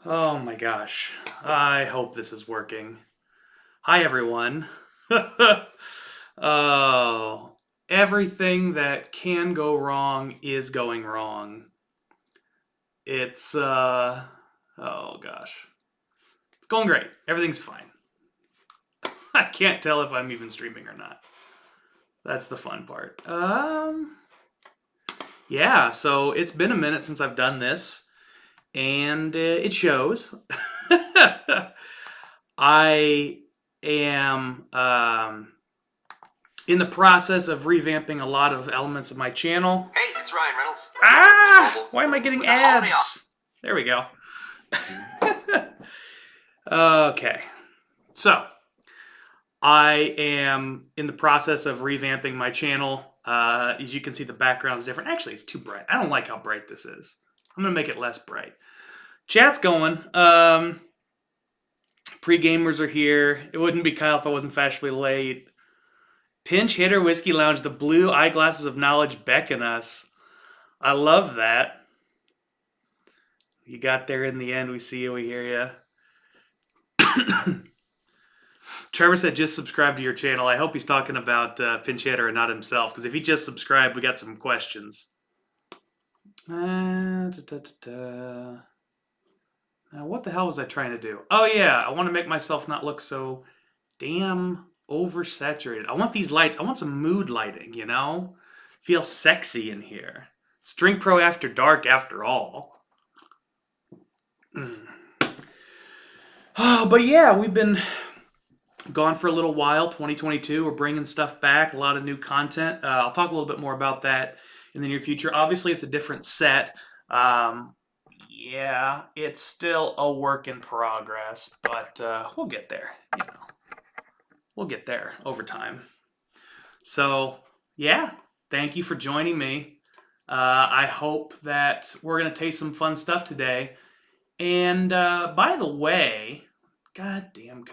Oh my gosh. I hope this is working. Hi, everyone. Oh, everything that can go wrong is going wrong. It's, oh gosh. It's going great. Everything's fine. I can't tell if I'm even streaming or not. That's the fun part. Yeah, so it's been a minute since I've done this, and it shows. I am in the process of revamping a lot of elements of my channel. Hey, it's Ryan Reynolds. Why am I getting ads? There we go. Okay. So, I am in the process of revamping my channel. As you can see, the background's different. Actually, it's too bright. I don't like how bright this is. I'm going to make it less bright. Chat's going. Pre-gamers are here. It wouldn't be Kyle if I wasn't fashionably late. Pinch Hitter Whiskey Lounge, the blue eyeglasses of knowledge beckon us. I love that. You got there in the end. We see you, we hear you. Trevor said just subscribe to your channel. I hope he's talking about Pinch Hitter and not himself, because if he just subscribed, we got some questions. Now, what the hell was I trying to do? Oh, yeah. I want to make myself not look so damn oversaturated. I want these lights. I want some mood lighting, you know? Feel sexy in here. It's Drink Pro After Dark, after all. Oh, but yeah, we've been gone for a little while. 2022, we're bringing stuff back. A lot of new content. I'll talk a little bit more about that in the near future. Obviously, it's a different set. Yeah, it's still a work in progress, but we'll get there, you know. We'll get there over time. So, yeah, thank you for joining me. I hope that we're going to taste some fun stuff today. And by the way, goddamn,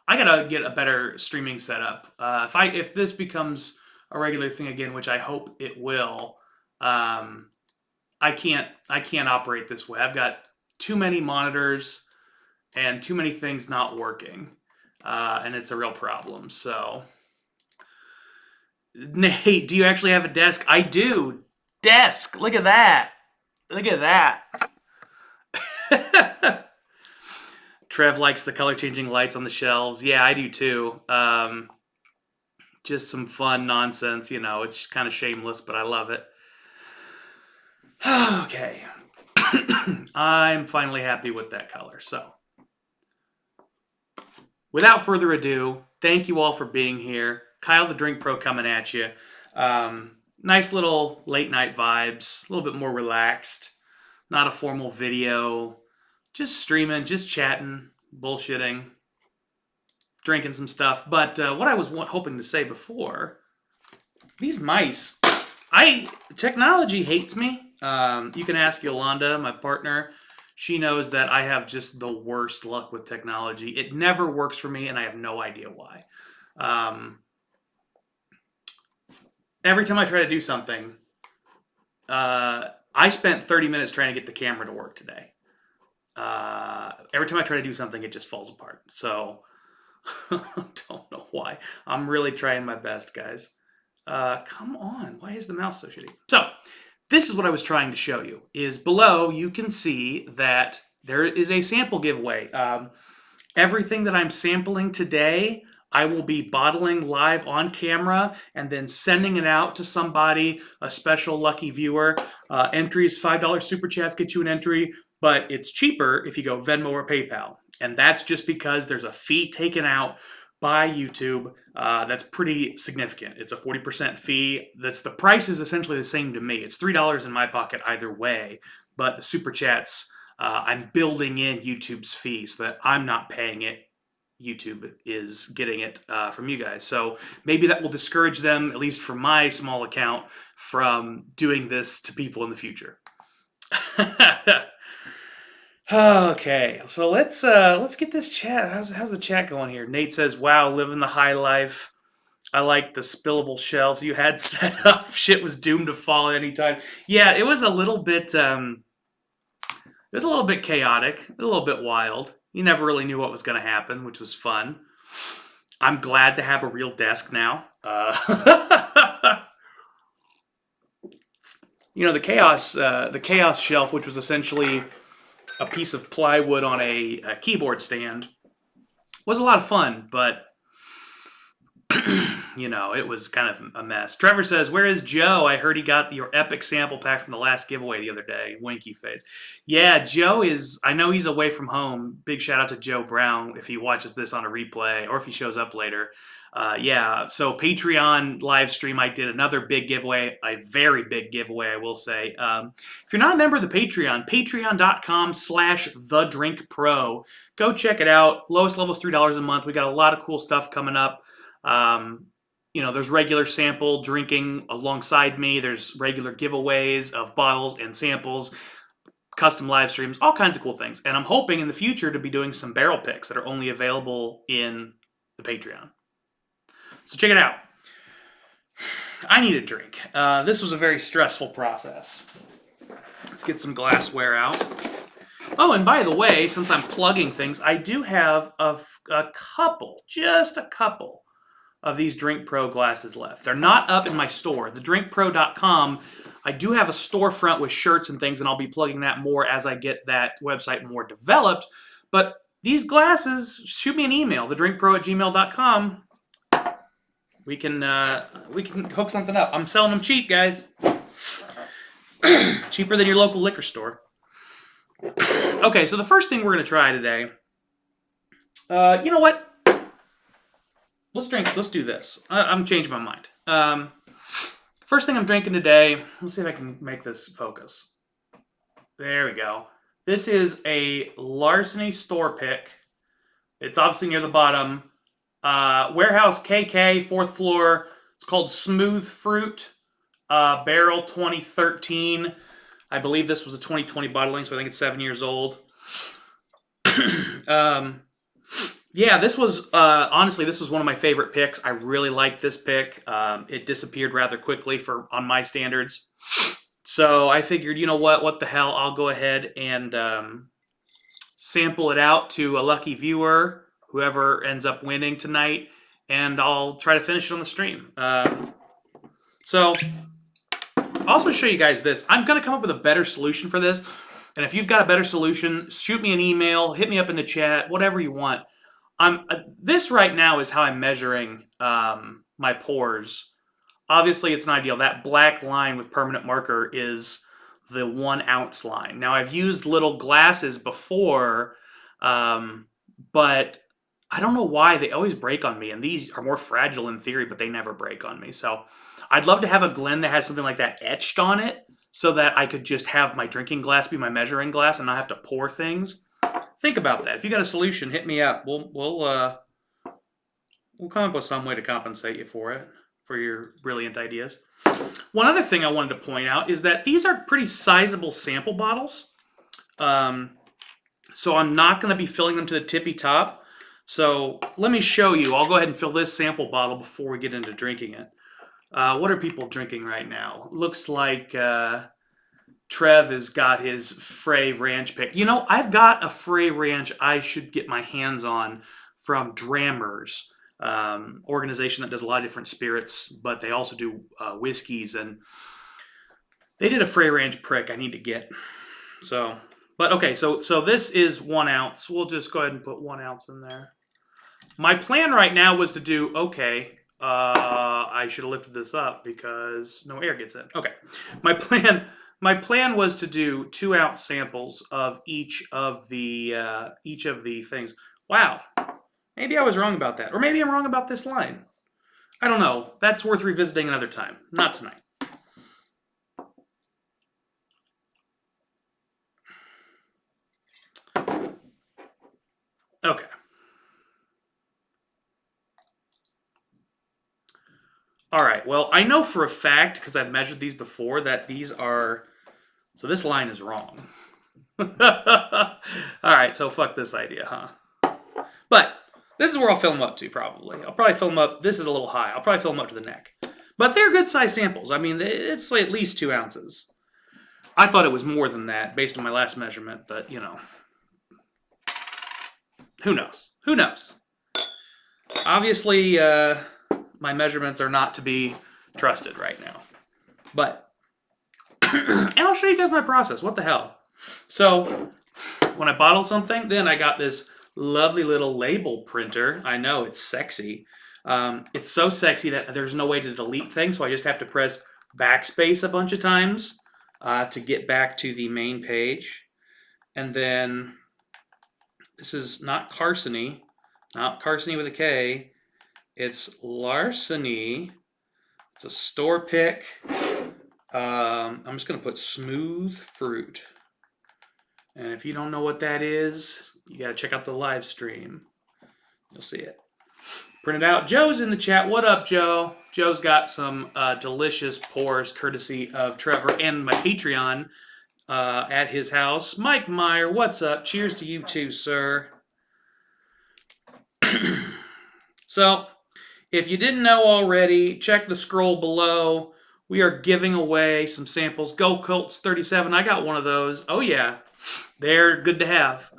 I got to get a better streaming setup. If this becomes a regular thing again, which I hope it will, I can't operate this way. I've got too many monitors and too many things not working. And it's a real problem. So, Nate, do you actually have a desk? I do. Desk. Look at that. Look at that. Trev likes the color changing lights on the shelves. Yeah, I do too. Just some fun nonsense, you know. It's kind of shameless, but I love it. Okay. I'm finally happy with that color. So, without further ado, thank you all for being here. Kyle the Drink Pro coming at you. Nice little late night vibes, a little bit more relaxed. Not a formal video. Just streaming, just chatting, bullshitting, drinking some stuff. But what I was hoping to say before, these mice, technology hates me. You can ask Yolanda, my partner. She knows that I have just the worst luck with technology. It never works for me, and I have no idea why. Every time I try to do something, I spent 30 minutes trying to get the camera to work today. Every time I try to do something, it just falls apart. So, don't know why. I'm really trying my best, guys. Come on. Why is the mouse so shitty? So, this is what I was trying to show you. Is below, you can see that there is a sample giveaway. Everything that I'm sampling today, I will be bottling live on camera and then sending it out to somebody, a special lucky viewer. Entries, $5 super chats get you an entry, but it's cheaper if you go Venmo or PayPal. And that's just because there's a fee taken out by YouTube that's pretty significant. It's a 40% fee. The price is essentially the same to me. It's $3 in my pocket either way, but the super chats, I'm building in YouTube's fee so that I'm not paying it. YouTube is getting it from you guys. So maybe that will discourage them, at least for my small account, from doing this to people in the future. Okay, so let's get this chat. How's the chat going here? Nate says, "Wow, living the high life. I like the spillable shelves you had set up. Shit was doomed to fall at any time." Yeah, it was a little bit. It was a little bit chaotic, a little bit wild. You never really knew what was going to happen, which was fun. I'm glad to have a real desk now. You know, the chaos shelf, which was essentially a piece of plywood on a keyboard stand, was a lot of fun, but you know, it was kind of a mess. Trevor says, "Where is Joe? I heard he got your epic sample pack from the last giveaway the other day." Winky face. Yeah, Joe is, I know he's away from home. Big shout out to Joe Brown if he watches this on a replay or if he shows up later. Yeah, so Patreon live stream, I did another big giveaway, a very big giveaway, I will say. If you're not a member of the Patreon, patreon.com/thedrinkpro. Go check it out. Lowest level's $3 a month. We got a lot of cool stuff coming up. You know, there's regular sample drinking alongside me. There's regular giveaways of bottles and samples, custom live streams, all kinds of cool things. And I'm hoping in the future to be doing some barrel picks that are only available in the Patreon. So check it out. I need a drink. This was a very stressful process. Let's get some glassware out. Oh, and by the way, since I'm plugging things, I do have a couple, just a couple, of these Drink Pro glasses left. They're not up in my store. thedrinkpro.com, I do have a storefront with shirts and things, and I'll be plugging that more as I get that website more developed. But these glasses, shoot me an email, thedrinkpro@gmail.com. We can hook something up. I'm selling them cheap, guys. Cheaper than your local liquor store. Okay, so the first thing we're going to try today, you know what? Let's do this. I'm changing my mind. First thing I'm drinking today, let's see if I can make this focus. There we go. This is a Larceny store pick. It's obviously near the bottom. Warehouse KK, 4th floor. It's called Smooth Fruit. Barrel 2013. I believe this was a 2020 bottling, so I think it's 7 years old. Yeah, this was, honestly, this was one of my favorite picks. I really liked this pick. It disappeared rather quickly on my standards. So I figured, you know what the hell, I'll go ahead and sample it out to a lucky viewer, whoever ends up winning tonight, and I'll try to finish it on the stream. So I'll also show you guys this. I'm going to come up with a better solution for this, and if you've got a better solution, shoot me an email, hit me up in the chat, whatever you want. This right now is how I'm measuring my pours. Obviously, it's not ideal. That black line with permanent marker is the 1 ounce line. Now, I've used little glasses before, but I don't know why they always break on me. And these are more fragile in theory, but they never break on me. So I'd love to have a Glen that has something like that etched on it so that I could just have my drinking glass be my measuring glass and not have to pour things. Think about that. If you got a solution, hit me up. We'll come up with some way to compensate you for it, for your brilliant ideas. One other thing I wanted to point out is that these are pretty sizable sample bottles. So I'm not going to be filling them to the tippy top. So let me show you. I'll go ahead and fill this sample bottle before we get into drinking it. What are people drinking right now? Looks like Trev has got his Frey Ranch pick. You know, I've got a Frey Ranch I should get my hands on from Drammers, organization that does a lot of different spirits, but they also do whiskeys, and they did a Frey Ranch prick I need to get. So, but okay, so this is 1 ounce. We'll just go ahead and put 1 ounce in there. My plan right now was to do, I should have lifted this up because no air gets in. Okay, my plan was to do 2 ounce samples of each of the things. Wow, maybe I was wrong about that, or maybe I'm wrong about this line. I don't know. That's worth revisiting another time. Not tonight. Okay. All right. Well, I know for a fact, because I've measured these before, that these are... So this line is wrong. All right, so fuck this idea, huh? But this is where I'll fill them up to, probably. I'll probably fill them up... This is a little high. I'll probably fill them up to the neck. But they're good-sized samples. I mean, it's like at least 2 ounces. I thought it was more than that based on my last measurement, but, you know. Who knows? Who knows? Obviously, my measurements are not to be trusted right now. But, and I'll show you guys my process. What the hell? So, when I bottle something, then I got this lovely little label printer. I know, it's sexy. It's so sexy that there's no way to delete things, so I just have to press backspace a bunch of times to get back to the main page. And then, this is not Carsony, not Carsony with a K. It's Larceny. It's a store pick. I'm just going to put smooth fruit. And if you don't know what that is, you got to check out the live stream. You'll see it. Print it out. Joe's in the chat. What up, Joe? Joe's got some delicious pours courtesy of Trevor and my Patreon at his house. Mike Meyer, what's up? Cheers to you too, sir. So, if you didn't know already, check the scroll below. We are giving away some samples. Go Colts 37. I got one of those. Oh, yeah. They're good to have.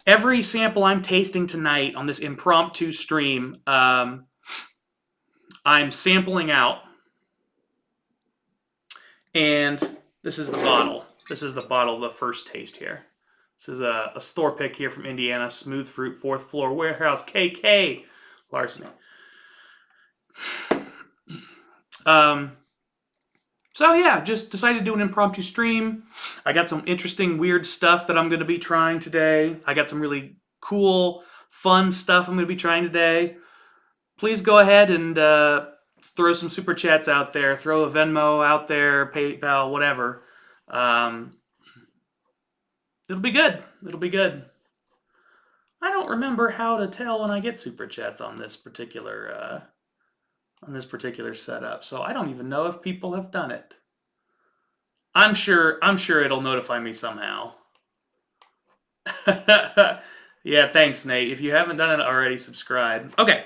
Every sample I'm tasting tonight on this impromptu stream, I'm sampling out. And this is the bottle. This is the bottle, the first taste here. This is a store pick here from Indiana. Smooth Fruit, 4th Floor Warehouse, KK. Larceny. So yeah, just decided to do an impromptu stream. I got some interesting, weird stuff that I'm going to be trying today. I got some really cool, fun stuff I'm going to be trying today. Please go ahead and throw some super chats out there. Throw a Venmo out there, PayPal, whatever. It'll be good. It'll be good. I don't remember how to tell when I get super chats on this particular setup, so I don't even know if people have done it. I'm sure it'll notify me somehow. Yeah, thanks, Nate. If you haven't done it already, subscribe. Okay.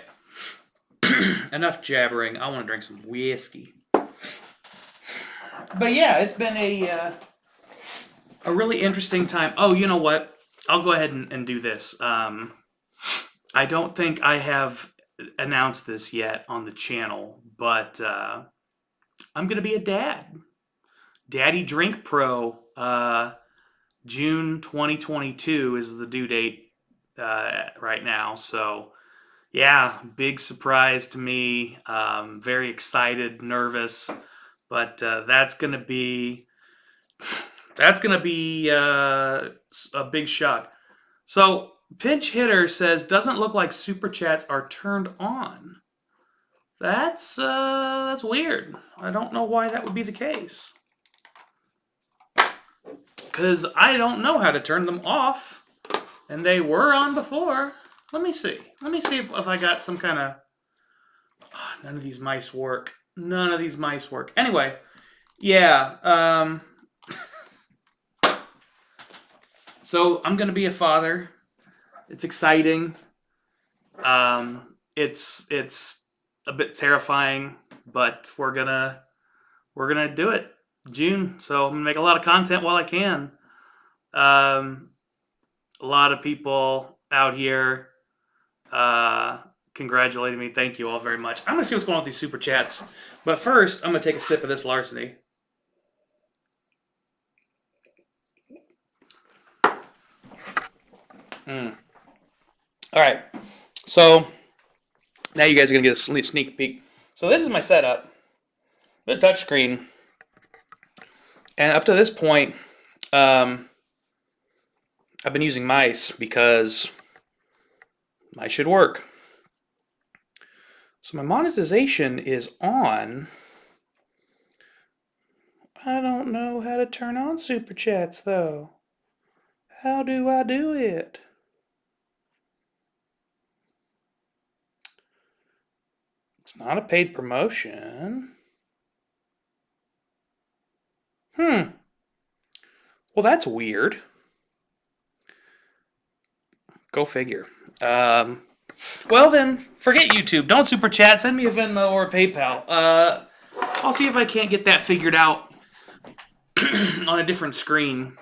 Enough jabbering. I want to drink some whiskey. But yeah, it's been a really interesting time. Oh, you know what? I'll go ahead and do this. I don't think I have announced this yet on the channel, but I'm going to be a dad. Daddy Drink Pro, June 2022 is the due date right now. So, yeah, big surprise to me. Very excited, nervous, but that's going to be a big shock. So, Pinch Hitter says, doesn't look like super chats are turned on. That's weird. I don't know why that would be the case. Because I don't know how to turn them off. And they were on before. Let me see. Let me see if I got some kind of... Oh, none of these mice work. None of these mice work. Anyway, yeah. So I'm going to be a father. It's exciting. It's a bit terrifying, but we're gonna do it. June, so I'm gonna make a lot of content while I can. A lot of people out here congratulating me. Thank you all very much. I'm gonna see what's going on with these super chats, but first I'm gonna take a sip of this Larceny. All right, so now you guys are going to get a sneak peek. So this is my setup, the touchscreen. And up to this point, I've been using mice because mice should work. So my monetization is on. I don't know how to turn on super chats, though. How do I do it? It's not a paid promotion. Well, that's weird. Go figure. Well then, forget YouTube. Don't super chat. Send me a Venmo or a PayPal. I'll see if I can't get that figured out. on a different screen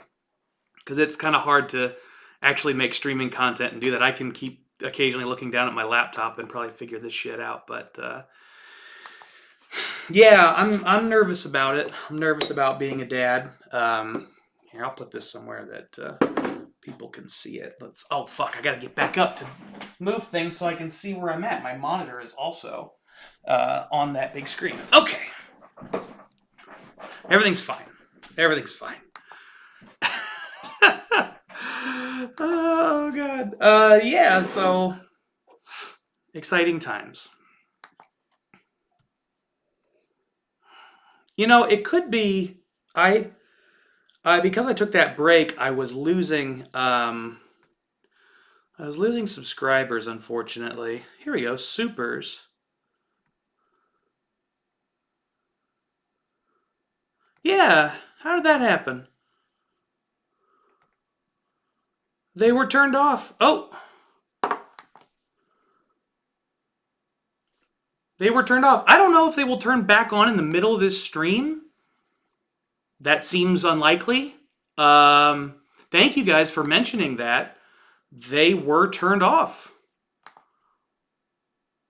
because it's kind of hard to actually make streaming content and do that. I can keep occasionally looking down at my laptop and probably figure this shit out, but yeah, I'm nervous about it. I'm nervous about being a dad. Here, I'll put this somewhere that people can see it. Oh fuck, I gotta get back up to move things so I can see where I'm at. My monitor is also on that big screen. Okay, everything's fine. Everything's fine. Oh god. Yeah. So exciting times. You know, it could be because I took that break. I was losing subscribers, unfortunately. Here we go, supers. Yeah, how did that happen? They were turned off. Oh, they were turned off. I don't know if they will turn back on in the middle of this stream. That seems unlikely. Thank you guys for mentioning that. They were turned off.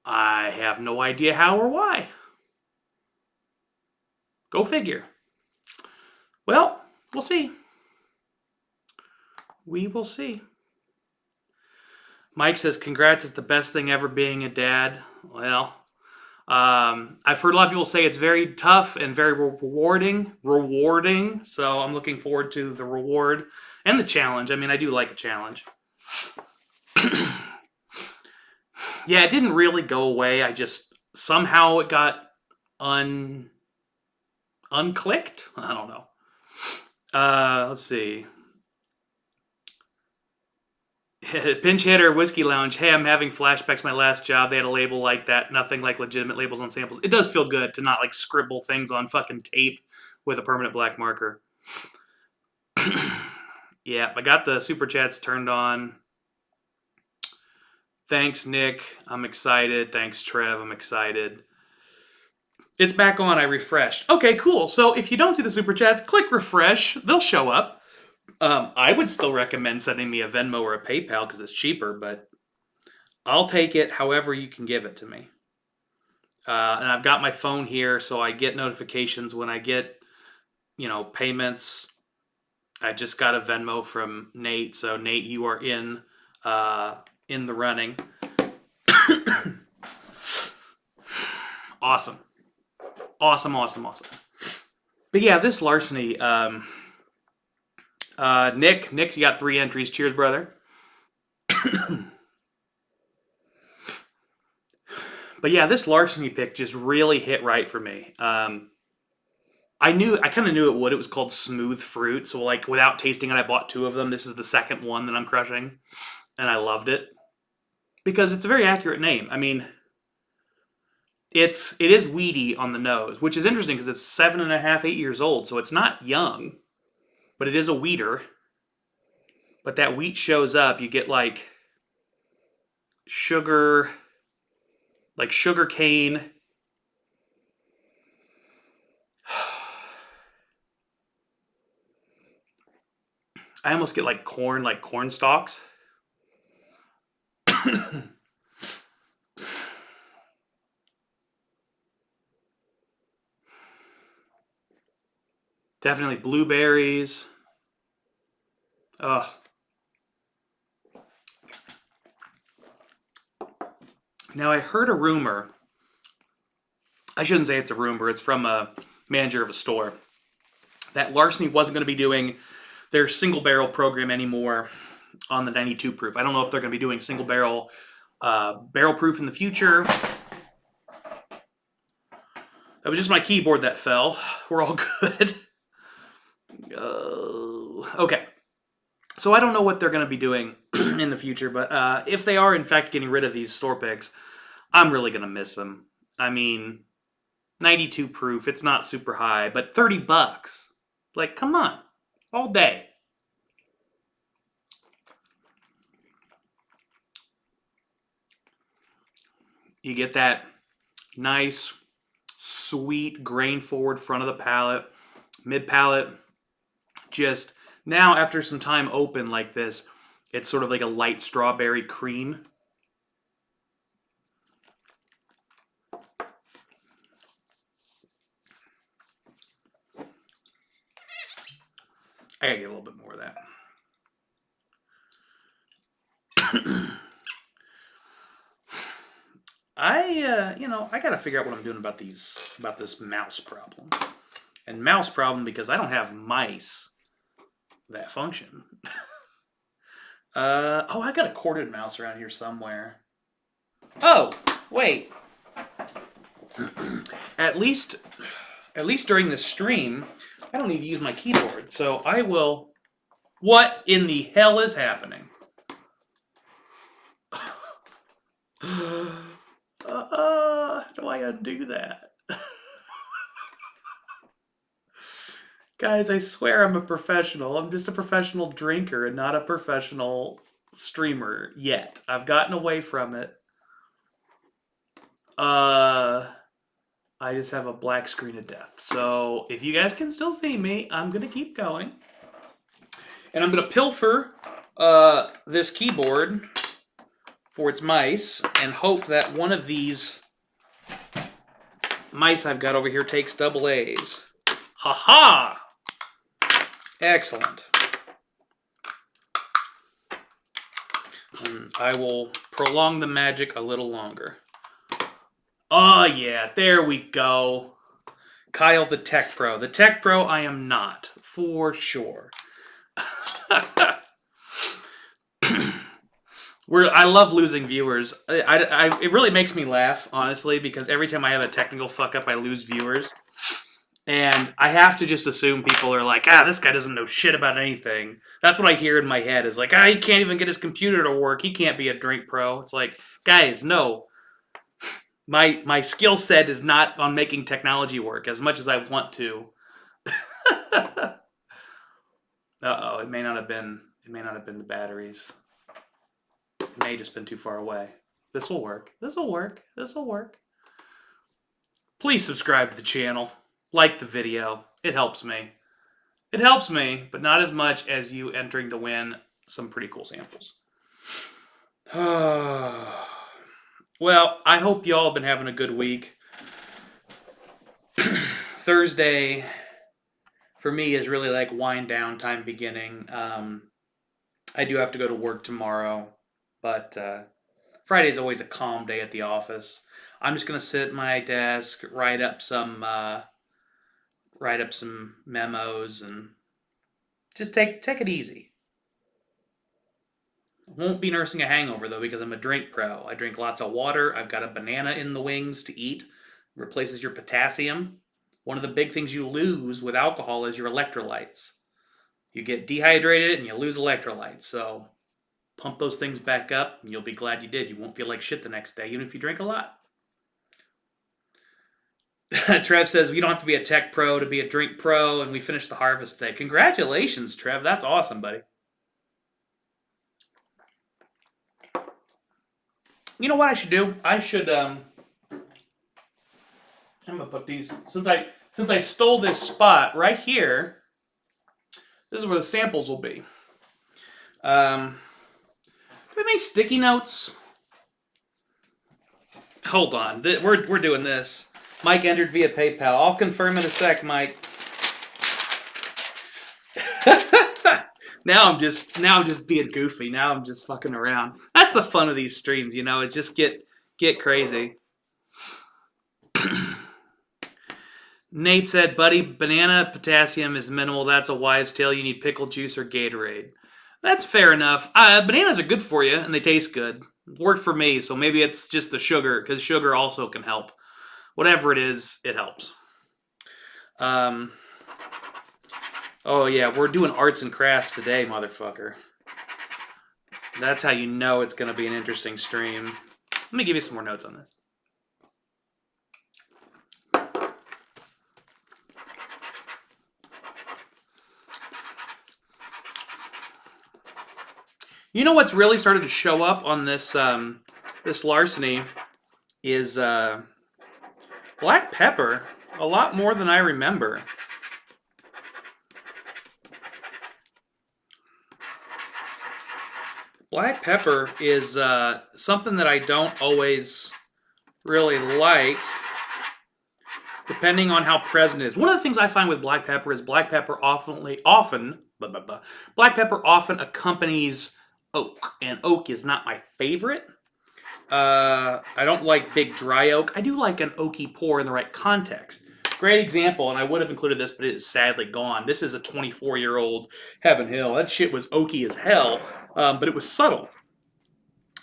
I have no idea how or why. Go figure. Well, we'll see. We will see. Mike says, congrats, it's the best thing ever being a dad. Well, I've heard a lot of people say it's very tough and very rewarding. So I'm looking forward to the reward and the challenge. I mean, I do like a challenge. Yeah, it didn't really go away. I just, somehow it got unclicked. I don't know. Let's see. Pinch hitter, Whiskey Lounge. Hey, I'm having flashbacks to my last job. They had a label like that. Nothing like legitimate labels on samples. It does feel good to not like scribble things on fucking tape with a permanent black marker. Yeah, I got the super chats turned on. Thanks, Nick. I'm excited. Thanks, Trev. I'm excited. It's back on. I refreshed. Okay, cool. So if you don't see the super chats, click refresh. They'll show up. I would still recommend sending me a Venmo or a PayPal because it's cheaper, but I'll take it however you can give it to me. And I've got my phone here, so I get notifications when I get, payments. I just got a Venmo from Nate, so Nate, you are in the running. Awesome. But yeah, this larceny. Nick, you got 3 entries. Cheers, brother. But yeah, this larceny pick just really hit right for me. I kind of knew it would. It was called Smooth Fruit. So like without tasting it, I bought 2 of them. This is the second one that I'm crushing. And I loved it. Because it's a very accurate name. I mean, it is weedy on the nose, which is interesting because it's 7.5, 8 years old. So it's not young, but it is a weeder. But that wheat shows up. You get like sugar, like sugar cane. I almost get like corn stalks. Definitely blueberries. Ugh. Now I heard a rumor. I shouldn't say it's a rumor. It's from a manager of a store. That Larceny wasn't going to be doing their single barrel program anymore on the 92 proof. I don't know if they're going to be doing single barrel proof in the future. That was just my keyboard that fell. We're all good. Okay. So I don't know what they're going to be doing in the future, but if they are in fact getting rid of these store picks, I'm really going to miss them. I mean, 92 proof, it's not super high, but $30. Like, come on. All day. You get that nice, sweet, grain-forward front of the palate, mid-palate, Just now, after some time open like this, it's sort of like a light strawberry cream. I gotta get a little bit more of that. I gotta figure out what I'm doing about this mouse problem. And mouse problem because I don't have mice that function. I got a corded mouse around here somewhere. Oh, wait. At least during the stream, I don't need to use my keyboard, so I will... What in the hell is happening? How do I undo that? Guys, I swear I'm a professional. I'm just a professional drinker and not a professional streamer yet. I've gotten away from it. I just have a black screen of death. So if you guys can still see me, I'm going to keep going. And I'm going to pilfer this keyboard for its mice and hope that one of these mice I've got over here takes double A's. Ha-ha! Excellent. And I will prolong the magic a little longer. Oh yeah, there we go. Kyle the Tech Pro. The Tech Pro I am not, for sure. I love losing viewers. It really makes me laugh, honestly, because every time I have a technical fuck up, I lose viewers. And I have to just assume people are like, this guy doesn't know shit about anything. That's what I hear in my head is like, he can't even get his computer to work. He can't be a drink pro. It's like, guys, no. My skill set is not on making technology work as much as I want to. Uh-oh, it may not have been the batteries. It may have just been too far away. This will work. This will work. This will work. Please subscribe to the channel. Like the video. It helps me. It helps me, but not as much as you entering to win some pretty cool samples. Well, I hope y'all have been having a good week. Thursday, for me, is really like wind down time beginning. I do have to go to work tomorrow, but Friday's always a calm day at the office. I'm just going to sit at my desk, write up some memos, and just take it easy. Won't be nursing a hangover, though, because I'm a drink pro. I drink lots of water. I've got a banana in the wings to eat. It replaces your potassium. One of the big things you lose with alcohol is your electrolytes. You get dehydrated and you lose electrolytes. So pump those things back up, and you'll be glad you did. You won't feel like shit the next day, even if you drink a lot. Trev says, you don't have to be a tech pro to be a drink pro, and we finished the harvest day. Congratulations, Trev. That's awesome, buddy. You know what I should do? I should, I'm going to put these, since I stole this spot right here, this is where the samples will be. Do we make sticky notes? Hold on. We're doing this. Mike entered via PayPal. I'll confirm in a sec, Mike. Now I'm just being goofy. Now I'm just fucking around. That's the fun of these streams, you know. It's just get crazy. Nate said, buddy, banana potassium is minimal. That's a wives' tale. You need pickle juice or Gatorade. That's fair enough. Bananas are good for you, and they taste good. Worked for me, so maybe it's just the sugar, because sugar also can help. Whatever it is, it helps. Oh yeah, we're doing arts and crafts today, motherfucker. That's how you know it's going to be an interesting stream. Let me give you some more notes on this. You know what's really started to show up on this this larceny is black pepper, a lot more than I remember. Black pepper is something that I don't always really like, depending on how present it is. One of the things I find with black pepper is black pepper black pepper often accompanies oak, and oak is not my favorite. I don't like big dry oak. I do like an oaky pour in the right context. Great example, and I would have included this, but it is sadly gone. This is a 24-year-old Heaven Hill. That shit was oaky as hell, but it was subtle.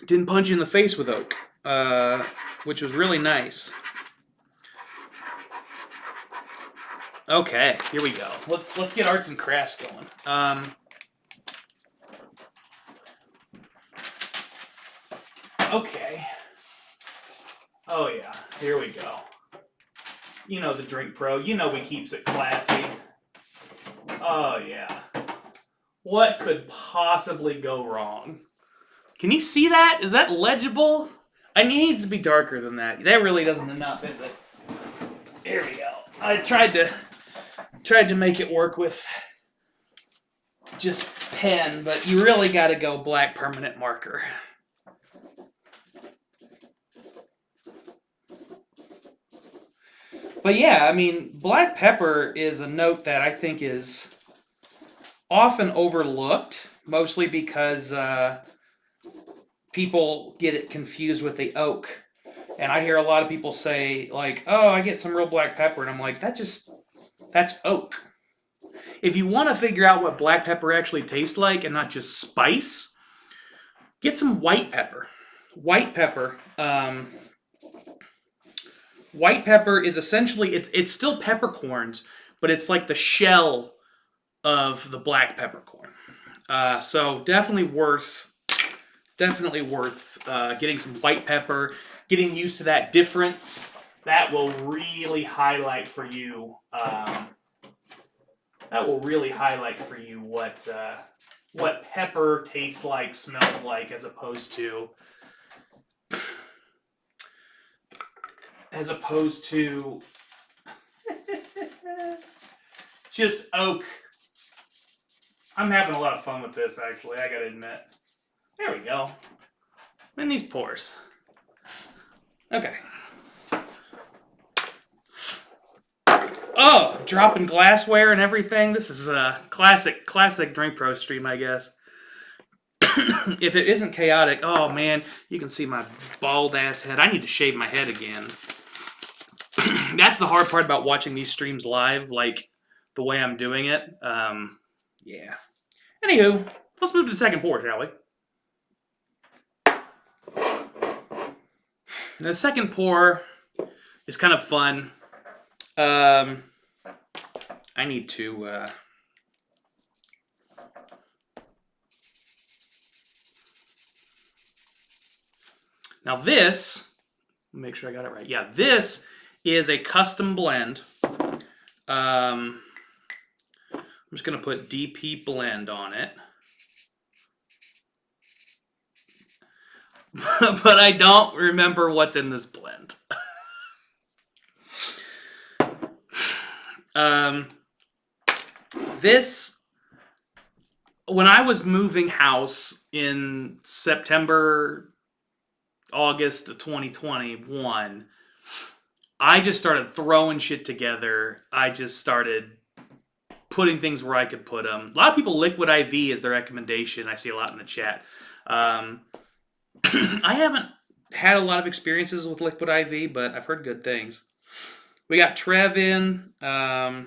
Didn't punch you in the face with oak, which was really nice. Okay, here we go. Let's get arts and crafts going. Okay. Oh yeah, here we go. You know the Drink Pro. You know we keeps it classy. Oh yeah. What could possibly go wrong? Can you see that? Is that legible? It needs to be darker than that. That really doesn't enough, is it? Here we go. I tried to make it work with just pen, but you really got to go black permanent marker. But yeah, I mean, black pepper is a note that I think is often overlooked, mostly because people get it confused with the oak. And I hear a lot of people say, like, oh, I get some real black pepper. And I'm like, that's oak. If you want to figure out what black pepper actually tastes like and not just spice, get some white pepper. White pepper is essentially, it's still peppercorns, but it's like the shell of the black peppercorn. So definitely worth getting some white pepper, getting used to that difference. That will really highlight for you. What pepper tastes like, smells like, as opposed to just oak. I'm having a lot of fun with this, actually, I gotta admit. There we go. In these pores. Okay. Oh, dropping glassware and everything. This is a classic Drink Pro stream, I guess. If it isn't chaotic, oh man, you can see my bald ass head. I need to shave my head again. That's the hard part about watching these streams live, like the way I'm doing it. Yeah. Anywho, let's move to the second pour, shall we? The second pour is kind of fun. I need to now this, make sure I got it right. Yeah, this is a custom blend. I'm just gonna put DP blend on it. But I don't remember what's in this blend. This, when I was moving house in September, August of 2021, I just started throwing shit together. I just started putting things where I could put them. A lot of people, Liquid IV is their recommendation. I see a lot in the chat. I haven't had a lot of experiences with Liquid IV, but I've heard good things. We got Trev in. Oh,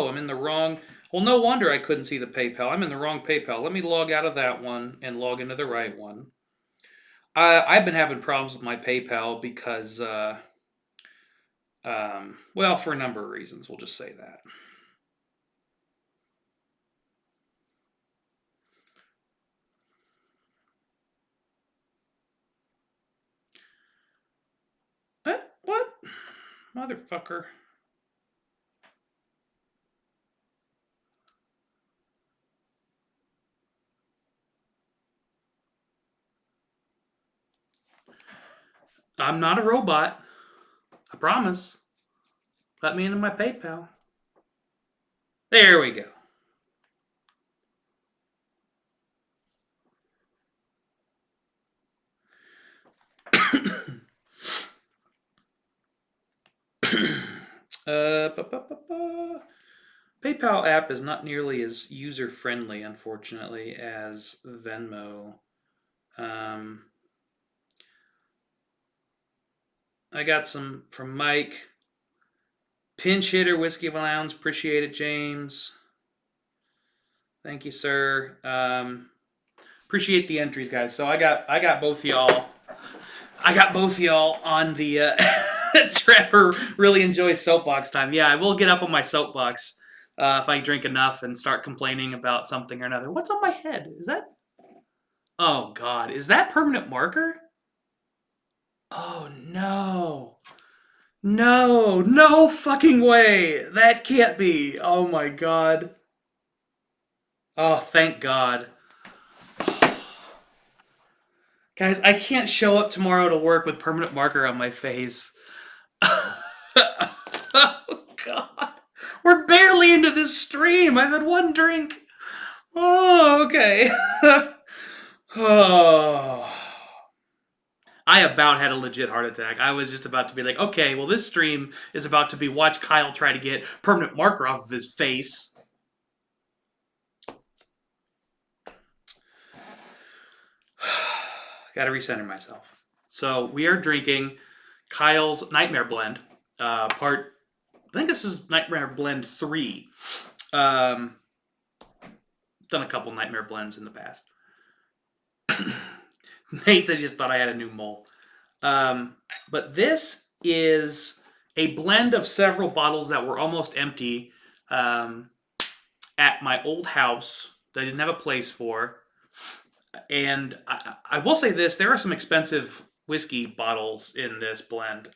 I'm in the wrong. Well, no wonder I couldn't see the PayPal. I'm in the wrong PayPal. Let me log out of that one and log into the right one. I've been having problems with my PayPal because, well, for a number of reasons. We'll just say that. What? Motherfucker. I'm not a robot. I promise. Let me into my PayPal. There we go. PayPal app is not nearly as user friendly, unfortunately, as Venmo. I got some from Mike. Pinch hitter, Whiskey of Lounge. Appreciate it, James. Thank you, sir. Appreciate the entries, guys. So I got both y'all. I got both y'all on the Trevor really enjoys soapbox time. Yeah, I will get up on my soapbox if I drink enough and start complaining about something or another. What's on my head? Is that? Oh God, is that permanent marker? Oh no. No, no fucking way. That can't be. Oh my God. Oh, thank God. Guys, I can't show up tomorrow to work with permanent marker on my face. Oh, God. We're barely into this stream. I've had one drink. Oh, okay. Oh. I about had a legit heart attack. I was just about to be like, okay, well, this stream is about to be watch Kyle try to get permanent marker off of his face. Got to recenter myself. So we are drinking Kyle's Nightmare Blend, I think this is Nightmare Blend 3. Done a couple Nightmare Blends in the past. Nate said he just thought I had a new mole. But this is a blend of several bottles that were almost empty at my old house that I didn't have a place for. And I will say this, there are some expensive whiskey bottles in this blend. It's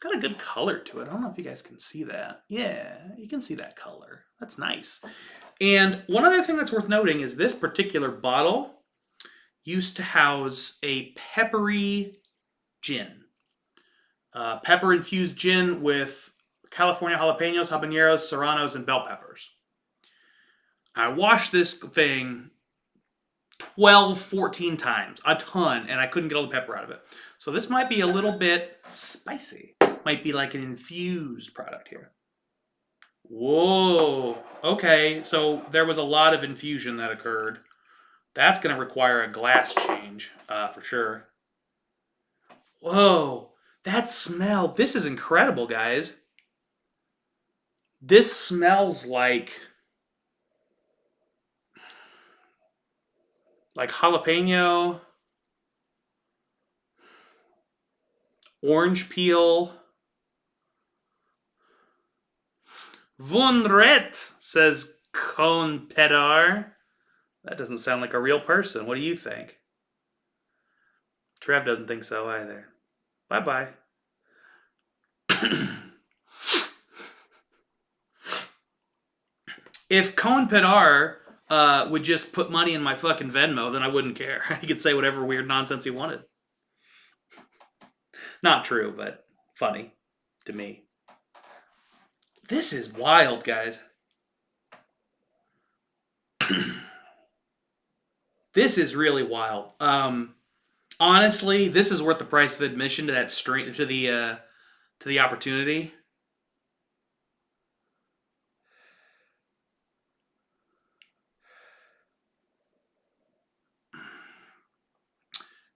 got a good color to it. I don't know if you guys can see that. Yeah, you can see that color. That's nice. And one other thing that's worth noting is this particular bottle used to house a peppery gin. Pepper-infused gin with California jalapenos, habaneros, serranos, and bell peppers. I washed this thing 12, 14 times, a ton, and I couldn't get all the pepper out of it. So this might be a little bit spicy. Might be like an infused product here. Whoa. Okay, so there was a lot of infusion that occurred. That's going to require a glass change for sure. Whoa. That smell. This is incredible, guys. This smells like jalapeno, orange peel. Wunderret, says Cone Pedar. That doesn't sound like a real person. What do you think? Trev doesn't think so either. Bye-bye. If Cone Pedar would just put money in my fucking Venmo, then I wouldn't care. He could say whatever weird nonsense he wanted. Not true, but funny to me. This is wild, guys. This is really wild. Honestly, this is worth the price of admission to that stream, to the opportunity.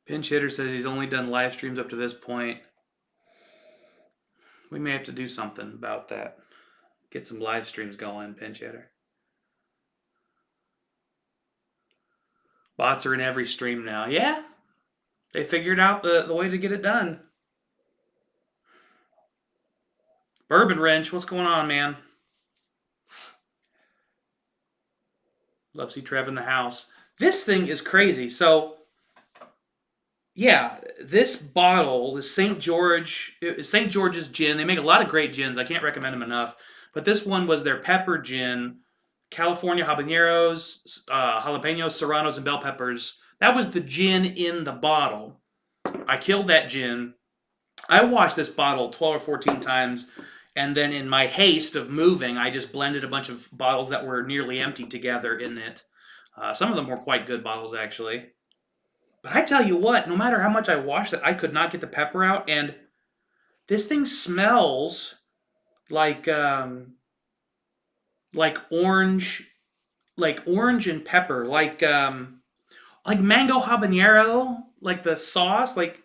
Pinch Hitter says he's only done live streams up to this point. We may have to do something about that. Get some live streams going, Pinch Hitter. Bots are in every stream now. Yeah, they figured out the way to get it done. Bourbon Wrench, what's going on, man? Love to see Trev in the house. This thing is crazy. So, yeah, this bottle, the St. George's gin. They make a lot of great gins. I can't recommend them enough. But this one was their pepper gin, California habaneros, jalapenos, serranos, and bell peppers. That was the gin in the bottle. I killed that gin. I washed this bottle 12 or 14 times, And then in my haste of moving, I just blended a bunch of bottles that were nearly empty together in it. Some of them were quite good bottles, actually. But I tell you what, no matter how much I washed it, I could not get the pepper out. And this thing smells like like orange, like orange and pepper, like mango habanero, like the sauce, like.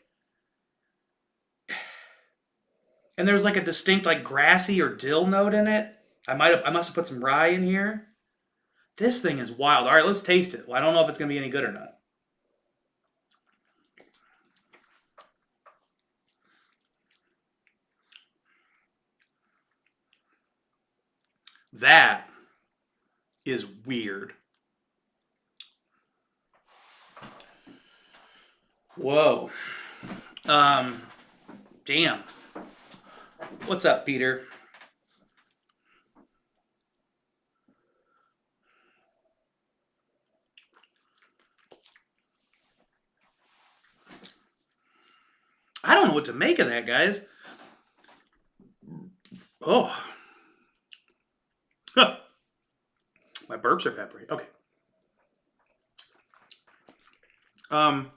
And there's like a distinct like grassy or dill note in it. I must have put some rye in here. This thing is wild. All right, let's taste it. Well, I don't know if it's gonna be any good or not. That is weird. Whoa. Damn. What's up, Peter? I don't know what to make of that, guys. Oh. Huh. My burps are peppery. Okay. Front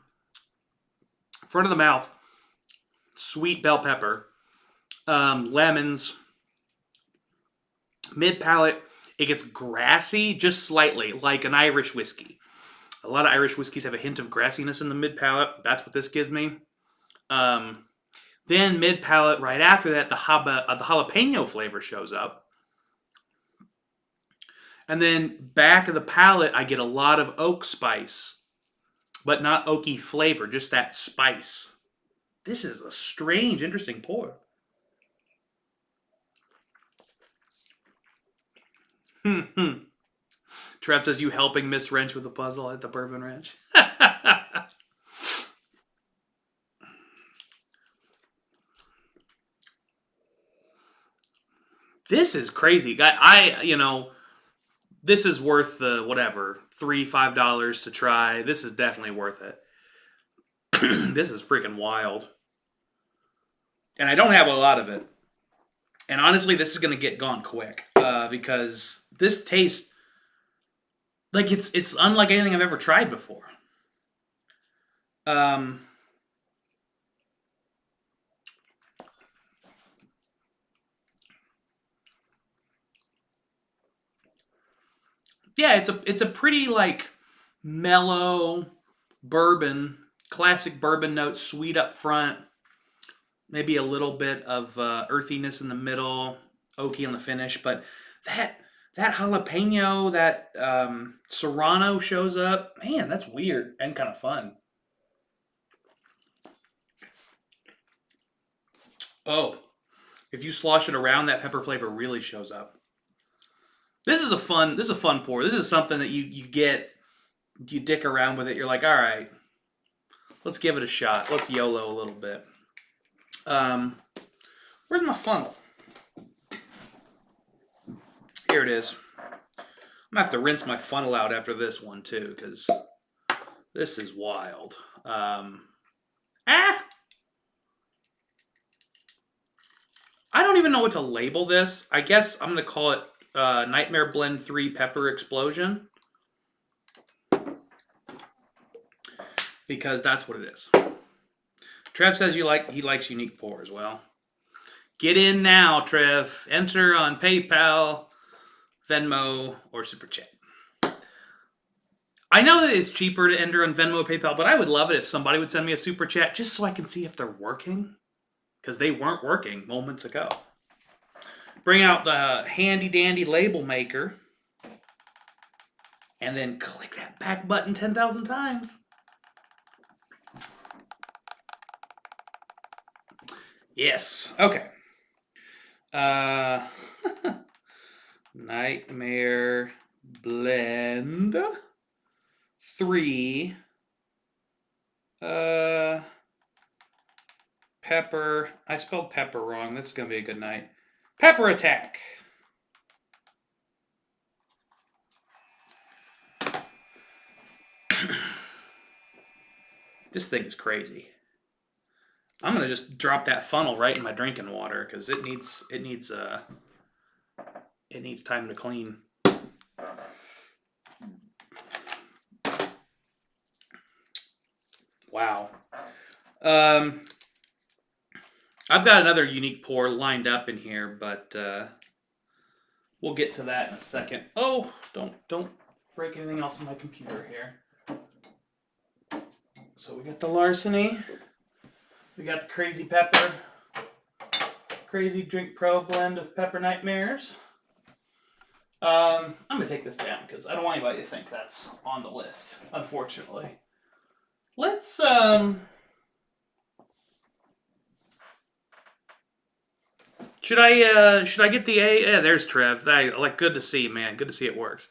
of the mouth, sweet bell pepper, lemons. Mid palate, it gets grassy just slightly, like an Irish whiskey. A lot of Irish whiskeys have a hint of grassiness in the mid palate. That's what this gives me. Then mid palate, right after that, the jalapeno flavor shows up. And then back of the palate, I get a lot of oak spice, but not oaky flavor, just that spice. This is a strange, interesting pour. Trev says, you helping Miss Wrench with the puzzle at the Bourbon Ranch? This is crazy. This is worth the whatever, $3-5 to try. This is definitely worth it. This is freaking wild. And I don't have a lot of it. And honestly, this is going to get gone quick because this tastes like it's unlike anything I've ever tried before. Yeah, it's a pretty like mellow bourbon, classic bourbon notes, sweet up front, maybe a little bit of earthiness in the middle, oaky on the finish, but that jalapeno, that serrano shows up. Man, that's weird and kind of fun. Oh, if you slosh it around, that pepper flavor really shows up. This is a fun pour. This is something that you dick around with it. You're like, all right, let's give it a shot. Let's YOLO a little bit. Where's my funnel? Here it is. I'm gonna have to rinse my funnel out after this one too, because this is wild. I don't even know what to label this. I guess I'm gonna call it Nightmare Blend 3 Pepper Explosion, because that's what it is. Trev says he likes unique pours. Well, get in now, Trev. Enter on PayPal, Venmo, or Super Chat. I know that it's cheaper to enter on Venmo or PayPal, but I would love it if somebody would send me a Super Chat just so I can see if they're working, because they weren't working moments ago. Bring out the handy dandy label maker, and then click that back button 10,000 times. Yes. Okay. Nightmare Blend 3 pepper. I spelled pepper wrong. This is gonna be a good night. Pepper attack. This thing is crazy. I'm gonna just drop that funnel right in my drinking water because it needs time to clean. Wow. I've got another unique pour lined up in here, but we'll get to that in a second. Oh, don't break anything else on my computer here. So we got the larceny. We got the crazy pepper. Crazy Drink Pro blend of Pepper Nightmares. I'm going to take this down because I don't want anybody to think that's on the list, unfortunately. Let's, should I get the A? Yeah, there's Trev. Good to see, man. Good to see it works.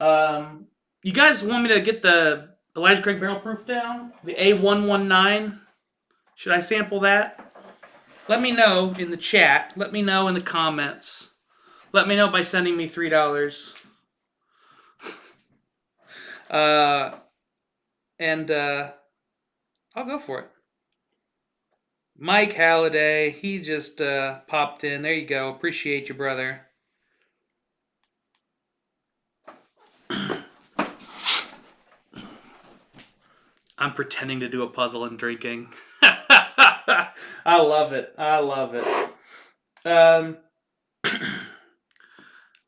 You guys want me to get the Elijah Craig Barrel Proof down? The A119? Should I sample that? Let me know in the chat. Let me know in the comments. Let me know by sending me $3. And I'll go for it. Mike Halliday, he just popped in. There you go. Appreciate you, brother. I'm pretending to do a puzzle and drinking. I love it. I love it. I'm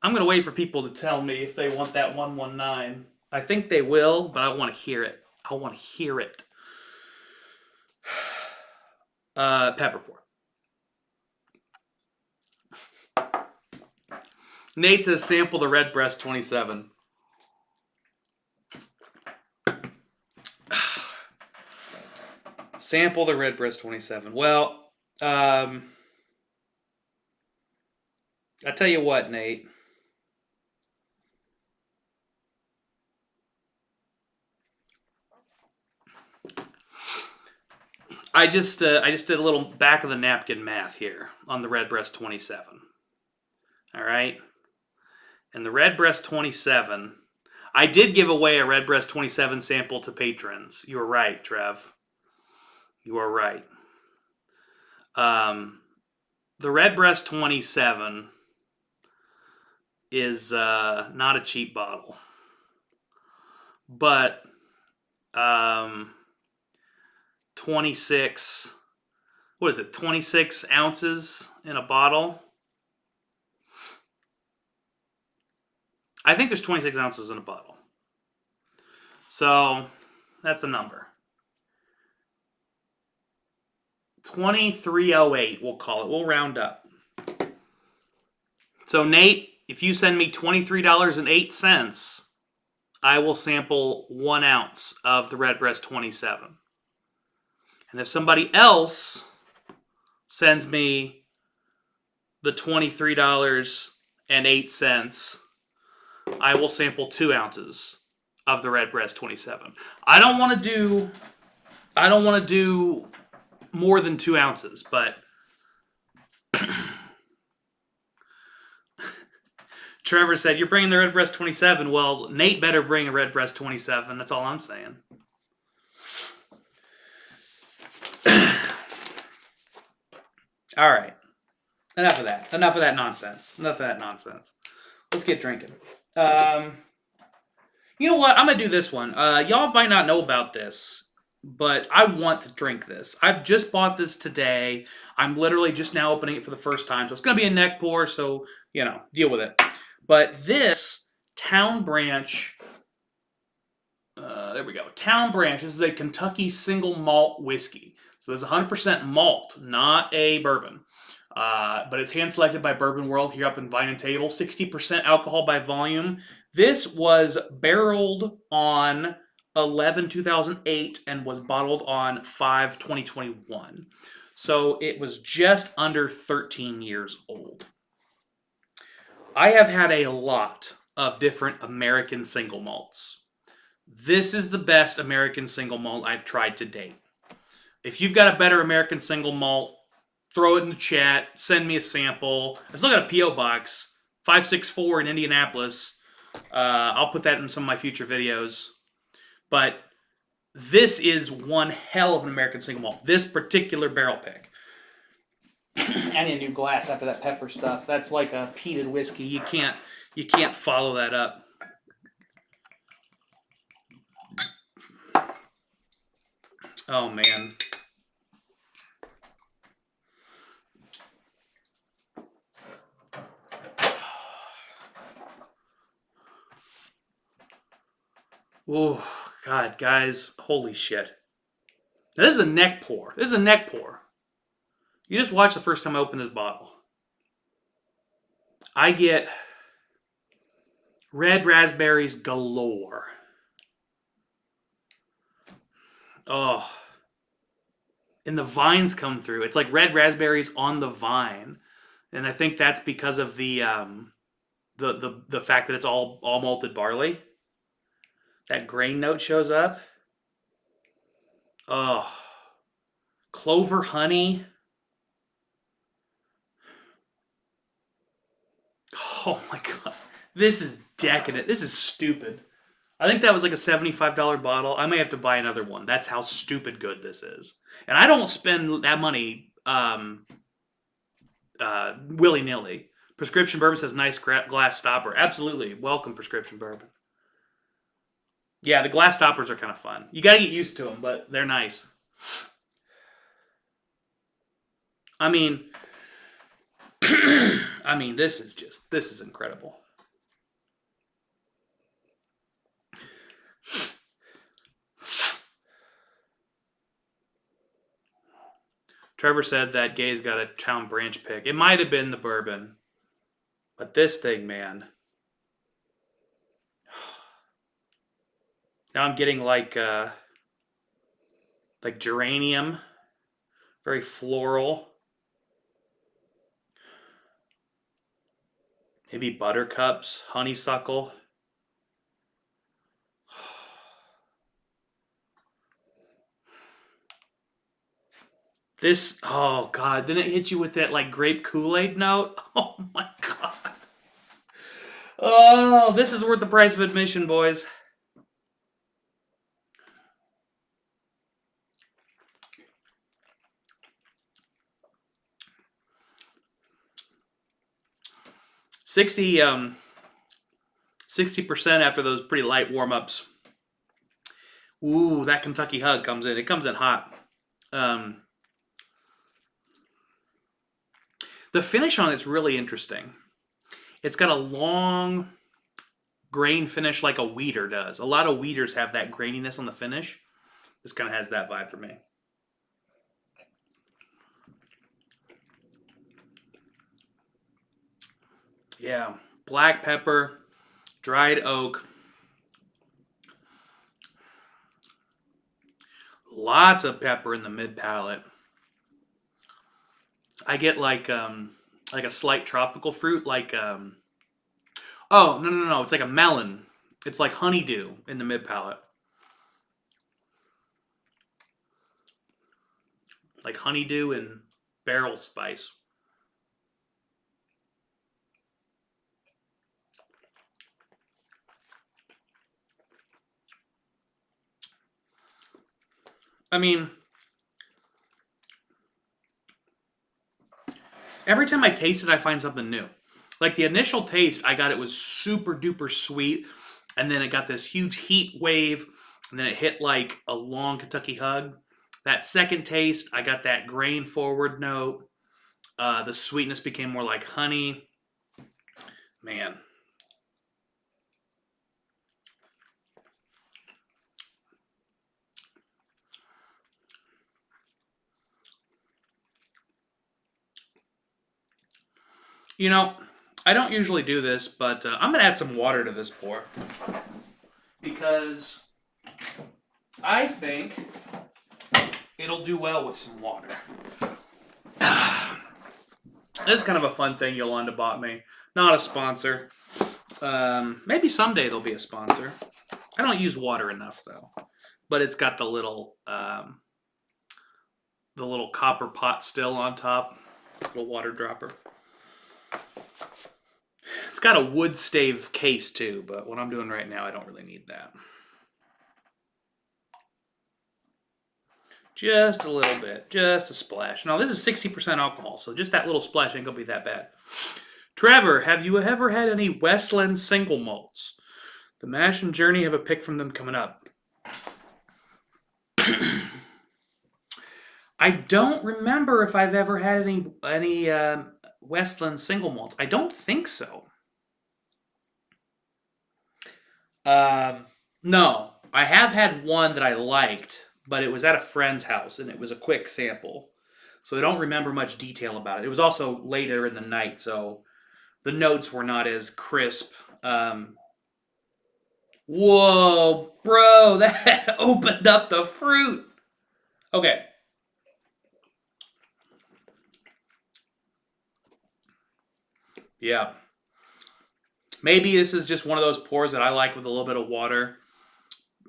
going to wait for people to tell me if they want that 119. I think they will, but I want to hear it. I want to hear it. Pepper pour. Nate says sample the Redbreast 27. Sample the Redbreast 27. Well, I tell you what, Nate. I just did a little back of the napkin math here on the Redbreast 27. All right, and the Redbreast 27, I did give away a Redbreast 27 sample to patrons. You were right, Trev. You are right. The Redbreast 27 is not a cheap bottle, but 26, what is it, 26 ounces in a bottle? I think there's 26 ounces in a bottle. So that's a number. 2308, we'll call it. We'll round up. So Nate, if you send me $23.08, I will sample 1 ounce of the Redbreast 27. And if somebody else sends me the $23.08, I will sample 2 ounces of the Redbreast 27. I don't want to do more than 2 ounces, but Trevor said, you're bringing the Redbreast 27. Well, Nate better bring a Redbreast 27. That's all I'm saying. All right. Enough of that. Enough of that nonsense. Let's get drinking. You know what? I'm going to do this one. Y'all might not know about this, but I want to drink this. I've just bought this today. I'm literally just now opening it for the first time. So it's going to be a neck pour, so, deal with it. But this Town Branch, there we go. Town Branch, this is a Kentucky single malt whiskey. So this is 100% malt, not a bourbon. But it's hand-selected by Bourbon World here up in Vine and Table. 60% alcohol by volume. This was barreled on 11/2008 and was bottled on 5/2021. So it was just under 13 years old. I have had a lot of different American single malts. This is the best American single malt I've tried to date. If you've got a better American single malt, throw it in the chat. Send me a sample. I still got a P.O. Box, 564 in Indianapolis. I'll put that in some of my future videos. But This is one hell of an American single malt. This particular barrel pick. I need a new glass after that pepper stuff. That's like a peated whiskey. You can't follow that up. Oh man. Oh God, guys, holy shit! Now, this is a neck pour. This is a neck pour. You just watch the first time I open this bottle. I get red raspberries galore. Oh, and the vines come through. It's like red raspberries on the vine, and I think that's because of the fact that it's all malted barley. That grain note shows up. Oh, clover honey. Oh my god. This is decadent. This is stupid. I think that was like a $75 bottle. I may have to buy another one. That's how stupid good this is. And I don't spend that money willy-nilly. Prescription Bourbon says nice glass stopper. Absolutely. Welcome, Prescription Bourbon. Yeah, the glass stoppers are kind of fun. You got to get used to them, but they're nice. I mean, this is incredible. Trevor said that Gay's got a town branch pick. It might have been the bourbon, but this thing, man. Now I'm getting like geranium, very floral. Maybe buttercups, honeysuckle. This, oh god, didn't it hit you with that like grape Kool-Aid note? Oh my god. Oh, this is worth the price of admission, boys. $60 60% after those pretty light warm-ups. Ooh, that Kentucky Hug comes in. It comes in hot. The finish on it's really interesting. It's got a long grain finish like a wheater does. A lot of wheaters have that graininess on the finish. This kind of has that vibe for me. Yeah, black pepper, dried oak. Lots of pepper in the mid palate. I get like a slight tropical fruit, like oh no, it's like a melon. It's like honeydew in the mid palate, like honeydew and barrel spice. I mean, every time I taste it, I find something new. Like the initial taste, I got it was super duper sweet, and then it got this huge heat wave, and then it hit like a long Kentucky Hug. That second taste, I got that grain forward note. The sweetness became more like honey. Man. You know, I don't usually do this, but I'm going to add some water to this pour. Because I think it'll do well with some water. This is kind of a fun thing Yolanda bought me. Not a sponsor. Maybe someday they'll be a sponsor. I don't use water enough, though. But it's got the little copper pot still on top. Little water dropper. It's got a wood stave case too, but what I'm doing right now, I don't really need that. Just a little bit. Just a splash. Now, this is 60% alcohol, so just that little splash ain't going to be that bad. Trevor, have you ever had any Westland single malts? The Mash and Journey have a pick from them coming up. I don't remember if I've ever had any Westland single malts. I don't think so. No, I have had one that I liked, but it was at a friend's house, and it was a quick sample. So I don't remember much detail about it. It was also later in the night, so the notes were not as crisp. Whoa, bro, that opened up the fruit. Okay. Yeah. Maybe this is just one of those pours that I like with a little bit of water.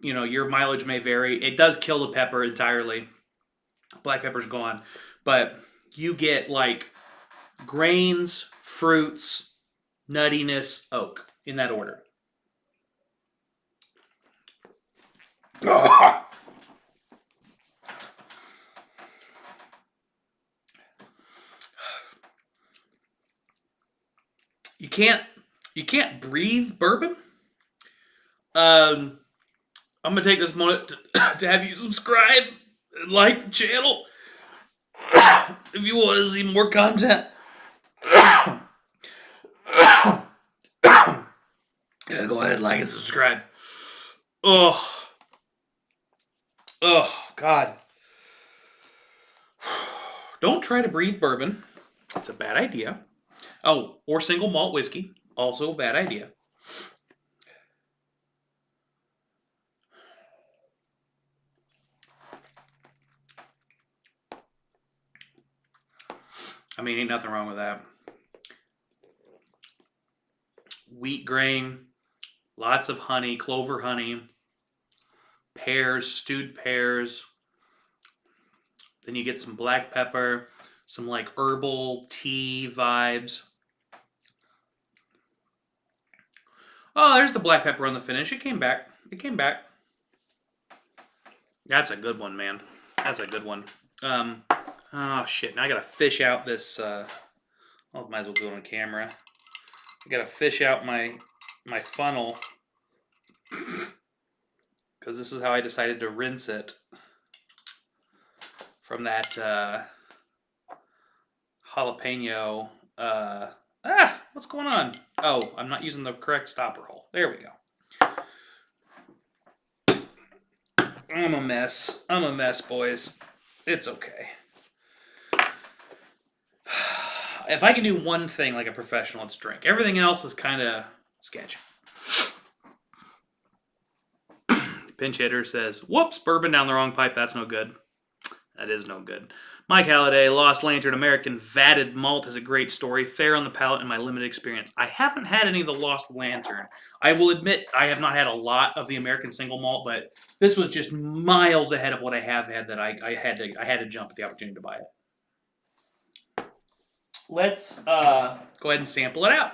You know, your mileage may vary. It does kill the pepper entirely. Black pepper's gone. But you get like grains, fruits, nuttiness, oak in that order. You can't breathe bourbon. I'm gonna take this moment to have you subscribe and like the channel if you want to see more content. Yeah, go ahead, like and subscribe. Oh, God. Don't try to breathe bourbon. It's a bad idea. Oh, or single malt whiskey. Also a bad idea. I mean, ain't nothing wrong with that. Wheat grain, lots of honey, clover honey, pears, stewed pears. Then you get some black pepper, some like herbal tea vibes. Oh, there's the black pepper on the finish. It came back. That's a good one, man. That's a good one. Oh, shit. Now I got to fish out this. Might as well do it on camera. I got to fish out my funnel. Because this is how I decided to rinse it. From that jalapeno. What's going on? Oh, I'm not using the correct stopper hole. There we go. I'm a mess, boys. It's okay. If I can do one thing like a professional, it's drink. Everything else is kind of sketchy. Pinch hitter says, whoops, bourbon down the wrong pipe. That's no good. That is no good. Mike Halliday, Lost Lantern American Vatted Malt has a great story. Fair on the palate in my limited experience. I haven't had any of the Lost Lantern. I will admit I have not had a lot of the American Single Malt, but this was just miles ahead of what I have had that I had to jump at the opportunity to buy it. Let's go ahead and sample it out.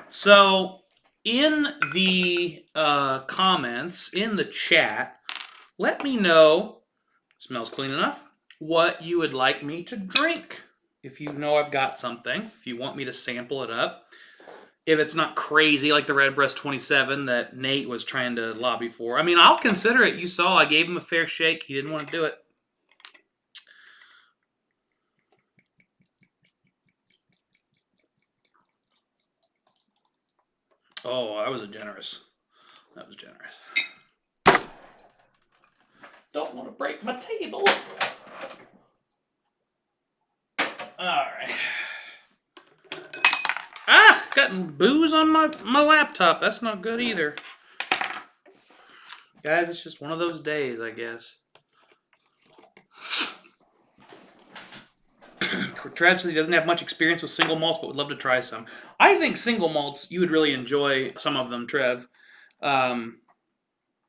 So, in the comments, in the chat, let me know, smells clean enough, what you would like me to drink. If you know I've got something, if you want me to sample it up. If it's not crazy like the Redbreast 27 that Nate was trying to lobby for. I mean, I'll consider it. You saw I gave him a fair shake. He didn't want to do it. Oh, that was generous. That was generous. Don't want to break my table. Alright. Got booze on my laptop. That's not good either. Guys, it's just one of those days, I guess. Trav says he doesn't have much experience with single malts, but would love to try some. I think single malts, you would really enjoy some of them, Trev. I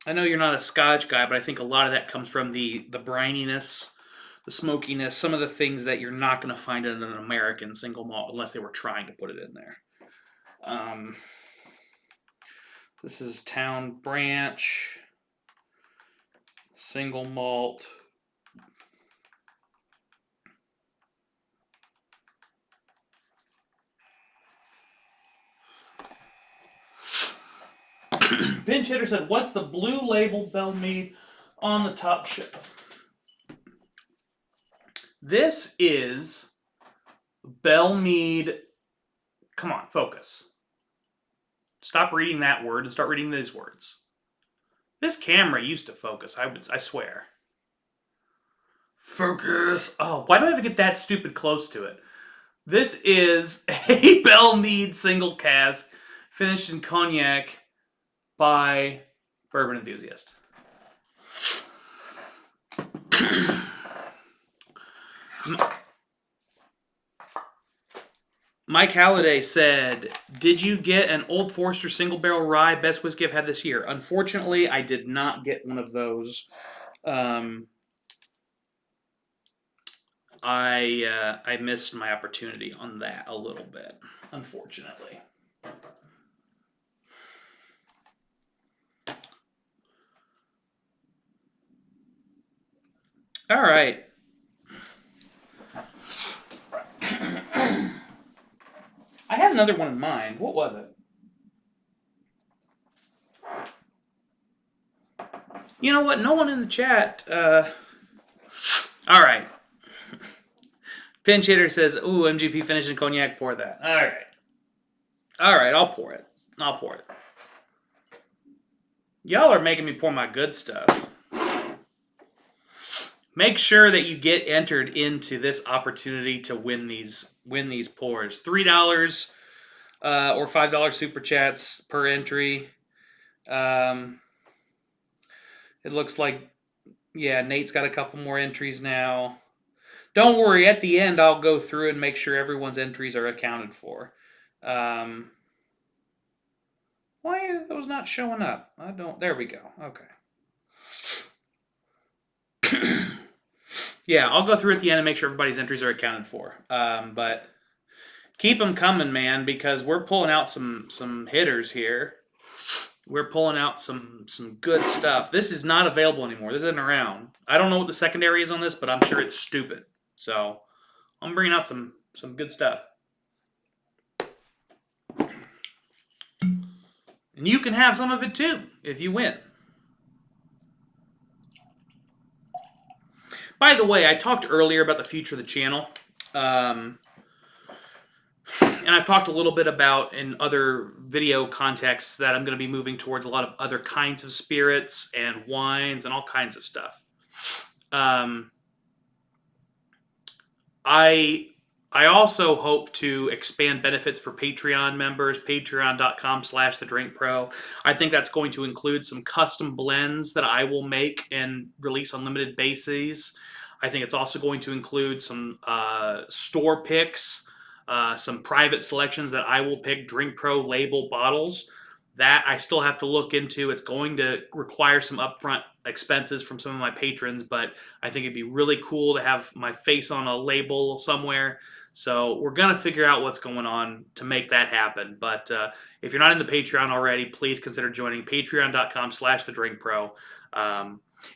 know you're not a Scotch guy, but I think a lot of that comes from the brininess, the smokiness, some of the things that you're not going to find in an American single malt unless they were trying to put it in there. This is Town Branch. single malt. Pinch Hitter said, what's the blue label Bell Mead on the top shelf? This is Bell Mead. Come on, focus. Stop reading that word and start reading these words. This camera used to focus, I swear. Focus. Oh, why do I have to get that stupid close to it? This is a Bell Mead single cask finished in cognac by Bourbon Enthusiast. Mike Halliday said, did you get an Old Forester Single Barrel Rye? Best whiskey I've had this year. Unfortunately, I did not get one of those. I missed my opportunity on that a little bit, unfortunately. All right. I had another one in mind. What was it? You know what? No one in the chat. All right. Pinch Hitter says, ooh, MGP finished in cognac. Pour that. All right. All right, I'll pour it. Y'all are making me pour my good stuff. Make sure that you get entered into this opportunity to win these pours. $3 or $5 super chats per entry. It looks like, yeah, Nate's got a couple more entries now. Don't worry, at the end I'll go through and make sure everyone's entries are accounted for. Why are those not showing up? There we go. Okay. Yeah, I'll go through at the end and make sure everybody's entries are accounted for. But keep them coming, man, because we're pulling out some hitters here. We're pulling out some good stuff. This is not available anymore. This isn't around. I don't know what the secondary is on this, but I'm sure it's stupid. So I'm bringing out some good stuff. And you can have some of it too if you win. By the way, I talked earlier about the future of the channel. And I've talked a little bit about in other video contexts that I'm going to be moving towards a lot of other kinds of spirits and wines and all kinds of stuff. I also hope to expand benefits for Patreon members, patreon.com/thedrinkpro. I think that's going to include some custom blends that I will make and release on limited bases. I think it's also going to include some store picks, some private selections that I will pick, Drink Pro label bottles. That I still have to look into. It's going to require some upfront expenses from some of my patrons, but I think it'd be really cool to have my face on a label somewhere. So we're going to figure out what's going on to make that happen. But if you're not in the Patreon already, please consider joining patreon.com/thedrinkpro.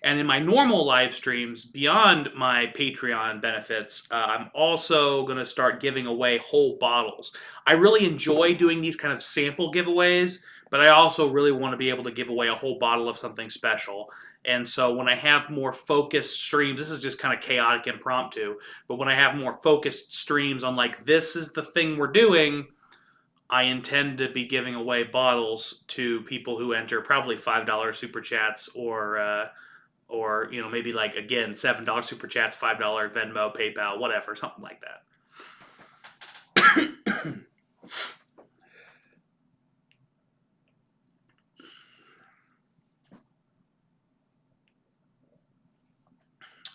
And in my normal live streams, beyond my Patreon benefits, I'm also going to start giving away whole bottles. I really enjoy doing these kind of sample giveaways, but I also really want to be able to give away a whole bottle of something special. And so when I have more focused streams, this is just kind of chaotic impromptu, but when I have more focused streams on like, this is the thing we're doing, I intend to be giving away bottles to people who enter probably $5 super chats or maybe like, again, $7 super chats, $5 Venmo, PayPal, whatever, something like that.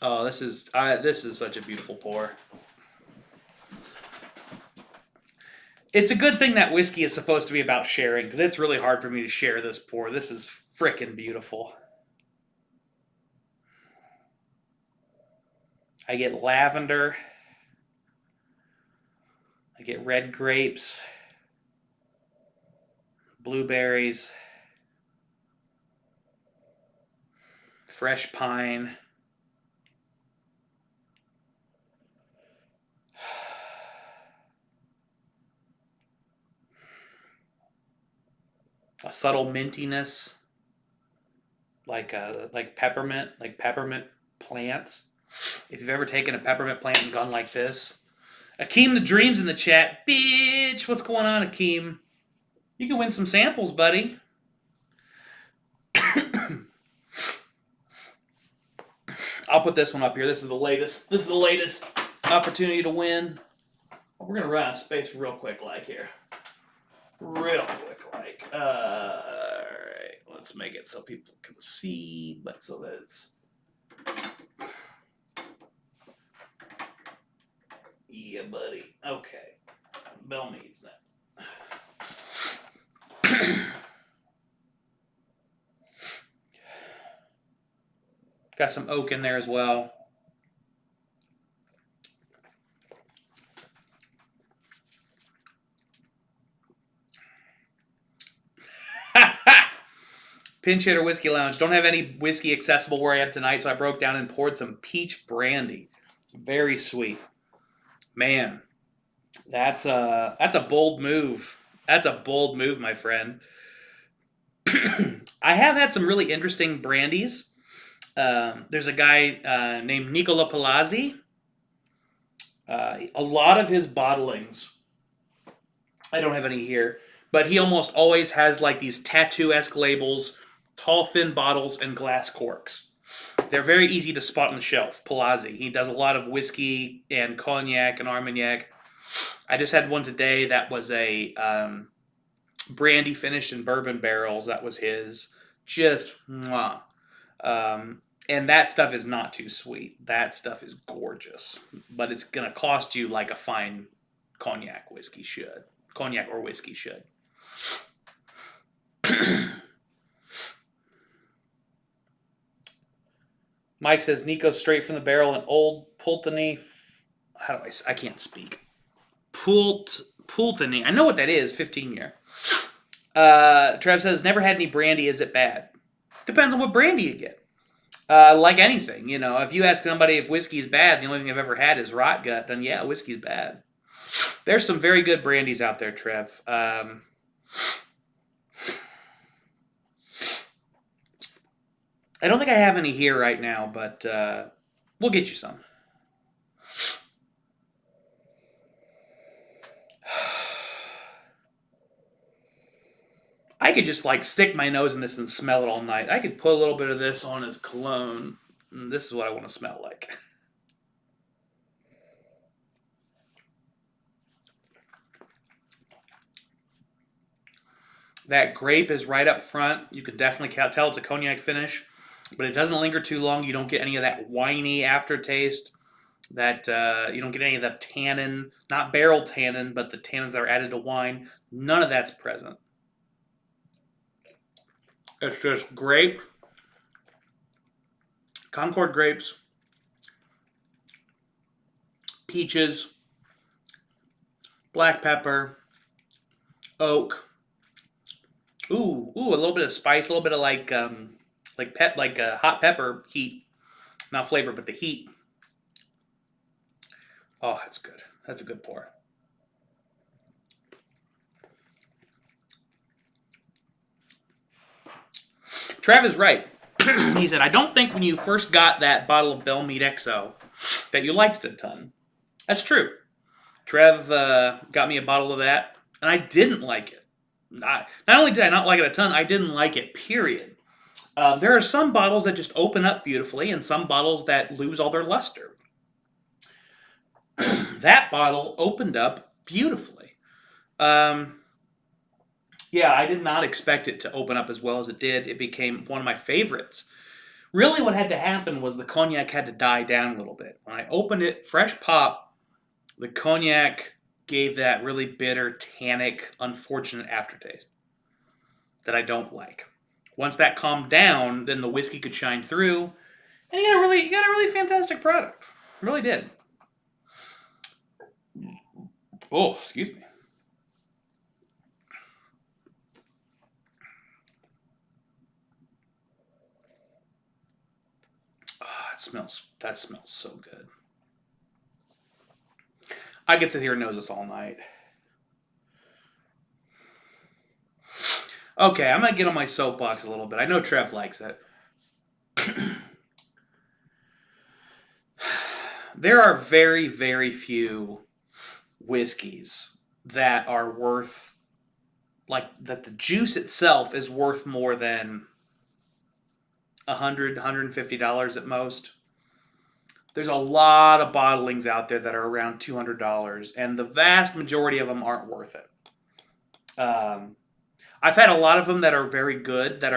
Oh, this is such a beautiful pour. It's a good thing that whiskey is supposed to be about sharing, because it's really hard for me to share this pour. This is frickin' beautiful. I get lavender. I get red grapes, blueberries. fresh pine. A subtle mintiness, like peppermint plants. If you've ever taken a peppermint plant and gone like this. Akeem the Dream's in the chat. Bitch, what's going on, Akeem? You can win some samples, buddy. I'll put this one up here. This is the latest. This is the latest opportunity to win. We're gonna run out of space real quick, like here. Real quick, like. All right. Let's make it so people can see, but so that it's. Yeah, buddy. Okay. Bell needs that. Got some oak in there as well. Pinch Hitter Whiskey Lounge. Don't have any whiskey accessible where I am tonight, so I broke down and poured some peach brandy. Very sweet. Man, that's a bold move. That's a bold move, my friend. I have had some really interesting brandies. There's a guy named Nicola Palazzi. A lot of his bottlings, I don't have any here, but he almost always has like these tattoo-esque labels, tall, thin bottles, and glass corks. They're very easy to spot on the shelf. Palazzi. He does a lot of whiskey and cognac and Armagnac. I just had one today that was a brandy finished in bourbon barrels. That was his. Just mwah. And that stuff is not too sweet. That stuff is gorgeous. But it's going to cost you like a fine cognac whiskey should. Cognac or whiskey should. Mike says, Nico straight from the barrel and old Pulteney. I can't speak. Pulteney. I know what that is, 15 year. Trev says, never had any brandy. Is it bad? Depends on what brandy you get. Like anything, you know, if you ask somebody if whiskey's bad, the only thing I've ever had is rot gut, then yeah, whiskey's bad. There's some very good brandies out there, Trev. I don't think I have any here right now, but we'll get you some. I could just like stick my nose in this and smell it all night. I could put a little bit of this on as cologne. And this is what I want to smell like. That grape is right up front. You can definitely tell it's a cognac finish, but it doesn't linger too long. You don't get any of that winey aftertaste. That you don't get any of that tannin, not barrel tannin, but the tannins that are added to wine. None of that's present. It's just grape, Concord grapes, peaches, black pepper, oak. Ooh, a little bit of spice, a little bit of like hot pepper heat, not flavor, but the heat. Oh, that's good. That's a good pour. Trav is right. He said, I don't think when you first got that bottle of Bell Mead XO that you liked it a ton. That's true. Trev got me a bottle of that, and I didn't like it. Not only did I not like it a ton, I didn't like it, period. There are some bottles that just open up beautifully and some bottles that lose all their luster. That bottle opened up beautifully. Yeah, I did not expect it to open up as well as it did. It became one of my favorites. Really what had to happen was the cognac had to die down a little bit. When I opened it, fresh pop, the cognac gave that really bitter, tannic, unfortunate aftertaste that I don't like. Once that calmed down, then the whiskey could shine through, and you got a really fantastic product. Really did. Oh, excuse me. That smells so good. I could sit here and nose this all night. Okay, I'm gonna get on my soapbox a little bit. I know Trev likes it. There are very, very few whiskeys that are worth, like, that the juice itself is worth more than $100, $150 at most. There's a lot of bottlings out there that are around $200, and the vast majority of them aren't worth it. I've had a lot of them that are very good, that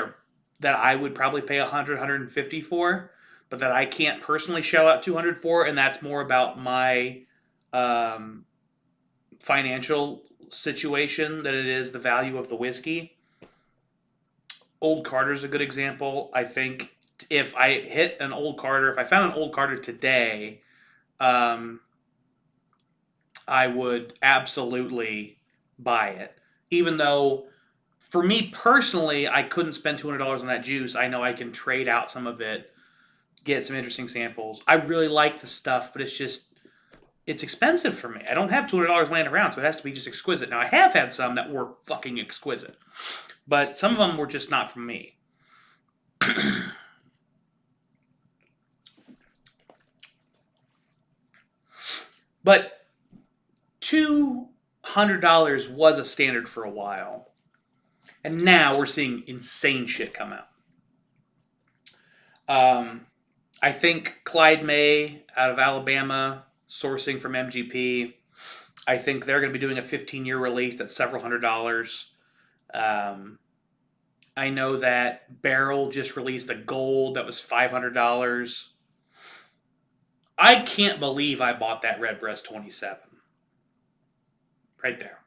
I would probably pay $100, $150 for, but that I can't personally shell out $200 for, and that's more about my financial situation than it is the value of the whiskey. Old Carter's a good example. I think if I hit an Old Carter, if I found an Old Carter today, I would absolutely buy it. Even though, for me personally, I couldn't spend $200 on that juice. I know I can trade out some of it, get some interesting samples. I really like the stuff, but it's expensive for me. I don't have $200 laying around, so it has to be just exquisite. Now, I have had some that were fucking exquisite, but some of them were just not for me. But $200 was a standard for a while. And now we're seeing insane shit come out. I think Clyde May out of Alabama, sourcing from MGP, I think they're going to be doing a 15-year release that's several $100s. I know that Barrel just released a gold that was $500. I can't believe I bought that Redbreast 27. Right there.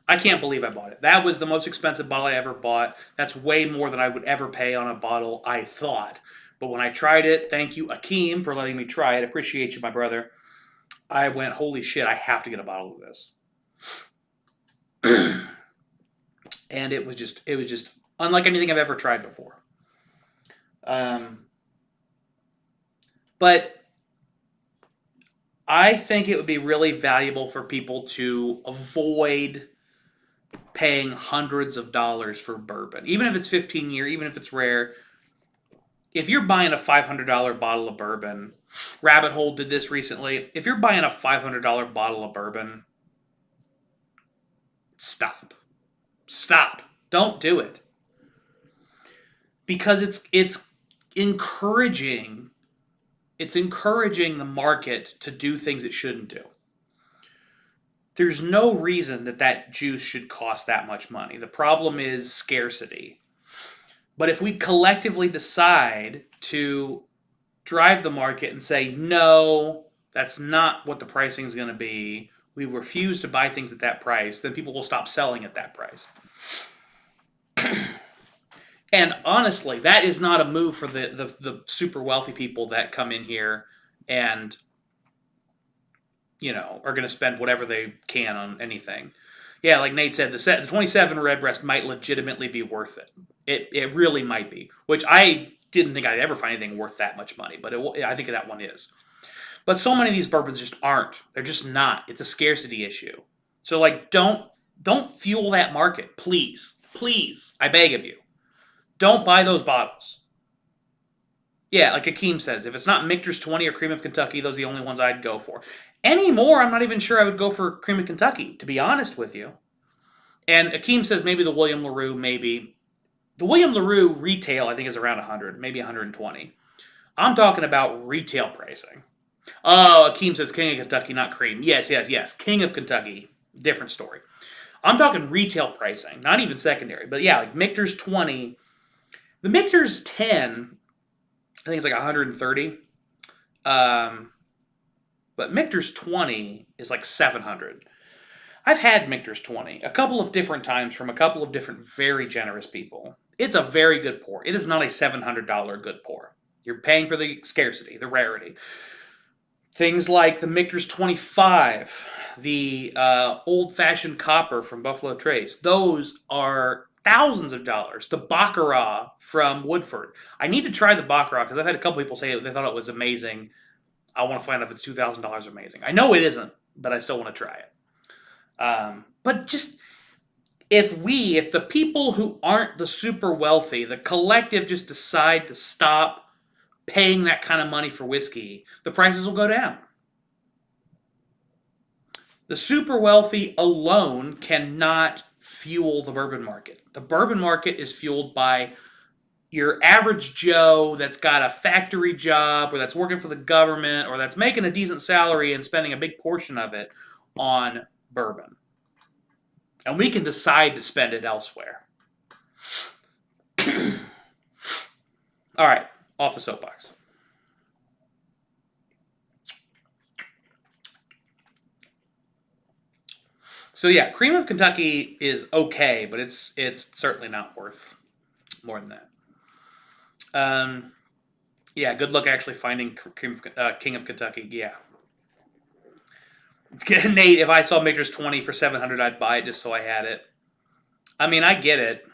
I can't believe I bought it. That was the most expensive bottle I ever bought. That's way more than I would ever pay on a bottle, I thought. But when I tried it, thank you, Akeem, for letting me try it. Appreciate you, my brother. I went, holy shit, I have to get a bottle of this. And it was just unlike anything I've ever tried before. But I think it would be really valuable for people to avoid paying hundreds of dollars for bourbon. Even if it's 15 year, even if it's rare. If you're buying a $500 bottle of bourbon, Rabbit Hole did this recently. If you're buying a $500 bottle of bourbon, stop. Stop. Don't do it. Because it's encouraging the market to do things it shouldn't do. There's no reason that juice should cost that much money. The problem is scarcity. But if we collectively decide to drive the market and say, no, that's not what the pricing is going to be, we refuse to buy things at that price, then people will stop selling at that price. And honestly, that is not a move for the super wealthy people that come in here and, are going to spend whatever they can on anything. Yeah, like Nate said, the 27 Redbreast might legitimately be worth it. It really might be, which I didn't think I'd ever find anything worth that much money, but I think that one is. But so many of these bourbons just aren't. They're just not. It's a scarcity issue. So, don't fuel that market, please. Please, I beg of you. Don't buy those bottles. Yeah, like Akeem says, if it's not Michter's 20 or Cream of Kentucky, those are the only ones I'd go for. Anymore, I'm not even sure I would go for Cream of Kentucky, to be honest with you. And Akeem says maybe the William LaRue, maybe. The William LaRue retail, I think, is around 100, maybe 120. I'm talking about retail pricing. Oh, Akeem says King of Kentucky, not Cream. Yes. King of Kentucky, different story. I'm talking retail pricing, not even secondary. But yeah, like Michter's 20. The Michter's 10, I think it's like 130. But Michter's 20 is like 700. I've had Michter's 20 a couple of different times from a couple of different very generous people. It's a very good pour. It is not a $700 good pour. You're paying for the scarcity, the rarity. Things like the Michter's 25, the old-fashioned copper from Buffalo Trace, those are thousands of dollars. The Baccarat from Woodford. I need to try the Baccarat because I've had a couple people say they thought it was amazing. I want to find out if it's $2,000 amazing. I know it isn't, but I still want to try it. But just if the people who aren't the super wealthy, the collective, just decide to stop paying that kind of money for whiskey, the prices will go down. The super wealthy alone cannot fuel the bourbon market. The bourbon market is fueled by your average Joe that's got a factory job or that's working for the government or that's making a decent salary and spending a big portion of it on bourbon. And we can decide to spend it elsewhere. All right, off the soapbox. So yeah, Cream of Kentucky is okay, but it's certainly not worth more than that. Yeah, good luck actually finding King of Kentucky. Yeah. Nate, if I saw Majors 20 for $700, I'd buy it just so I had it. I mean, I get it.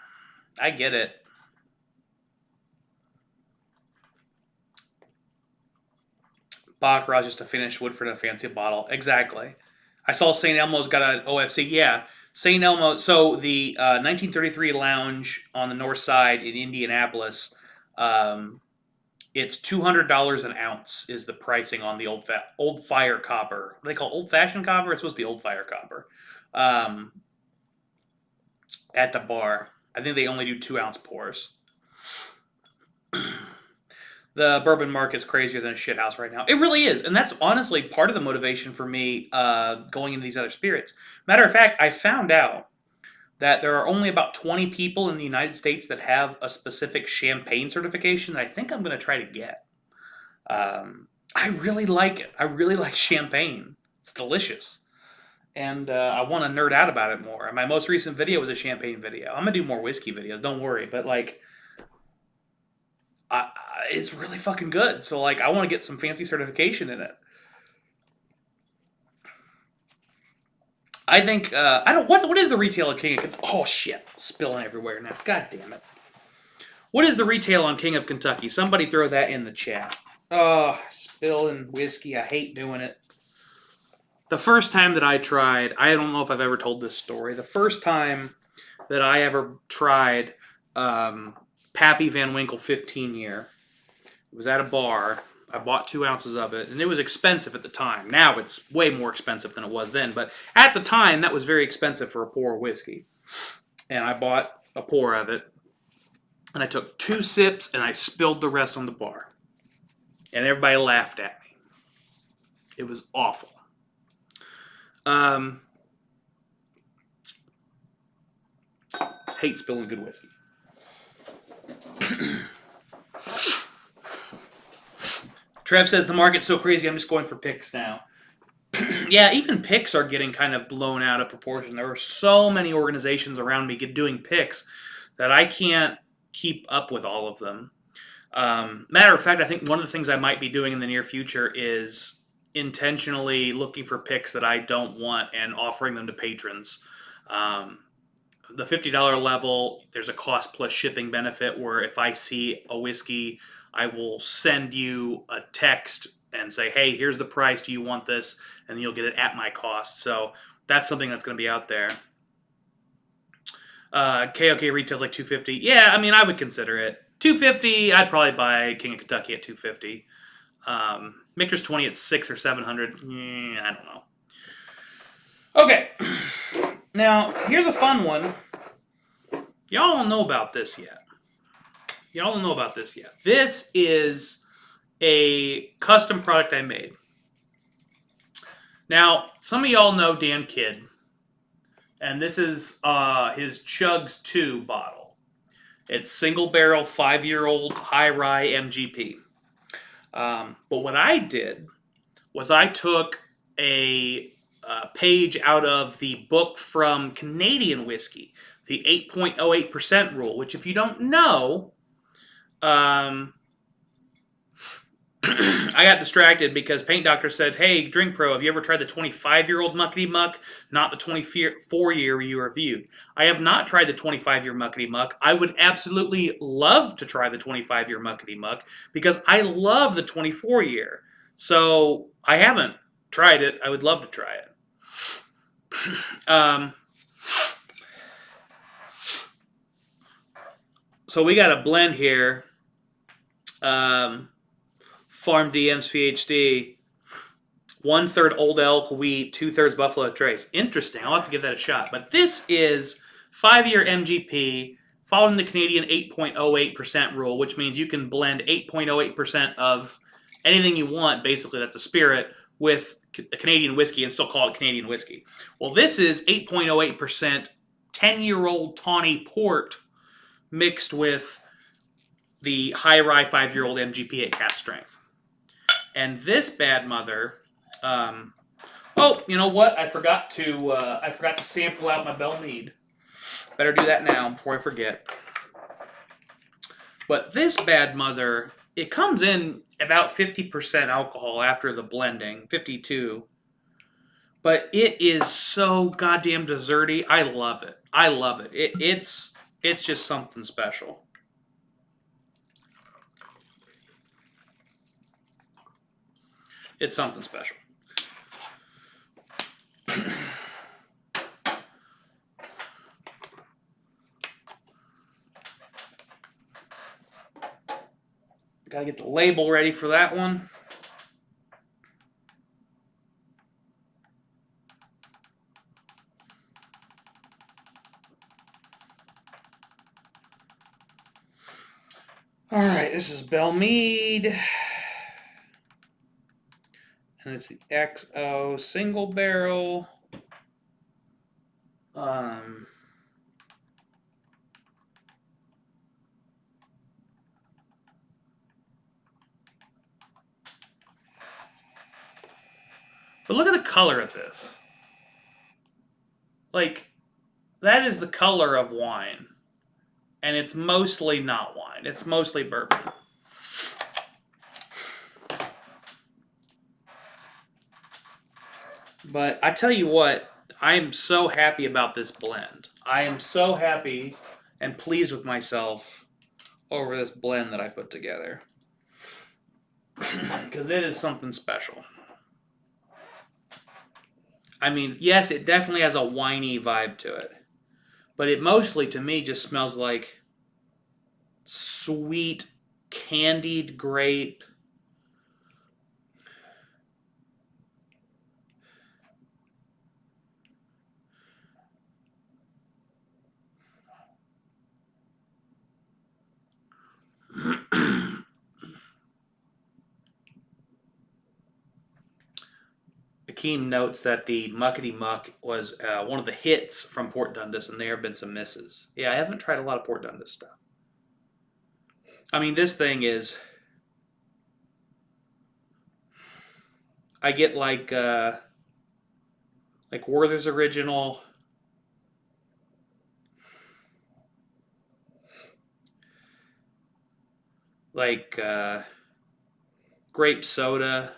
Baccarat just a finished Woodford in a fancy bottle. Exactly. I saw St. Elmo's got an OFC. Yeah, St. Elmo. So the 1933 Lounge on the north side in Indianapolis, it's $200 an ounce is the pricing on the old fire copper. What do they call old fashioned copper? It's supposed to be old fire copper. At the bar, I think they only do 2-ounce pours. The bourbon market's crazier than a shithouse right now. It really is. And that's honestly part of the motivation for me going into these other spirits. Matter of fact, I found out that there are only about 20 people in the United States that have a specific champagne certification that I think I'm going to try to get. I really like it. I really like champagne. It's delicious. And I want to nerd out about it more. And my most recent video was a champagne video. I'm going to do more whiskey videos, don't worry. But like, it's really fucking good. So like, I want to get some fancy certification in it. I think what is the retail of King of Kentucky? Oh shit, spilling everywhere now. God damn it. What is the retail on King of Kentucky? Somebody throw that in the chat. Oh, spilling whiskey. I hate doing it. The first time that I tried, I don't know if I've ever told this story. The first time that I ever tried Pappy Van Winkle 15 year, it was at a bar. I bought 2 ounces of it, and it was expensive at the time. Now it's way more expensive than it was then, but at the time, that was very expensive for a pour of whiskey. And I bought a pour of it, and I took 2 sips, and I spilled the rest on the bar. And everybody laughed at me. It was awful. Hate spilling good whiskey. Trev says the market's so crazy, I'm just going for picks now. Yeah, even picks are getting kind of blown out of proportion. There are so many organizations around me doing picks that I can't keep up with all of them. Matter of fact, I think one of the things I might be doing in the near future is intentionally looking for picks that I don't want and offering them to patrons. The $50 level, there's a cost plus shipping benefit where if I see a whiskey, I will send you a text and say, hey, here's the price. Do you want this? And you'll get it at my cost. So that's something that's going to be out there. KOK retails like $250. Yeah, I mean, I would consider it. $250, I'd probably buy King of Kentucky at $250. Michter's 20 at $600 or $700. I don't know. Okay. Now, here's a fun one. Y'all don't know about this yet. This is a custom product I made. Now, some of y'all know Dan Kidd. And this is his Chugs 2 bottle. It's single barrel, 5-year-old high rye MGP. But what I did was I took a page out of the book from Canadian whiskey, the 8.08% rule, which if you don't know, I got distracted because Paint Doctor said, "Hey, Drink Pro, have you ever tried the 25-year-old Muckety Muck, not the 24-year you reviewed?" I have not tried the 25-year Muckety Muck. I would absolutely love to try the 25-year Muckety Muck because I love the 24-year. So I haven't tried it. I would love to try it. So we got a blend here. Farm DM's PhD. 1/3 Old Elk wheat, 2/3 Buffalo Trace. Interesting. I'll have to give that a shot. But this is 5-year MGP following the Canadian 8.08% rule, which means you can blend 8.08% of anything you want. Basically, that's a spirit with a Canadian whiskey and still call it Canadian whiskey. Well, this is 8.08% 10-year-old tawny port mixed with the high rye 5-year-old MGP at cask strength. And this bad mother, oh, you know what? I forgot to sample out my Belle Mead. Better do that now before I forget. But this bad mother, it comes in about 50% alcohol after the blending, 52. But it is so goddamn desserty. I love it. I love it. It's just something special. It's something special. Gotta get the label ready for that one. All right, this is Belle Mead. And it's the XO single barrel. But look at the color of this. Like, that is the color of wine. And it's mostly not wine. It's mostly bourbon. But I tell you what, I am so happy about this blend. I am so happy and pleased with myself over this blend that I put together. Because it is something special. I mean, yes, it definitely has a winey vibe to it. But it mostly, to me, just smells like sweet, candied grape. Akeem notes that the Muckety Muck was one of the hits from Port Dundas, and there have been some misses. Yeah, I haven't tried a lot of Port Dundas stuff. I mean, this thing is... I get like Werther's Original, like grape soda.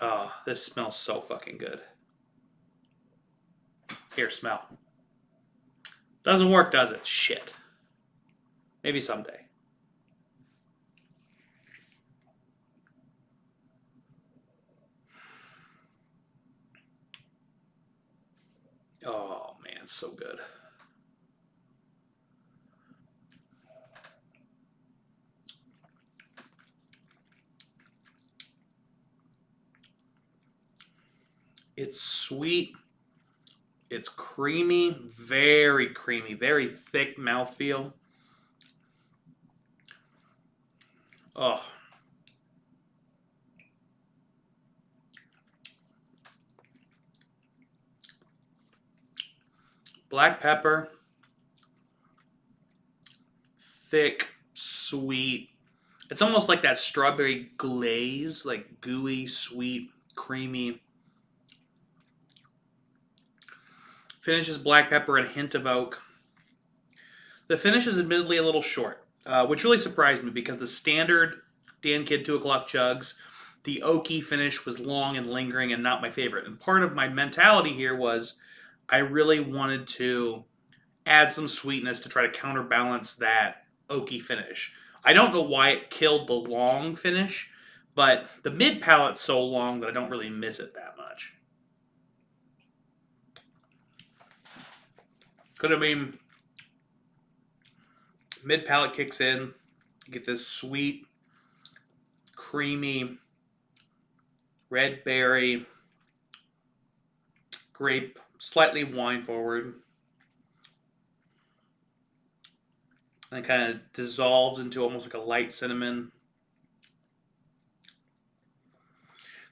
Oh, this smells so fucking good. Here, smell. Doesn't work, does it? Shit. Maybe someday. Oh, man, so good. It's sweet. It's creamy, very thick mouthfeel. Oh. Black pepper. Thick, sweet. It's almost like that strawberry glaze, like gooey, sweet, creamy. Finishes black pepper and a hint of oak. The finish is admittedly a little short, which really surprised me because the standard Dan Kidd 2 o'clock chugs, the oaky finish was long and lingering and not my favorite. And part of my mentality here was I really wanted to add some sweetness to try to counterbalance that oaky finish. I don't know why it killed the long finish, but the mid palate's so long that I don't really miss it that much. Could have been mid palate kicks in, you get this sweet, creamy, red berry, grape, slightly wine forward, and it kind of dissolves into almost like a light cinnamon.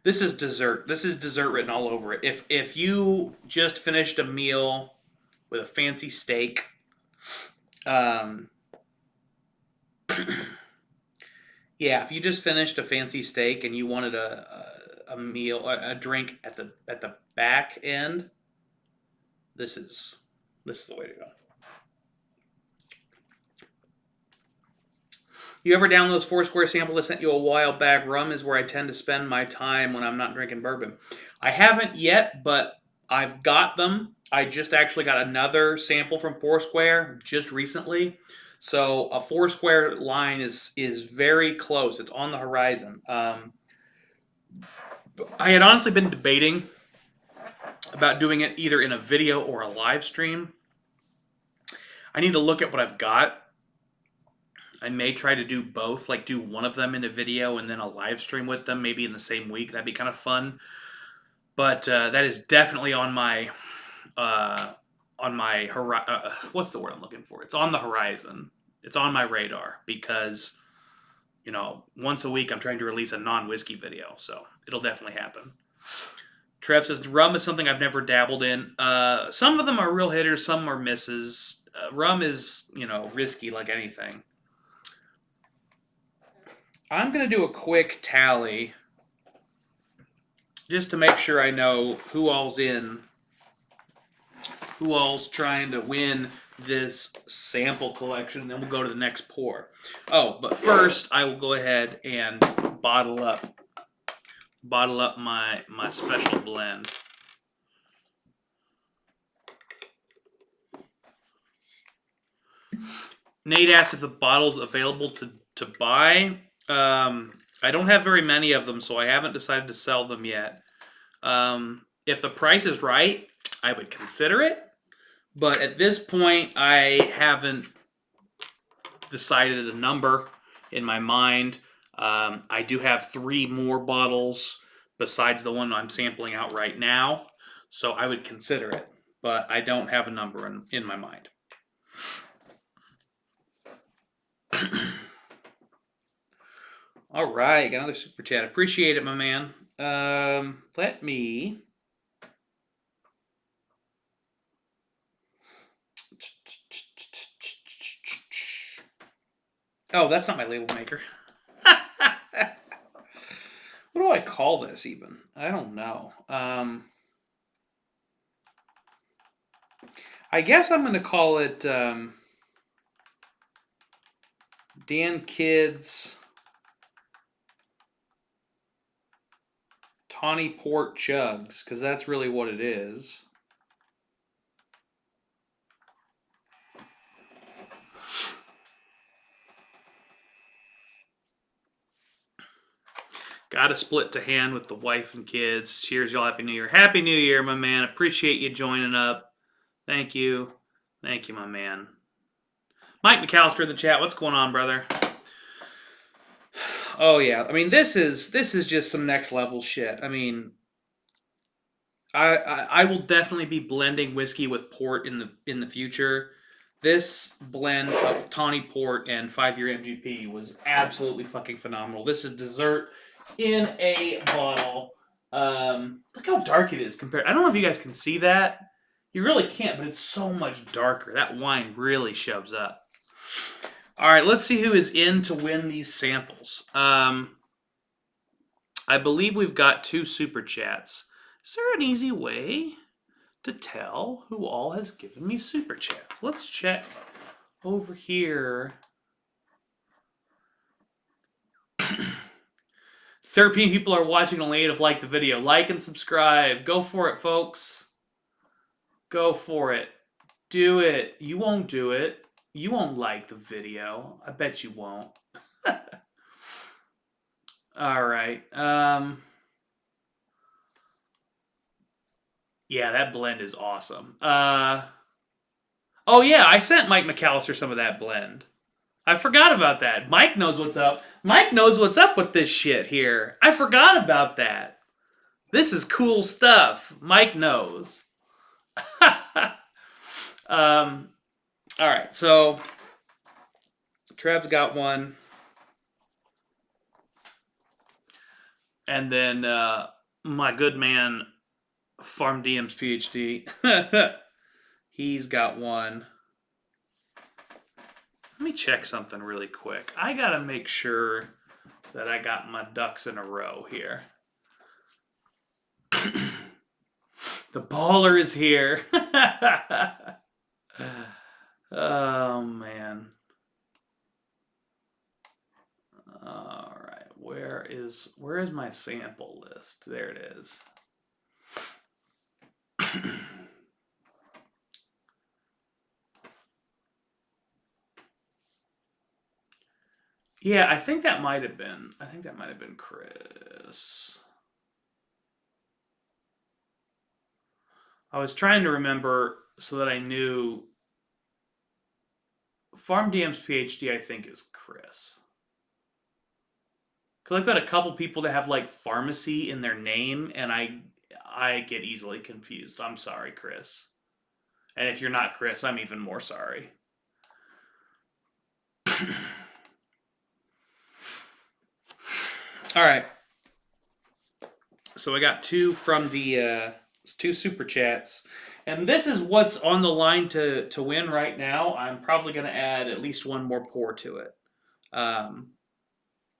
This is dessert. This is dessert written all over it. If you just finished a meal with a fancy steak, yeah, if you just finished a fancy steak and you wanted a meal, a drink at the back end, this is the way to go. You ever download those Foursquare samples I sent you a while back? Rum is where I tend to spend my time when I'm not drinking bourbon. I haven't yet, but I've got them. I just actually got another sample from Foursquare just recently. So a Foursquare line is very close. It's on the horizon. I had honestly been debating about doing it either in a video or a live stream. I need to look at what I've got. I may try to do both, like do one of them in a video and then a live stream with them, maybe in the same week. That'd be kind of fun. But that is definitely on my what's the word I'm looking for? It's on the horizon. It's on my radar because, once a week I'm trying to release a non-whiskey video, so it'll definitely happen. Trev says rum is something I've never dabbled in. Some of them are real hitters, some are misses. Rum is, risky like anything. I'm going to do a quick tally just to make sure I know who all's trying to win this sample collection, and then we'll go to the next pour. Oh, but first I will go ahead and bottle up my special blend. Nate asked if the bottle's available to buy. I don't have very many of them, so I haven't decided to sell them yet. If the price is right, I would consider it. But at this point, I haven't decided a number in my mind. I do have 3 more bottles besides the one I'm sampling out right now, so I would consider it. But I don't have a number in my mind. All right, got another super chat. Appreciate it, my man. Let me... Oh, that's not my label maker. What do I call this even? I don't know. I guess I'm going to call it Dan Kidd's Tawny Port Chugs, because that's really what it is. Got to split to hand with the wife and kids. Cheers, y'all. Happy New Year. Happy New Year, my man. Appreciate you joining up. Thank you. Thank you, my man. Mike McAllister in the chat. What's going on, brother? Oh, yeah. I mean, this is just some next level shit. I mean, I will definitely be blending whiskey with port in the future. This blend of Tawny Port and 5-year MGP was absolutely fucking phenomenal. This is dessert in a bottle. Look how dark it is compared. I don't know if you guys can see that. You really can't, but it's so much darker. That wine really shows up. All right, let's see who is in to win these samples. I believe we've got 2 super chats. Is there an easy way to tell who all has given me super chats? Let's check over here. 13 people are watching, only 8 have liked the video. Like and subscribe. Go for it, folks. Go for it. Do it. You won't do it. You won't like the video. I bet you won't. All right. Yeah, that blend is awesome. Oh yeah, I sent Mike McAllister some of that blend. I forgot about that. Mike knows what's up. Mike knows what's up with this shit here. I forgot about that. This is cool stuff. Mike knows. All right, so Trev's got one. And then my good man, Farm DM's PhD, he's got one. Let me check something really quick. I gotta make sure that I got my ducks in a row here. The baller is here. Oh, man. All right. Where is my sample list? There it is. Yeah, I think that might have been Chris. I was trying to remember so that I knew. Farm DM's PhD, I think, is Chris. Because I've got a couple people that have like pharmacy in their name, and I get easily confused. I'm sorry, Chris. And if you're not Chris, I'm even more sorry. All right. So I got 2 from the 2 super chats. And this is what's on the line to win right now. I'm probably going to add at least one more pour to it. $3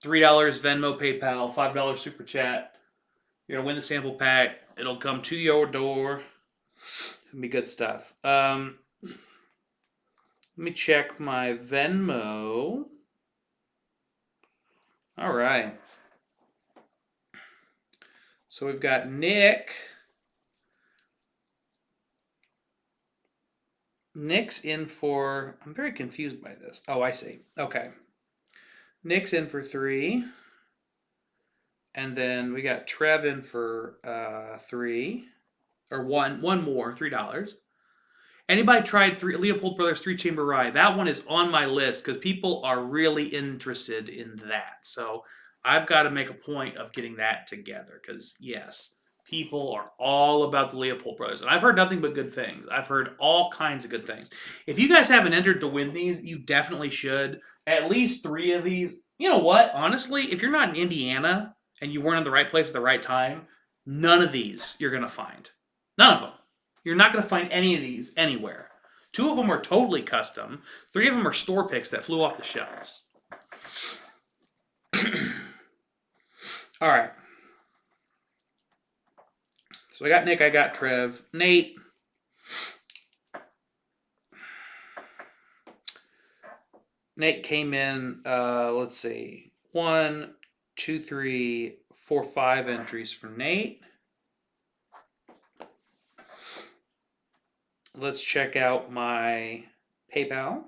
Venmo, PayPal, $5 super chat. You're going to win the sample pack. It'll come to your door. It's going to be good stuff. Let me check my Venmo. All right. So we've got Nick. Nick's in for, I'm very confused by this. Oh, I see. Okay. Nick's in for 3. And then we got Trev in for 3. Or one more, $3. Anybody tried Leopold Brothers 3-chamber rye? That one is on my list because people are really interested in that. So I've got to make a point of getting that together because, yes, people are all about the Leopold Brothers. And I've heard nothing but good things. I've heard all kinds of good things. If you guys haven't entered to win these, you definitely should. At least 3 of these. You know what? Honestly, if you're not in Indiana and you weren't in the right place at the right time, none of these you're going to find. None of them. You're not going to find any of these anywhere. 2 of them are totally custom. 3 of them are store picks that flew off the shelves. All right. So I got Nick, I got Trev. Nate. Nate came in, let's see, 1, 2, 3, 4, 5 entries from Nate. Let's check out my PayPal,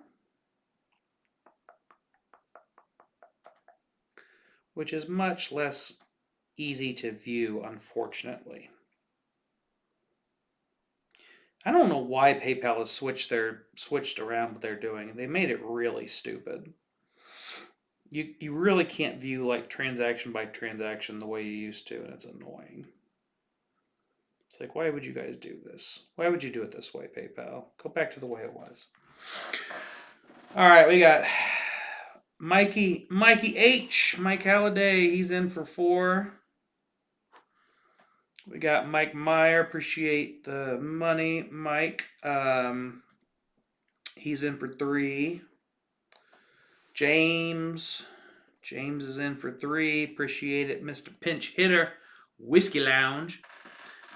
which is much less easy to view, unfortunately. I don't know why PayPal has switched around what they're doing. They made it really stupid. You really can't view like transaction by transaction the way you used to, and it's annoying. It's like, why would you guys do this? Why would you do it this way, PayPal? Go back to the way it was. All right, we got Mikey H. Mike Halliday, he's in for 4. We got Mike Meyer. Appreciate the money, Mike. He's in for 3. James is in for 3. Appreciate it, Mr. Pinch Hitter. Whiskey Lounge.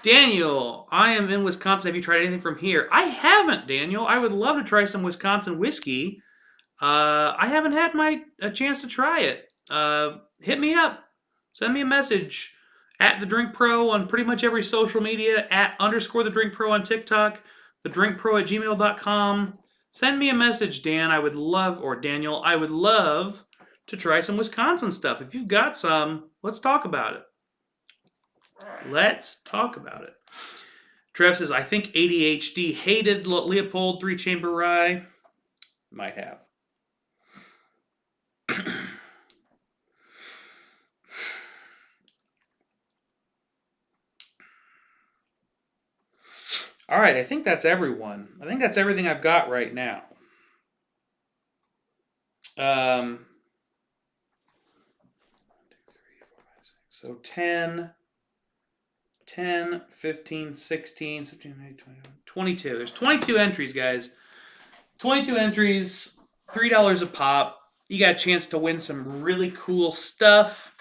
Daniel, I am in Wisconsin. Have you tried anything from here? I haven't, Daniel. I would love to try some Wisconsin whiskey. I haven't had a chance to try it. Hit me up. Send me a message at the Drink Pro on pretty much every social media, at _ the Drink Pro on TikTok, thedrinkpro@gmail.com. Send me a message, Dan. I would love, or Daniel, I would love to try some Wisconsin stuff. If you've got some, let's talk about it. Let's talk about it. Trev says, I think ADHD hated Leopold 3-chamber rye. Might have. All right, I think that's everyone. I think that's everything I've got right now. So 10, 15, 16, 17, 18, 20, 22. There's 22 entries, guys. 22 entries, $3 a pop. You got a chance to win some really cool stuff.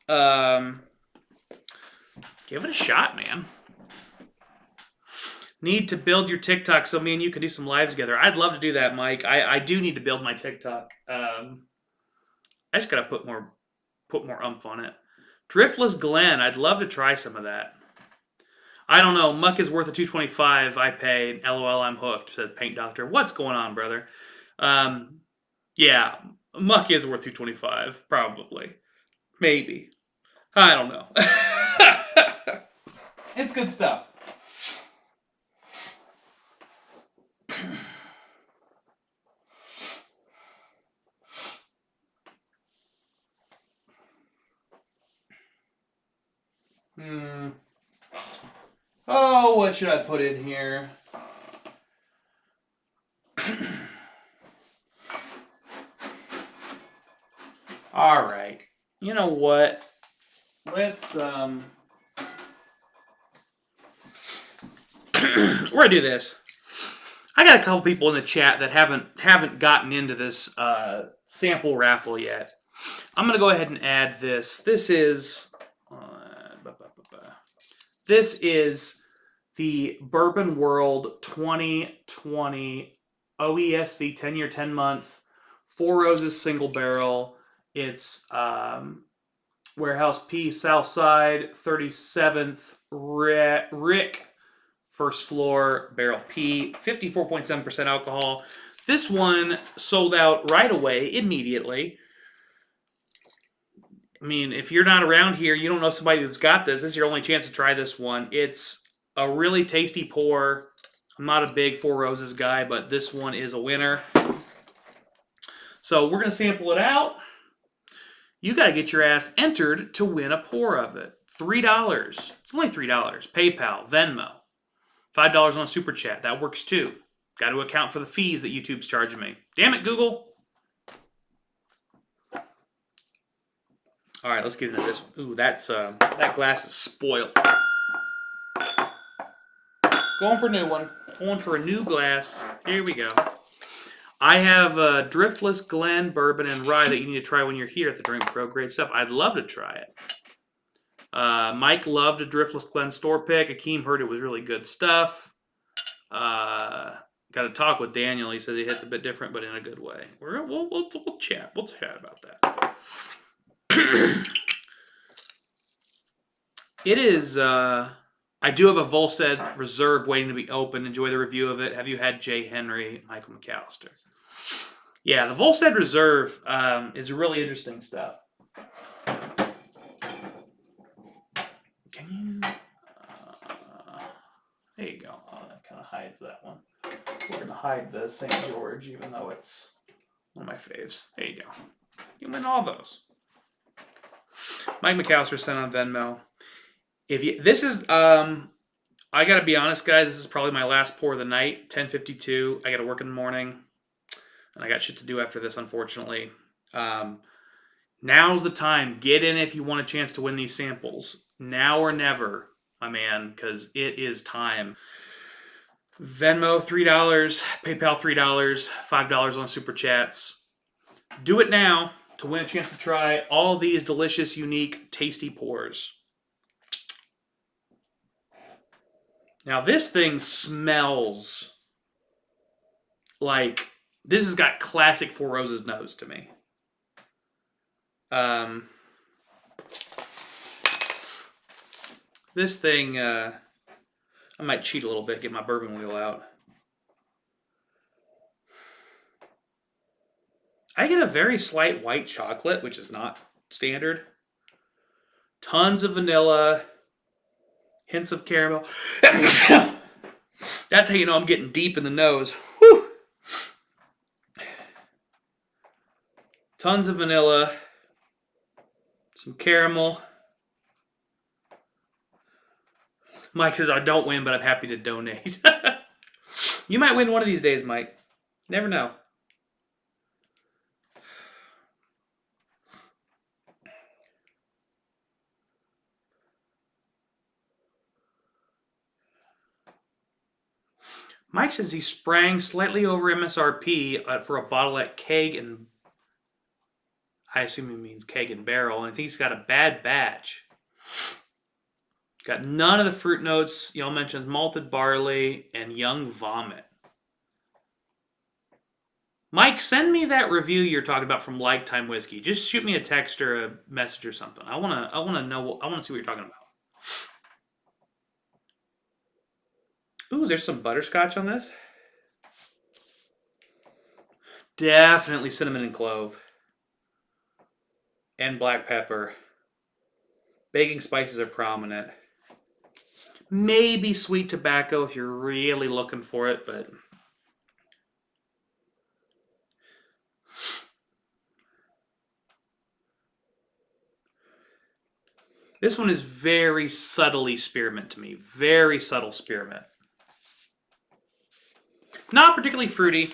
Give it a shot, man. Need to build your TikTok so me and you can do some lives together. I'd love to do that, Mike. I do need to build my TikTok. I just gotta put more oomph on it. Driftless Glen. I'd love to try some of that. I don't know. Muck is worth a $2.25. I pay. LOL, I'm hooked, said Paint Doctor. What's going on, brother? Yeah, Muck is worth $2.25. Probably. Maybe. I don't know. It's good stuff. Oh, what should I put in here? All right. You know what? Let's we're gonna do this. I got a couple people in the chat that haven't gotten into this sample raffle yet. I'm gonna go ahead and add this. This is the Bourbon World 2020 OESV 10-year, 10-month, Four Roses single barrel. It's Warehouse P, South Side, 37th Rick, first floor, barrel P, 54.7% alcohol. This one sold out right away, immediately. I mean, if you're not around here, you don't know somebody who's got this. This is your only chance to try this one. It's a really tasty pour. I'm not a big Four Roses guy, but this one is a winner. So we're going to sample it out. You got to get your ass entered to win a pour of it. $3. It's only $3. PayPal, Venmo. $5 on a super chat. That works too. Got to account for the fees that YouTube's charging me. Damn it, Google. All right, let's get into this. Ooh, that glass is spoiled. Going for a new one. Going for a new glass. Here we go. I have Driftless Glen Bourbon and Rye that you need to try when you're here at the Drink Pro. Great stuff. I'd love to try it. Mike loved a Driftless Glen store pick. Akeem heard it was really good stuff. Got to talk with Daniel. He says he hits a bit different, but in a good way. We'll chat. We'll chat about that. It is. I do have a Volstead Reserve waiting to be opened. Enjoy the review of it. Have you had Jay Henry, Michael McAllister? Yeah, the Volstead Reserve is really interesting stuff. Can you? There you go. Oh, that kind of hides that one. We're going to hide the St. George, even though it's one of my faves. There you go. You win all those. Mike McAllister sent on Venmo. This is, I got to be honest, guys. This is probably my last pour of the night. 10:52. I got to work in the morning, and I got shit to do after this, unfortunately. Now's the time. Get in if you want a chance to win these samples. Now or never, my man, because it is time. Venmo $3, PayPal $3, $5 on super chats. Do it now to win a chance to try all these delicious, unique, tasty pours. Now this thing smells like This has got classic Four Roses nose to me. This thing, I might cheat a little bit, get my bourbon wheel out. I get a very slight white chocolate, which is not standard. Tons of vanilla, hints of caramel. That's how you know I'm getting deep in the nose. Whew. Tons of vanilla, some caramel. Mike says, I don't win, but I'm happy to donate. You might win one of these days, Mike. Never know. Mike says he sprang slightly over MSRP for a bottle at Keg and... I assume he means Keg and Barrel. And I think he's got a bad batch. Got none of the fruit notes. Y'all mentioned malted barley and young vomit. Mike, send me that review you're talking about from Lifetime Whiskey. Just shoot me a text or a message or something. I wanna know. I wanna see what you're talking about. Ooh, there's some butterscotch on this. Definitely cinnamon and clove. And black pepper. Baking spices are prominent. Maybe sweet tobacco if you're really looking for it, but... This one is very subtly spearmint to me. Very subtle spearmint. Not particularly fruity.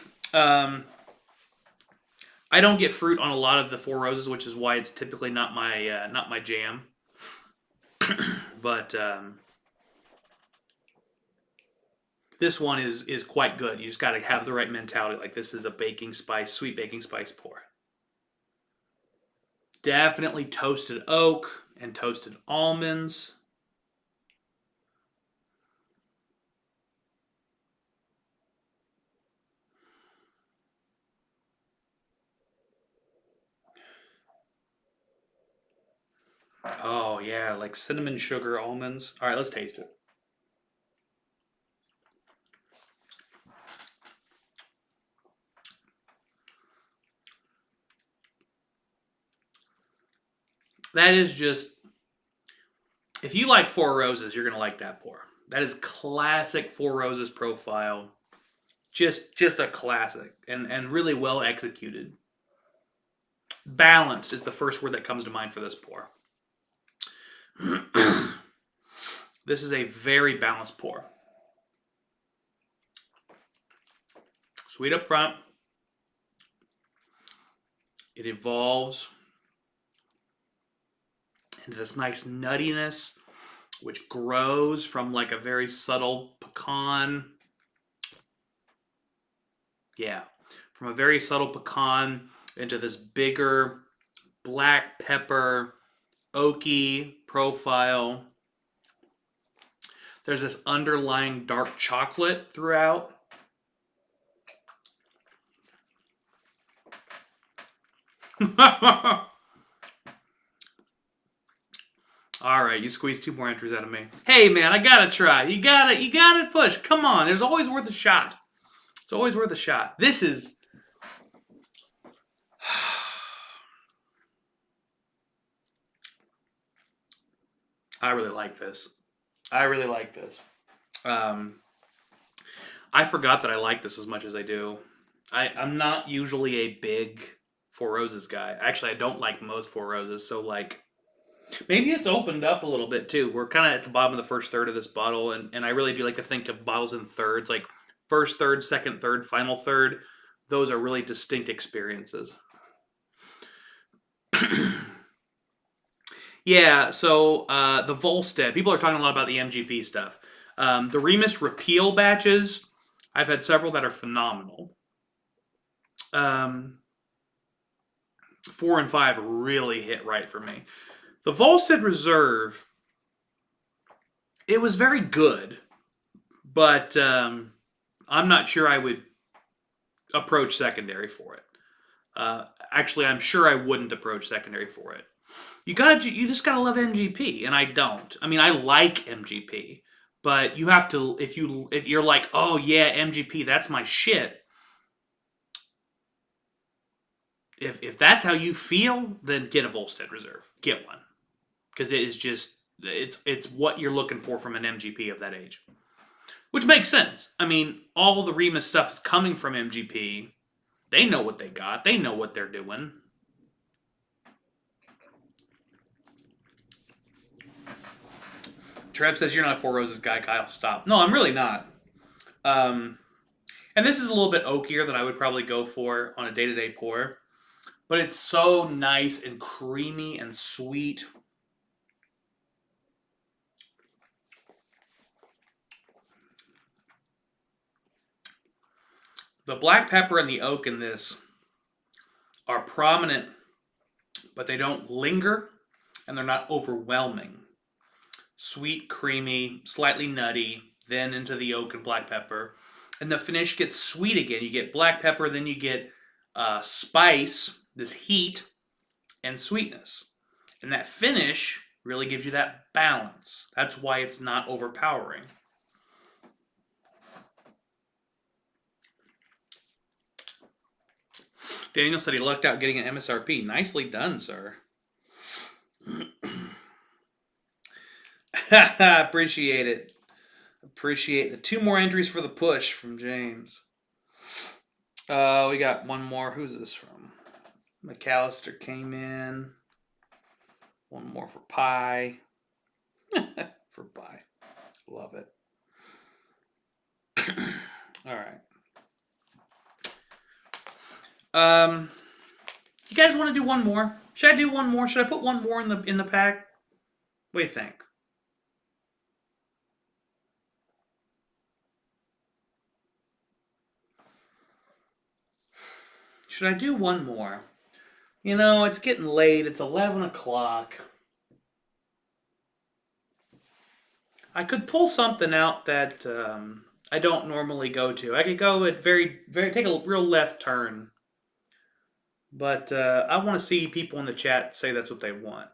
I don't get fruit on a lot of the Four Roses, which is why it's typically not my jam. But this one is quite good. You just got to have the right mentality. Like, this is a baking spice, sweet baking spice pour. Definitely toasted oak and toasted almonds. Oh, yeah, like cinnamon, sugar, almonds. All right, let's taste it. That is just... If you like Four Roses, you're going to like that pour. That is classic Four Roses profile. Just a classic and really well executed. Balanced is the first word that comes to mind for this pour. This is a very balanced pour. Sweet up front. It evolves into this nice nuttiness, which grows from like a very subtle pecan. Yeah, from a very subtle pecan into this bigger black pepper, oaky profile. There's this underlying dark chocolate throughout. All right, you squeezed 2 more entries out of me. Hey, man, I gotta try. You gotta push. Come on, there's always worth a shot. It's always worth a shot. This is... I really like this. I really like this. I forgot that I like this as much as I do. I'm not usually a big Four Roses guy. Actually, I don't like most Four Roses, so like... Maybe it's opened up a little bit too. We're kind of at the bottom of the first third of this bottle, and I really do like to think of bottles in thirds, like first third, second third, final third. Those are really distinct experiences. Yeah, so the Volstead, people are talking a lot about the MGP stuff. The Remus Repeal batches, I've had several that are phenomenal. 4 and 5 really hit right for me. The Volstead Reserve, it was very good, but I'm not sure I would approach secondary for it. Actually, I'm sure I wouldn't approach secondary for it. You just gotta love MGP, and I don't. I mean, I like MGP, but you have to if you're like, oh yeah, MGP, that's my shit. If that's how you feel, then get a Volstead Reserve. Get one, because it is just it's what you're looking for from an MGP of that age, which makes sense. I mean, all the Remus stuff is coming from MGP. They know what they got. They know what they're doing. Trev says you're not a Four Roses guy, Kyle. Stop. No, I'm really not. And this is a little bit oakier than I would probably go for on a day-to-day pour. But it's so nice and creamy and sweet. The black pepper and the oak in this are prominent, but they don't linger, and they're not overwhelming. Sweet, creamy, slightly nutty, then into the oak and black pepper. And the finish gets sweet again. You get black pepper, then you get spice, this heat, and sweetness. And that finish really gives you that balance. That's why it's not overpowering. Daniel said he lucked out getting an MSRP. Nicely done, sir. Appreciate it. Appreciate it. 2 more entries for the push from James. We got one more. Who's this from? McAllister came in. One more for Pie. For Pie. Love it. All right. You guys want to do one more? Should I do one more? Should I put one more in the pack? What do you think? Should I do one more? You know, it's getting late. It's 11 o'clock. I could pull something out that I don't normally go to. I could go at take a real left turn. But I want to see people in the chat say that's what they want.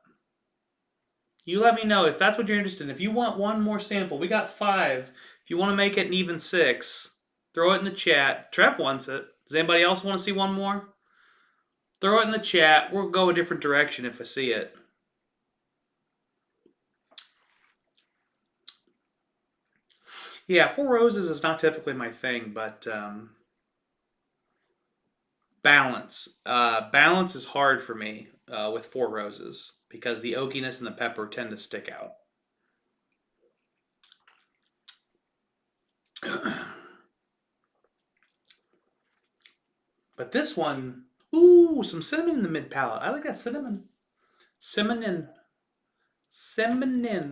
You let me know if that's what you're interested in. If you want one more sample, we got 5. If you want to make it an even 6, throw it in the chat. Trev wants it. Does anybody else want to see one more? Throw it in the chat. We'll go a different direction if I see it. Yeah, Four Roses is not typically my thing, but balance. Balance is hard for me with Four Roses because the oakiness and the pepper tend to stick out. But this one, ooh, some cinnamon in the mid palate. I like that cinnamon. Cinnamon.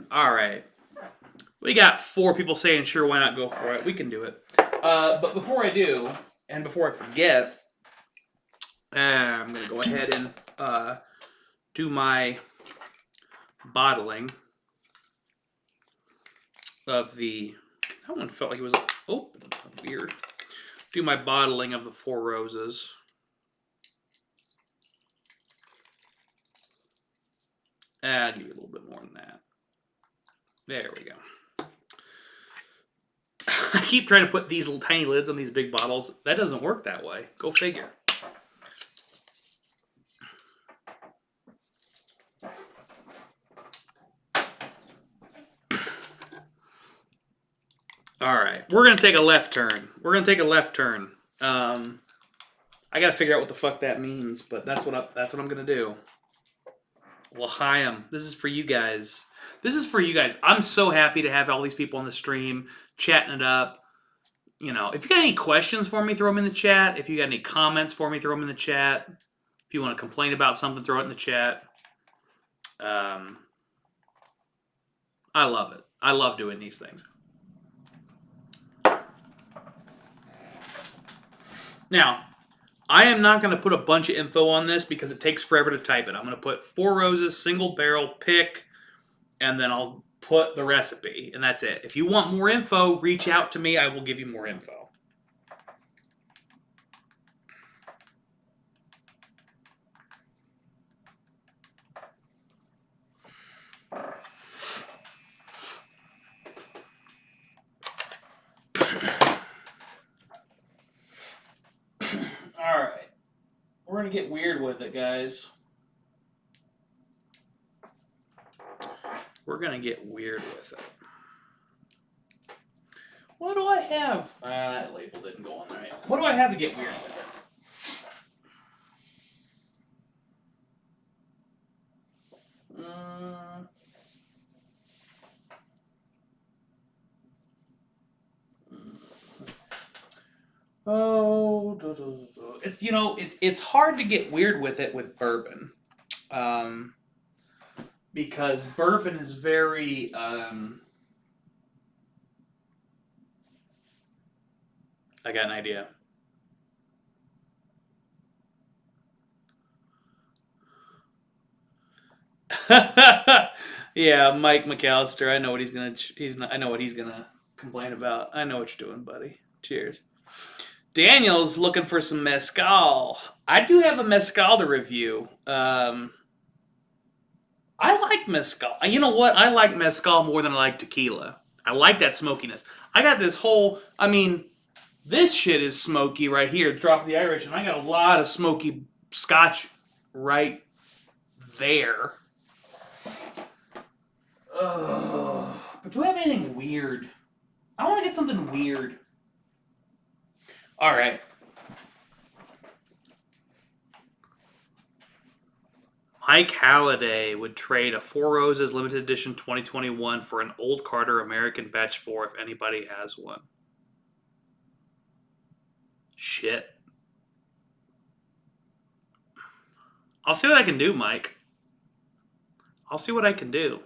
All right. We got 4 people saying, sure, why not go for it? We can do it. But before I do, and before I forget, I'm going to go ahead and do my bottling of the... That one felt like it was... Oh, weird. Do my bottling of the Four Roses. I'll give you a little bit more than that. There we go. I keep trying to put these little tiny lids on these big bottles. That doesn't work that way. Go figure. All right, we're gonna take a left turn. I gotta figure out what the fuck that means, but that's what I'm gonna do. L'chaim. This is for you guys. I'm so happy to have all these people on the stream chatting it up. You know, if you got any questions for me, throw them in the chat. If you got any comments for me, throw them in the chat. If you want to complain about something, throw it in the chat. I love it. I love doing these things. Now, I am not going to put a bunch of info on this because it takes forever to type it. I'm going to put Four Roses, single barrel, pick, and then I'll put the recipe, and that's it. If you want more info, reach out to me. I will give you more info. gonna get weird with it, guys. We're gonna get weird with it. What do I have? That label didn't go on right. What do I have to get weird with it? It's hard to get weird with it with bourbon, because bourbon is very. I got an idea. Yeah, Mike McAllister. I know what I know what he's gonna complain about. I know what you're doing, buddy. Cheers. Daniel's looking for some mezcal. I do have a mezcal to review. I like mezcal. You know what? I like mezcal more than I like tequila. I like that smokiness. I got this whole. I mean, this shit is smoky right here. Drop the Irish, and I got a lot of smoky Scotch right there. But do I have anything weird? I want to get something weird. All right. Mike Halliday would trade a Four Roses limited edition 2021 for an Old Carter American Batch 4 if anybody has one. Shit. I'll see what I can do, Mike. I'll see what I can do.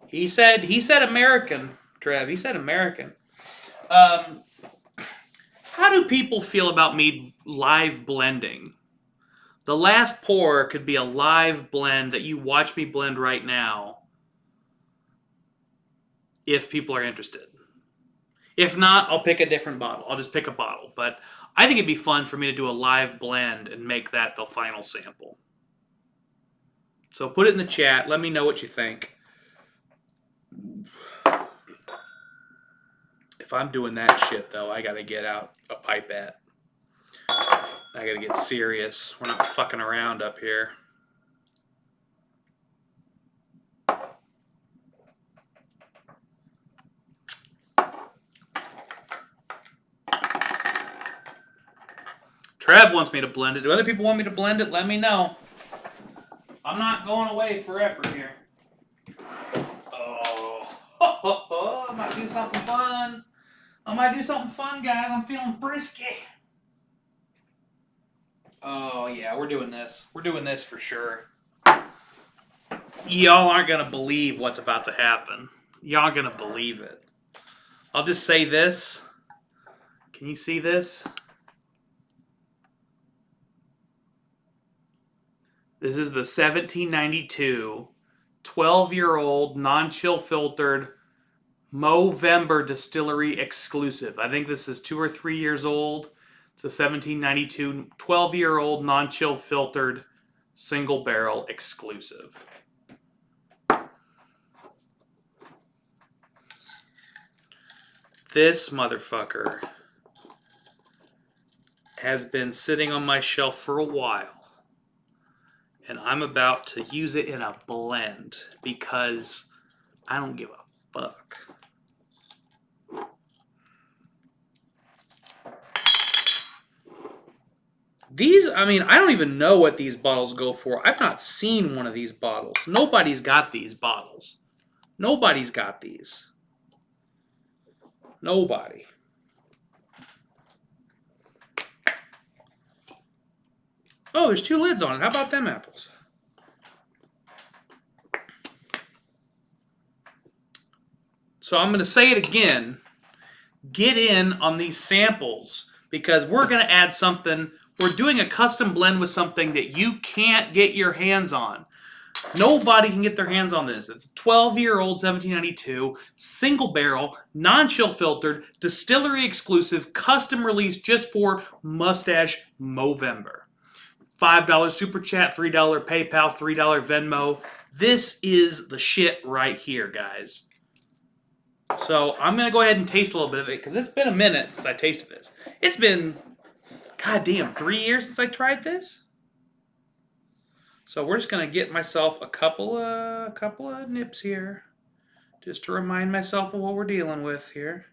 He said American, Trev. He said American. How do people feel about me live blending? The last pour could be a live blend that you watch me blend right now, if people are interested. If not, I'll pick a different bottle. I'll just pick a bottle. But I think it'd be fun for me to do a live blend and make that the final sample. So put it in the chat. Let me know what you think. If I'm doing that shit, though, I gotta get out a pipette. I gotta get serious. We're not fucking around up here. Trev wants me to blend it. Do other people want me to blend it? Let me know. I'm not going away forever here. Oh, I might do something fun. Guys. I'm feeling frisky. Oh, yeah, we're doing this. We're doing this for sure. Y'all aren't going to believe what's about to happen. Y'all aren't going to believe it. I'll just say this. Can you see this? This is the 1792 12-year-old non-chill filtered Movember Distillery exclusive. I think this is 2 or 3 years old. It's a 1792 12-year-old non-chill filtered single barrel exclusive. This motherfucker has been sitting on my shelf for a while. And I'm about to use it in a blend because I don't give a fuck. These, I mean, I don't even know what these bottles go for. I've not seen one of these bottles. Nobody's got these bottles. Nobody's got these. Nobody. Oh, there's 2 lids on it. How about them apples? So I'm going to say it again. Get in on these samples because we're going to add something. We're doing a custom blend with something that you can't get your hands on. Nobody can get their hands on this. It's a 12-year-old 1792 single barrel, non-chill filtered, distillery exclusive, custom release just for Mustache Movember. $5 Super Chat, $3 PayPal, $3 Venmo. This is the shit right here, guys. So I'm going to go ahead and taste a little bit of it because it's been a minute since I tasted this. It's been, goddamn, 3 years since I tried this. So we're just going to get myself a couple of nips here just to remind myself of what we're dealing with here.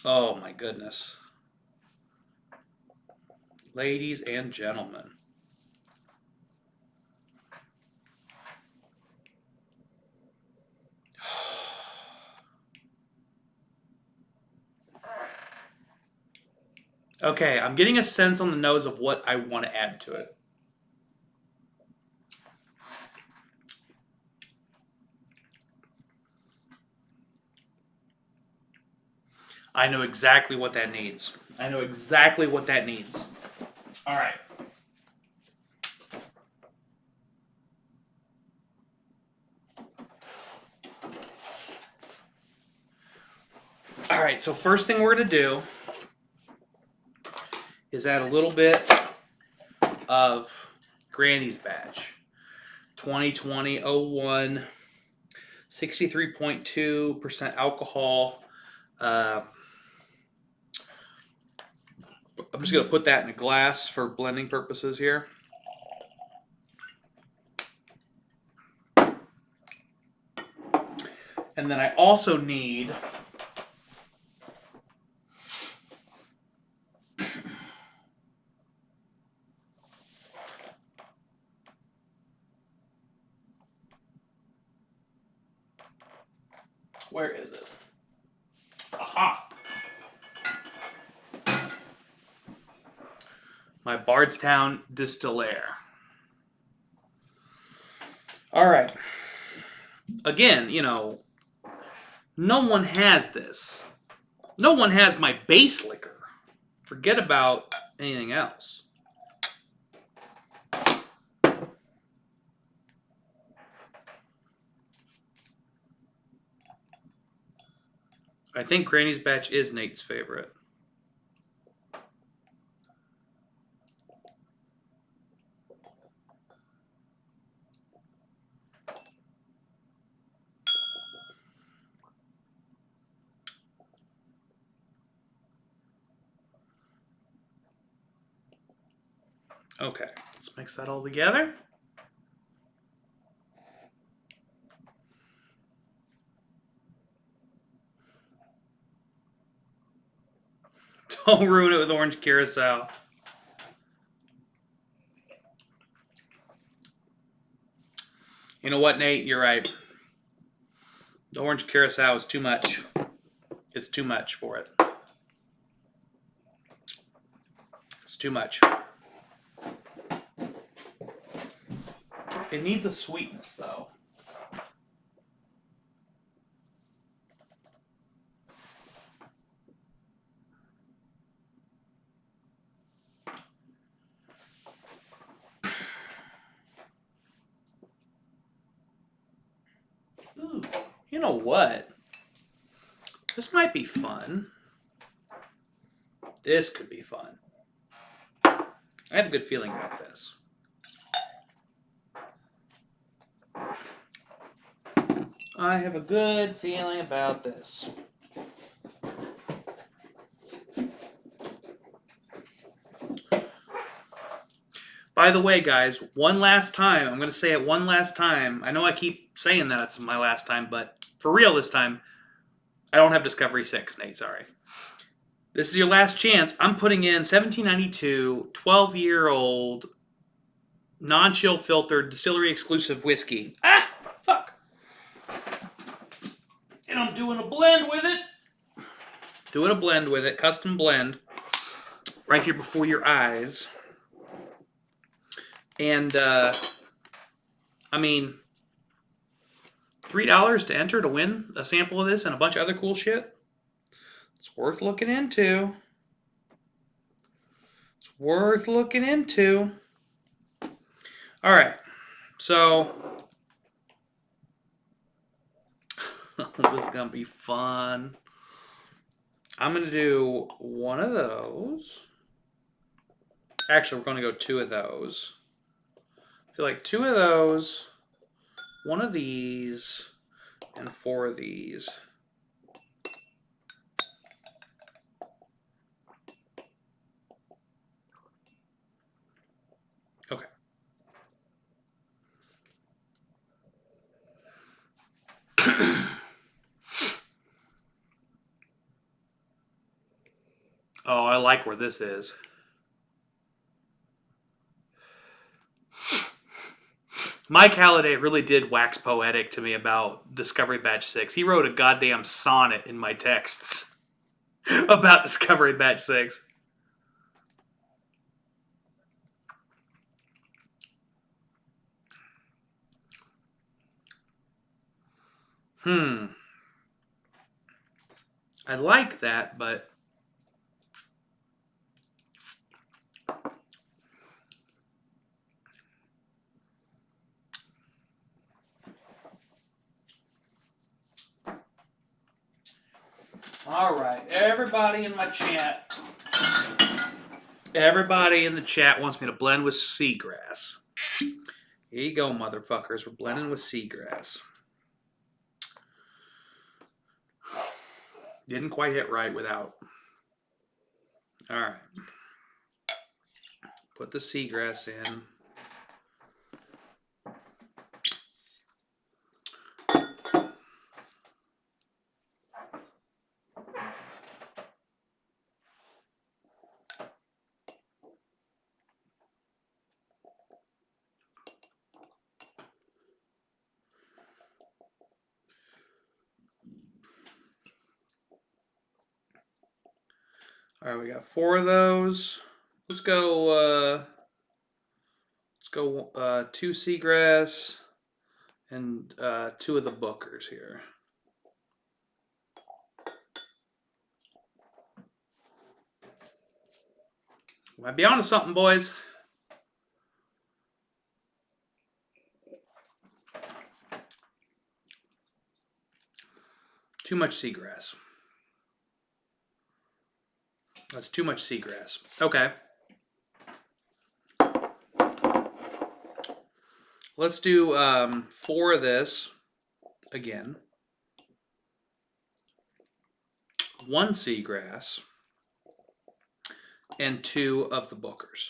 Oh my goodness. Ladies and gentlemen. Okay, I'm getting a sense on the nose of what I want to add to it. I know exactly what that needs. I know exactly what that needs. All right. All right, so first thing we're going to do is add a little bit of Granny's batch. 2020-01, 63.2% alcohol. I'm just going to put that in a glass for blending purposes here. And then I also need where is it? Aha! My Bardstown Distillare. All right. Again, you know, no one has this. No one has my base liquor. Forget about anything else. I think Granny's batch is Nate's favorite. Okay, let's mix that all together. Don't ruin it with orange curacao. You know what, Nate? You're right. The orange curacao is too much. It's too much for it. It's too much. It needs a sweetness, though. Ooh, you know what? This might be fun. This could be fun. I have a good feeling about this. I have a good feeling about this. By the way, guys, one last time, I'm going to say it one last time. I know I keep saying that it's my last time, but for real this time, I don't have Discovery 6, Nate, sorry. This is your last chance. I'm putting in 1792, 12-year-old, non-chill filtered, distillery exclusive whiskey. Ah, fuck. And I'm doing a blend with it. Doing a blend with it, custom blend, right here before your eyes. And, I mean, $3 to enter to win a sample of this and a bunch of other cool shit. It's worth looking into. It's worth looking into. All right. So, this is going to be fun. I'm going to do one of those. Actually, we're going to go two of those. I feel like 2 of those, 1 of these, and 4 of these. Okay. Oh, I like where this is. Mike Halliday really did wax poetic to me about Discovery Batch 6. He wrote a goddamn sonnet in my texts about Discovery Batch 6. I like that, but all right, everybody in my chat. Everybody in the chat wants me to blend with seagrass. Here you go, motherfuckers. We're blending with seagrass. Didn't quite hit right without. All right. Put the seagrass in. All right, we got 4 of those. Let's go 2 seagrass and 2 of the bookers here. Might be onto something, boys. Too much seagrass. That's too much seagrass. Okay. Let's do 4 of this again. 1 seagrass and 2 of the bookers.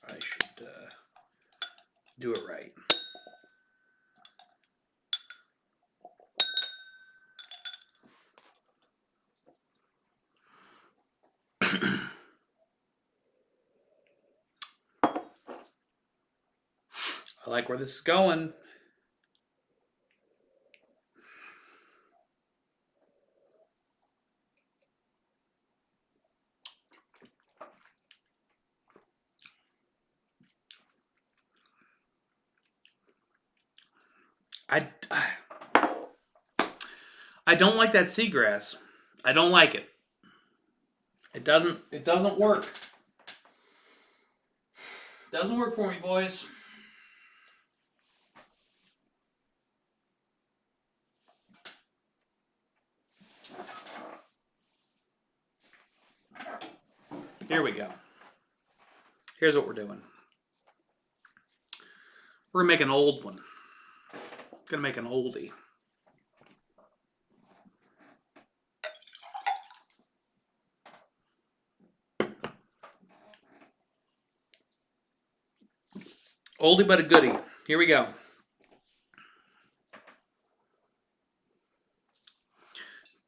I should do it right. I like where this is going. I don't like that seagrass. I don't like it. It doesn't work. Doesn't work for me, boys. Here we go. Here's what we're doing. We're gonna make an old one. Gonna make an oldie. Oldie but a goodie. Here we go.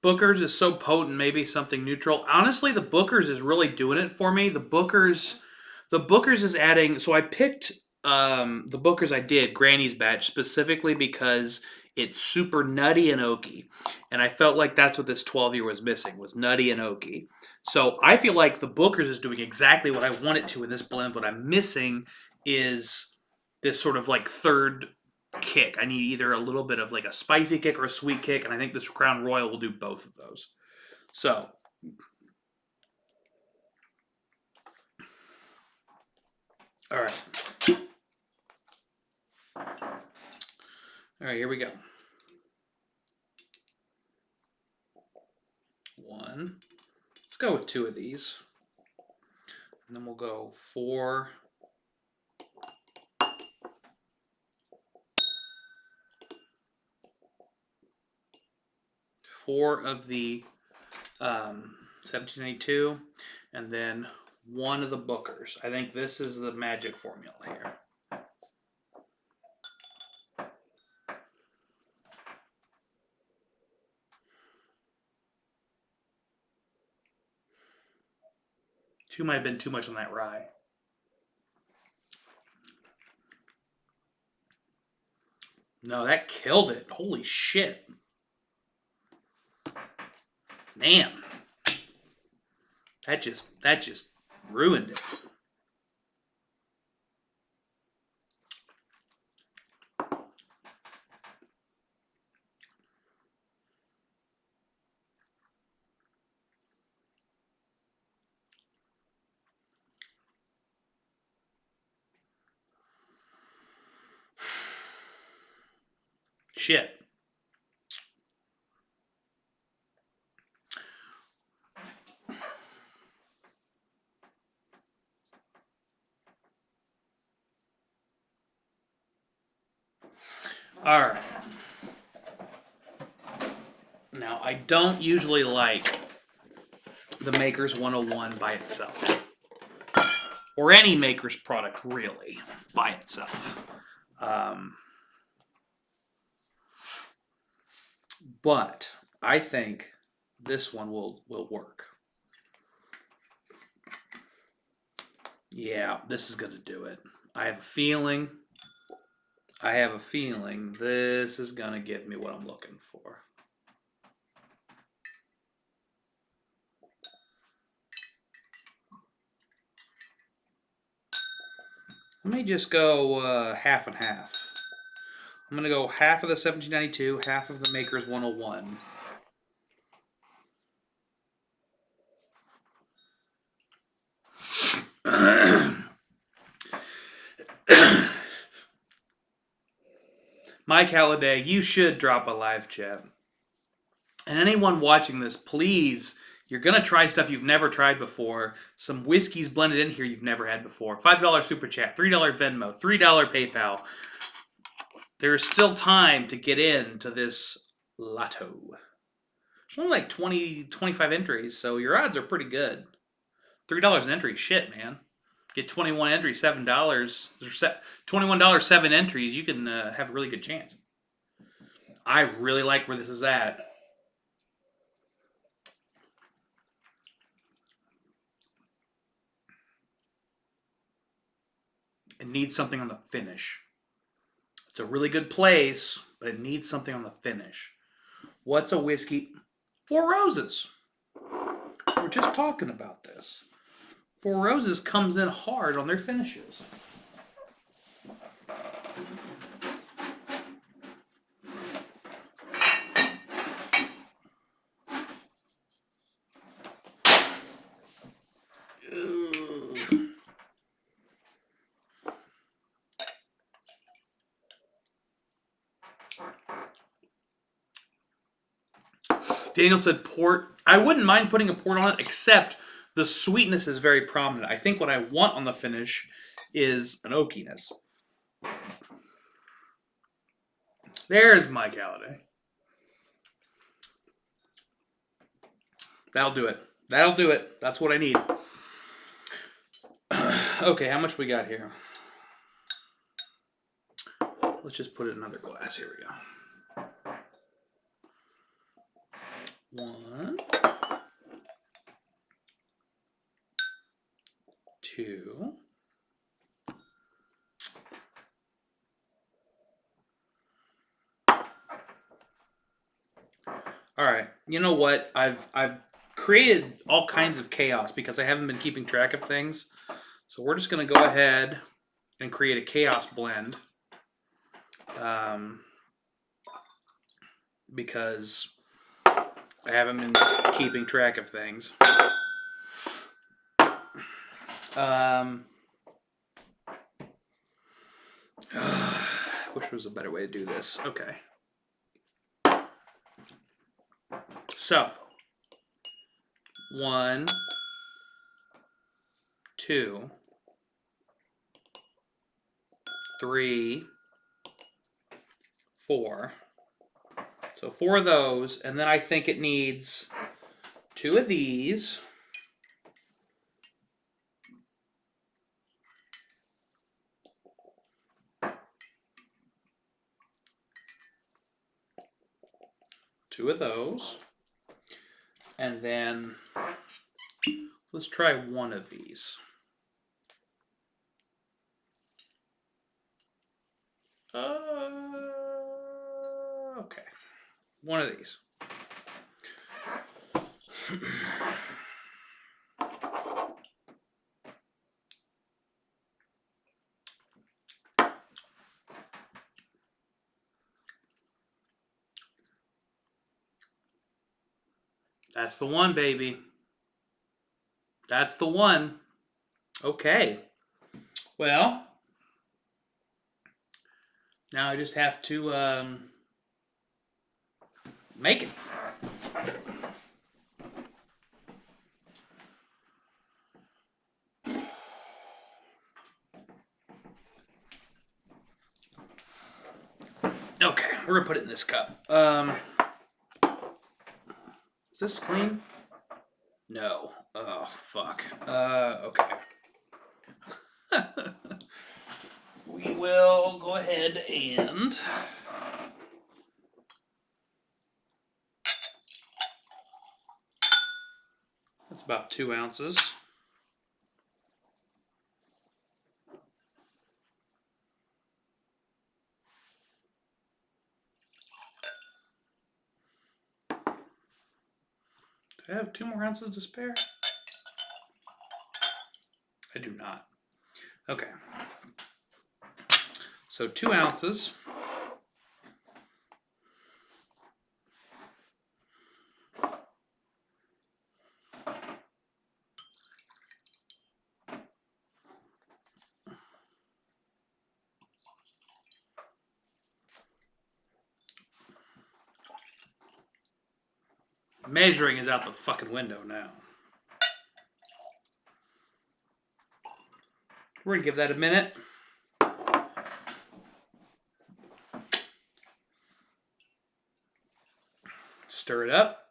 Booker's is so potent, maybe something neutral. Honestly, the Booker's is really doing it for me. The Booker's is adding. So I picked the Booker's I did, Granny's batch, specifically because it's super nutty and oaky. And I felt like that's what this 12-year was missing, was nutty and oaky. So I feel like the Booker's is doing exactly what I want it to in this blend. What I'm missing is this sort of like third kick. I need either a little bit of like a spicy kick or a sweet kick, and I think this Crown Royal will do both of those. So, all right. All right, here we go. 1, then let's go with 2 of these. And then we'll go 4. Four of the 1792, and then 1 of the Bookers. I think this is the magic formula here. Two might have been too much on that rye. No, that killed it. Holy shit. Man. That just ruined it. Shit. All right. Now, I don't usually like the Maker's 101 by itself. Or any Maker's product, really, by itself. But I think this one will work. Yeah, this is going to do it. I have a feeling this is going to give me what I'm looking for. Let me just go half and half. I'm going to go half of the 1792, half of the Maker's 101. Mike Halliday, you should drop a live chat. And anyone watching this, please, you're going to try stuff you've never tried before. Some whiskeys blended in here you've never had before. $5 Super Chat, $3 Venmo, $3 PayPal. There is still time to get into this lotto. There's only like 20, 25 entries, so your odds are pretty good. $3 an entry, shit, man. Get 21 entries, $7. $21, 7 entries, you can have a really good chance. I really like where this is at. It needs something on the finish. It's a really good place, but it needs something on the finish. What's a whiskey? Four Roses. We're just talking about this. Four Roses comes in hard on their finishes. Daniel said port. I wouldn't mind putting a port on it, except the sweetness is very prominent. I think what I want on the finish is an oakiness. There's Mike Halliday. That'll do it. That'll do it. That's what I need. Okay, how much we got here? Let's just put it in another glass. Here we go. 1, 2. All right. You know what? I've created all kinds of chaos because I haven't been keeping track of things. So we're just going to go ahead and create a chaos blend. Because I haven't been keeping track of things. Wish there was a better way to do this. Okay. So, 1, 2, 3, 4. So 4 of those, and then I think it needs 2 of these. Two of those. And then let's try 1 of these. Okay. 1 of these. That's the one, baby. That's the one. Okay. Well, now I just have to make it. Okay, we're gonna put it in this cup. Is this clean? No. Oh, fuck. Okay. We will go ahead and that's about 2 ounces. Do I have 2 more ounces to spare? I do not. Okay. So 2 ounces. Measuring is out the fucking window now. We're gonna give that a minute. Stir it up.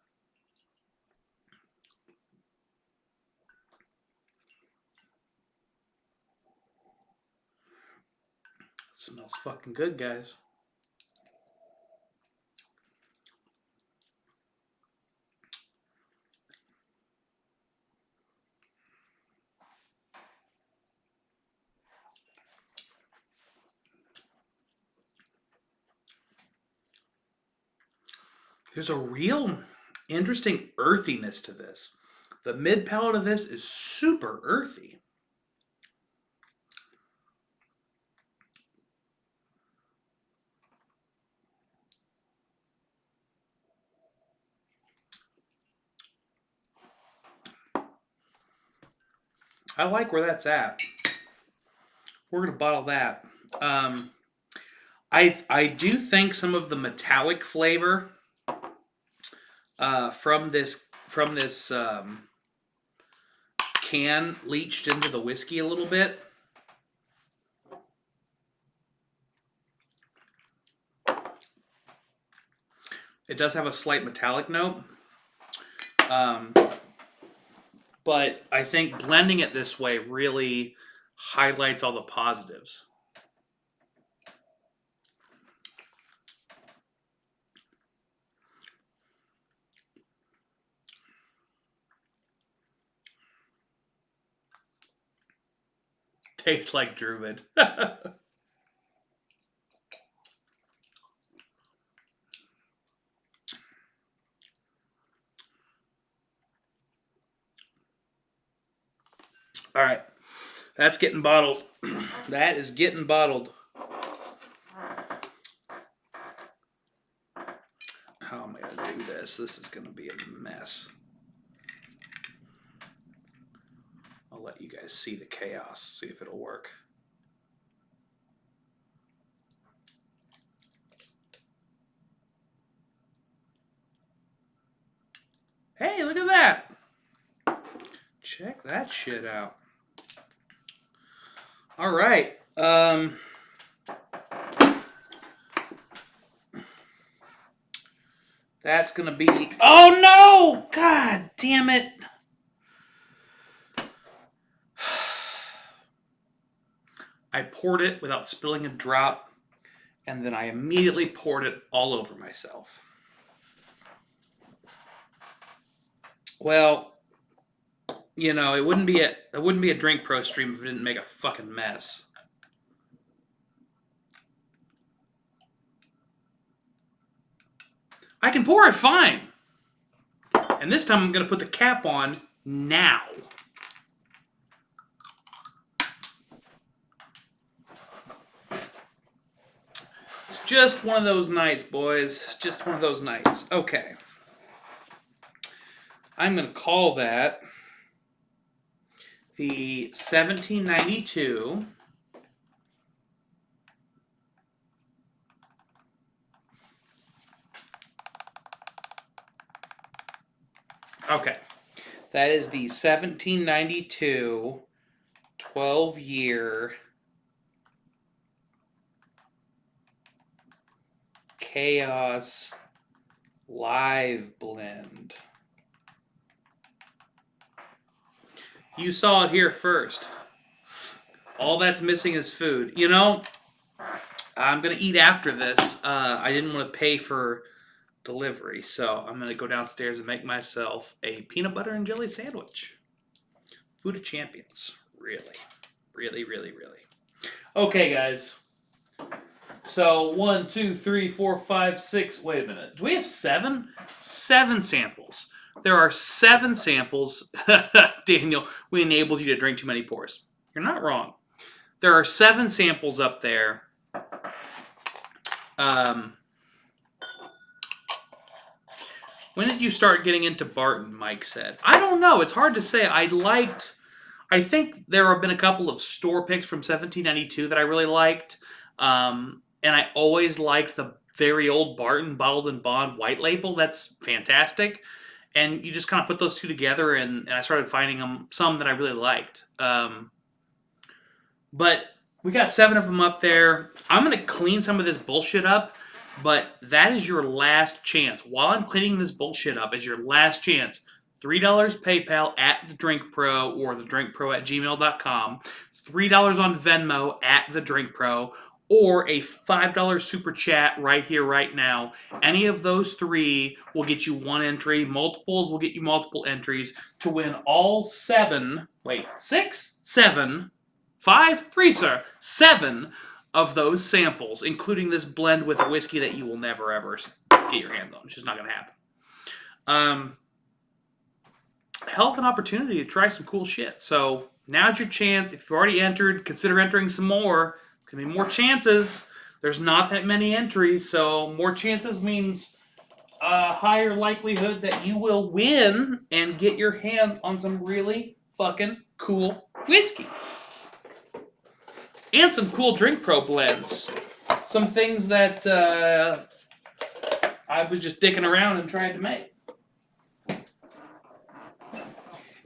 It smells fucking good, guys. There's a real interesting earthiness to this. The mid palate of this is super earthy. I like where that's at. We're gonna bottle that. I do think some of the metallic flavor from this can leached into the whiskey a little bit. It does have a slight metallic note. But I think blending it this way really highlights all the positives. Tastes like Druid. All right, that's getting bottled. That is getting bottled. How am I going to do this? This is going to be a mess. I'll let you guys see the chaos, see if it'll work. Hey, look at that. Check that shit out. All right. That's going to be... Oh, no! God damn it. I poured it without spilling a drop, and then I immediately poured it all over myself. Well, you know, it wouldn't be a Drink Pro stream if it didn't make a fucking mess. I can pour it fine. And this time I'm going to put the cap on now. It's just one of those nights, boys. It's just one of those nights. Okay. I'm going to call that the 1792 Okay. That is the 1792 12-year Chaos Live Blend. You saw it here first. All that's missing is food. You know, I'm going to eat after this. I didn't want to pay for delivery, so I'm going to go downstairs and make myself a peanut butter and jelly sandwich. Food of champions. Really. Really, really, really. Okay, guys. So, 1, 2, 3, 4, 5, 6. Wait a minute. Do we have 7? 7 samples. There are 7 samples. Daniel, we enabled you to drink too many pours. You're not wrong. There are 7 samples up there. When did you start getting into Barton, Mike said? I don't know. It's hard to say. I think there have been a couple of store picks from 1792 that I really liked. And I always liked the very old Barton Bottled and Bond white label. That's fantastic. And you just kind of put those two together, and I started finding some that I really liked. But we got 7 of them up there. I'm going to clean some of this bullshit up. But that is your last chance. While I'm cleaning this bullshit up, is your last chance. $3 PayPal at the Drink Pro or thedrinkpro@gmail.com. $3 on Venmo at the Drink Pro, or a $5 super chat right here, right now. Any of those 3 will get you 1 entry. Multiples will get you multiple entries to win all 7. Wait, 6, 7, 5, 3, sir. 7 of those samples, including this blend with a whiskey that you will never, ever get your hands on. It's just not going to happen. Hell of an opportunity to try some cool shit. So now's your chance. If you've already entered, consider entering some more. It's going to be more chances. There's not that many entries, so more chances means a higher likelihood that you will win and get your hands on some really fucking cool whiskey. And some cool Drink Pro blends. Some things that I was just dicking around and trying to make.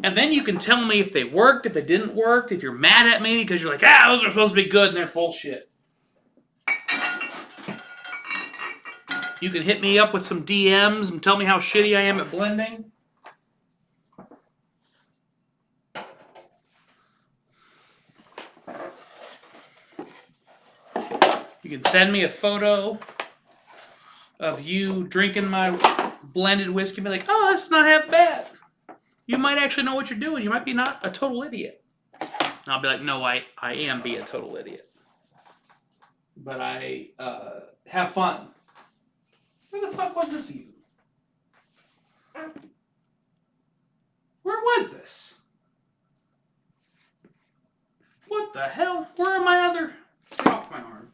And then you can tell me if they worked, if they didn't work, if you're mad at me because you're like, those are supposed to be good and they're bullshit. You can hit me up with some DMs and tell me how shitty I am at blending. You can send me a photo of you drinking my blended whiskey and be like, that's not half bad. You might actually know what you're doing. You might be not a total idiot. And I'll be like, no, I am being a total idiot. But I have fun. Where the fuck was this even? Where was this? What the hell? Where are my other... Get off my arm.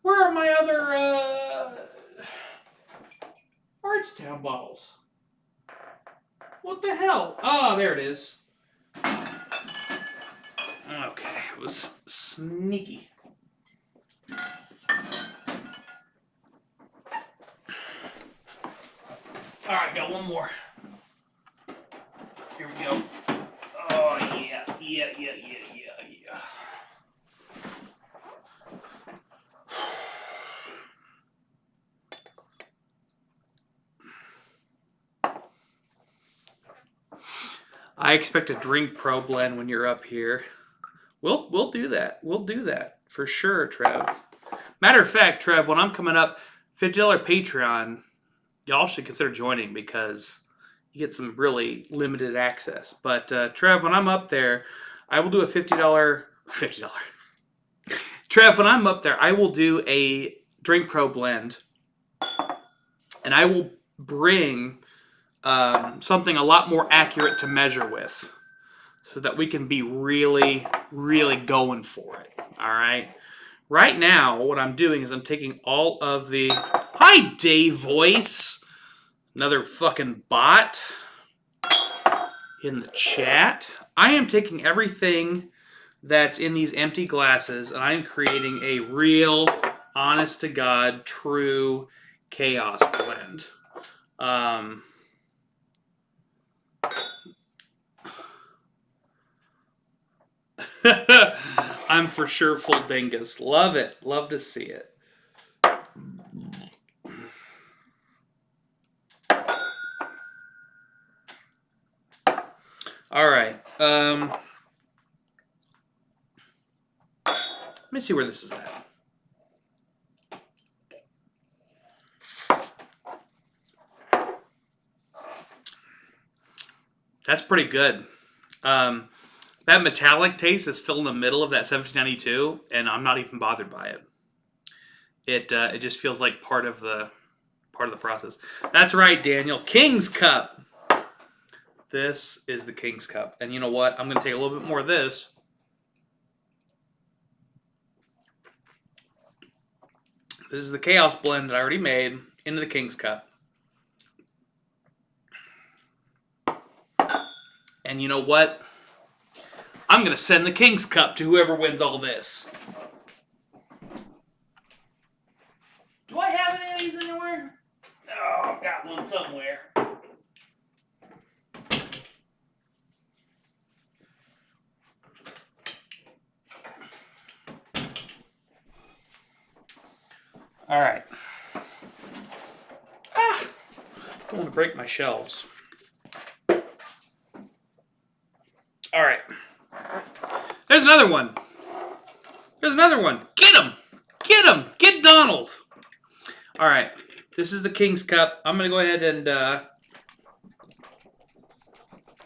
Where are my other Archtown bottles? What the hell? Oh, there it is. Okay, it was sneaky. Alright, got one more. Here we go. I expect a drink pro blend when you're up here. We'll do that. We'll do that for sure, Trev. Matter of fact, Trev, when I'm coming up, $50 Patreon, y'all should consider joining because you get some really limited access. But Trev, when I'm up there, I will do a $50. Trev, when I'm up there, I will do a Drink Pro blend, and I will bring something a lot more accurate to measure with, so that we can be really, really going for it. All right. Right now, what I'm doing is I'm taking all of the... Hi, Dave Voice. Another fucking bot in the chat. I am taking everything that's in these empty glasses, and I'm creating a real, honest-to-God, true chaos blend. I'm for sure full dingus. Love it. Love to see it. All right. Let me see where this is at. That's pretty good. That metallic taste is still in the middle of that 1792, and I'm not even bothered by it. It just feels like part of the process. That's right, Daniel. King's Cup. This is the King's Cup, and you know what? I'm going to take a little bit more of this. This is the Chaos blend that I already made into the King's Cup. And you know what? I'm going to send the King's Cup to whoever wins all this. Do I have any of these anywhere? Oh, I've got one somewhere. All right. Don't want to break my shelves. All right. There's another one. There's another one. Get him. Get him. Get Donald. All right. This is the King's Cup. I'm going to go ahead and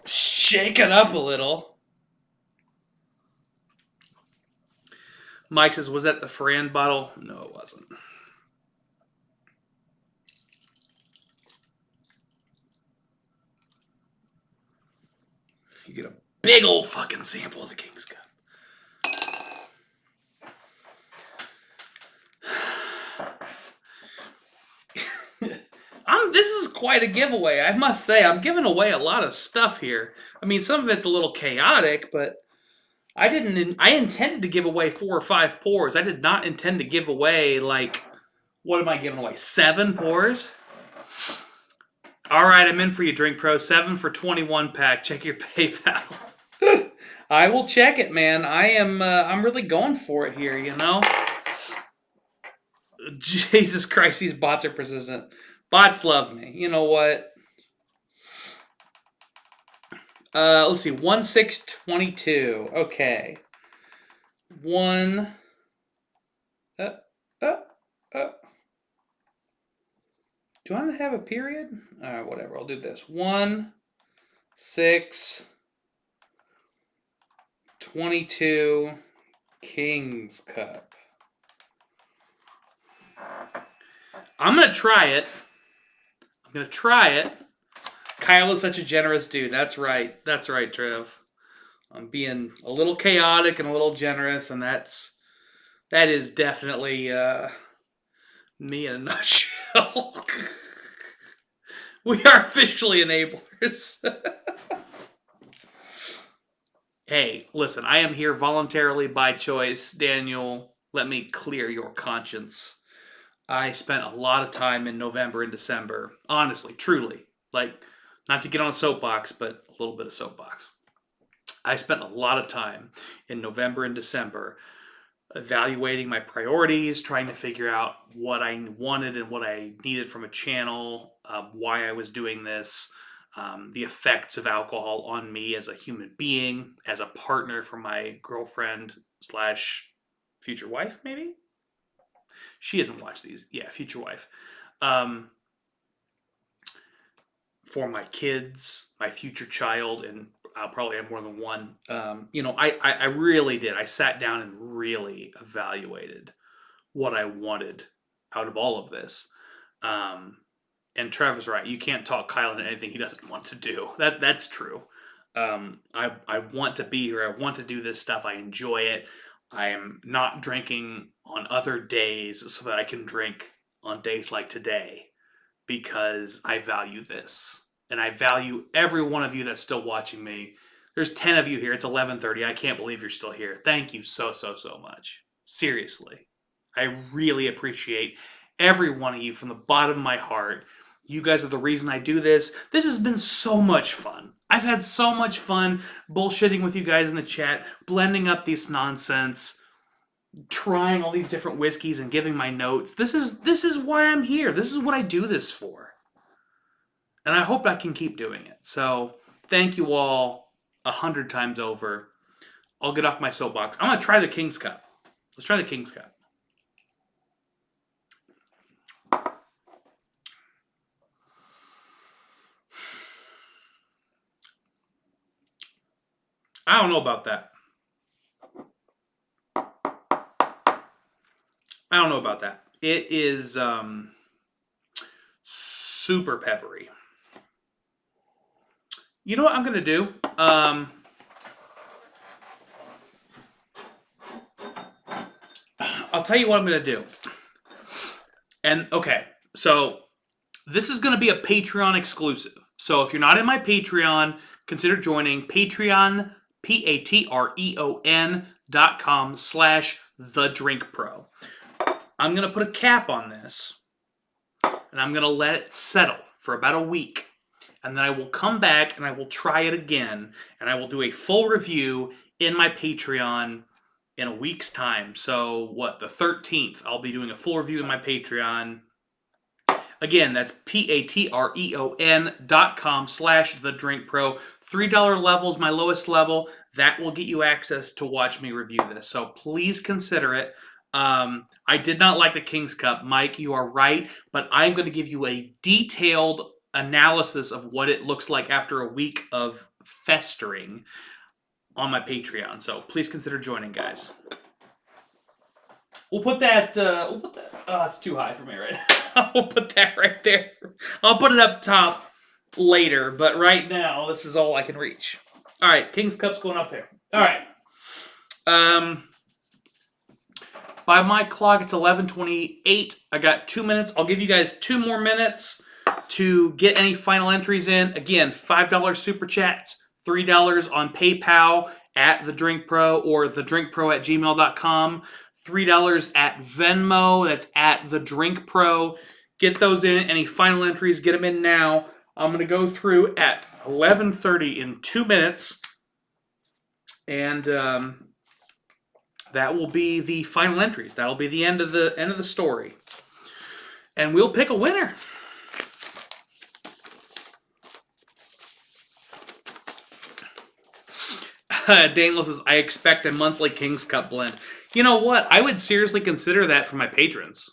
shake it up a little. Mike says, was that the Fran bottle? No, it wasn't. You get a big old fucking sample of the King's Cup. This is quite a giveaway, I must say. I'm giving away a lot of stuff here. I mean, some of it's a little chaotic, but I intended to give away 4 or 5 pours. I did not intend to give away, like, what am I giving away? 7 pours? All right, I'm in for you, Drink Pro. 7 for 21 pack. Check your PayPal. I will check it, man. I'm really going for it here, you know? Jesus Christ, these bots are persistent. Bots love me. You know what? Let's see. 1/6/22. Okay. 1. Do I not have a period? Whatever. I'll do this. 1/6/22 King's Cup. I'm going to try it. Kyle is such a generous dude. That's right. That's right, Trev. I'm being a little chaotic and a little generous, and that is definitely me in a nutshell. We are officially enablers. Hey, listen, I am here voluntarily by choice. Daniel, let me clear your conscience. I spent a lot of time in November and December. Honestly, truly. Like, not to get on a soapbox, but a little bit of soapbox. I spent a lot of time in November and December evaluating my priorities, trying to figure out what I wanted and what I needed from a channel, why I was doing this, the effects of alcohol on me as a human being, as a partner for my girlfriend slash future wife, maybe? She hasn't watched these. Yeah, future wife. Um, for my kids, my future child, and I'll probably have more than one. I really did. I sat down and really evaluated what I wanted out of all of this. Um, and Trevor's right. You can't talk Kyle into anything he doesn't want to do. That's true. I want to be here. I want to do this stuff. I enjoy it. I am not drinking on other days so that I can drink on days like today because I value this. And I value every one of you that's still watching me. There's 10 of you here. It's 11:30. I can't believe you're still here. Thank you so much. Seriously. I really appreciate every one of you from the bottom of my heart. You guys are the reason I do this. This has been so much fun. I've had so much fun bullshitting with you guys in the chat, blending up this nonsense, trying all these different whiskeys and giving my notes. This is why I'm here. This is what I do this for. And I hope I can keep doing it. So thank you all 100 times over. I'll get off my soapbox. I'm going to try the King's Cup. Let's try the King's Cup. I don't know about that. I don't know about that. It is super peppery. You know what I'm going to do? I'll tell you what I'm going to do. And, okay, so this is going to be a Patreon exclusive. So if you're not in my Patreon, consider joining Patreon, patreon.com/thedrinkpro. I'm going to put a cap on this, and I'm going to let it settle for about a week. And then I will come back, and I will try it again, and I will do a full review in my Patreon in a week's time. So, the 13th, I'll be doing a full review in my Patreon. Again, that's patreon.com/thedrinkpro. $3 level is my lowest level. That will get you access to watch me review this. So please consider it. I did not like the King's Cup. Mike, you are right. But I'm going to give you a detailed analysis of what it looks like after a week of festering on my Patreon. So please consider joining, guys. We'll put that. Oh, it's too high for me, right? We'll put that right there. I'll put it up top later, but right now, this is all I can reach. All right, King's Cup's going up here. All right. By my clock, it's 11:28. I got 2 minutes. I'll give you guys 2 more minutes to get any final entries in. Again, $5 super chats, $3 on PayPal at The Drink Pro or thedrinkpro@gmail.com. $3 at Venmo. That's at The Drink Pro. Get those in. Any final entries, get them in now. I'm going to go through at 11:30 in 2 minutes. And that will be the final entries. That'll be the end of the story. And we'll pick a winner. Daniel says, I expect a monthly King's Cup blend. You know what? I would seriously consider that for my patrons.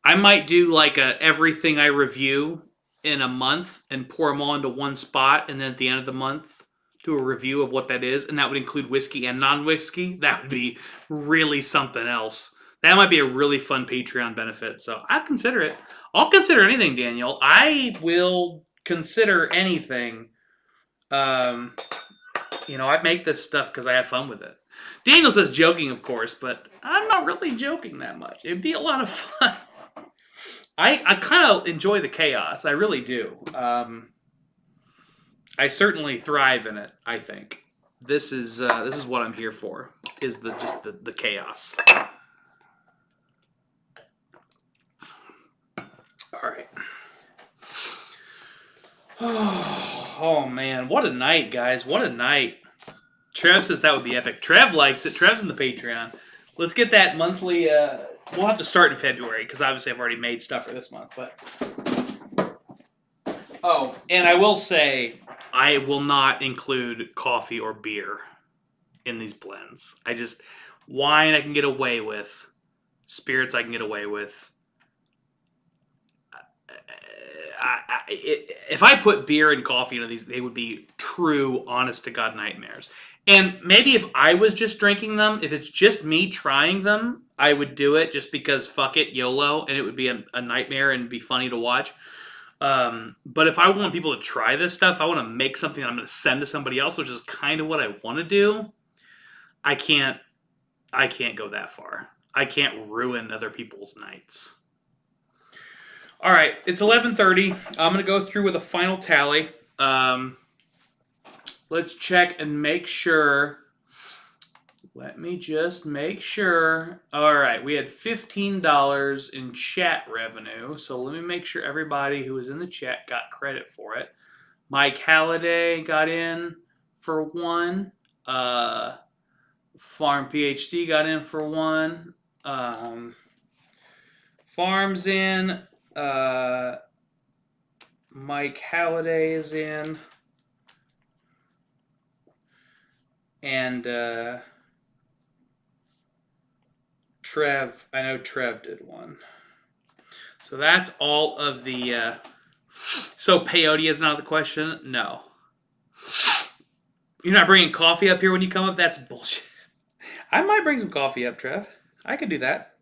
I might do like everything I review in a month and pour them all into one spot, and then at the end of the month do a review of what that is, and that would include whiskey and non-whiskey. That would be really something else. That might be a really fun Patreon benefit, so I'd consider it. I'll consider anything, Daniel. I will consider anything. I make this stuff because I have fun with it. Daniel says joking, of course, but I'm not really joking that much. It'd be a lot of fun. I kind of enjoy the chaos. I really do. I certainly thrive in it, I think. This is what I'm here for, is just the chaos. All right. Oh, man. What a night, guys. What a night. Trev says that would be epic. Trev likes it. Trev's in the Patreon. Let's get that monthly. We'll have to start in February because obviously I've already made stuff for this month. But Oh, and I will say, I will not include coffee or beer in these blends. Wine I can get away with, spirits I can get away with. If I put beer and coffee into these, they would be true, honest to God nightmares. And maybe if I was just drinking them, if it's just me trying them, I would do it just because fuck it, YOLO, and it would be a nightmare and be funny to watch. But if I want people to try this stuff, I want to make something I'm going to send to somebody else, which is kind of what I want to do. I can't go that far. I can't ruin other people's nights. All right, it's 11:30. I'm going to go through with a final tally. Let's check and make sure. Let me just make sure. All right, we had $15 in chat revenue. So let me make sure everybody who was in the chat got credit for it. Mike Halliday got in for one. Farm PhD got in for one. Farm's in. Mike Halliday is in. And Trev, I know Trev did one. So that's all of the... So peyote is not the question? No. You're not bringing coffee up here when you come up? That's bullshit. I might bring some coffee up, Trev. I could do that.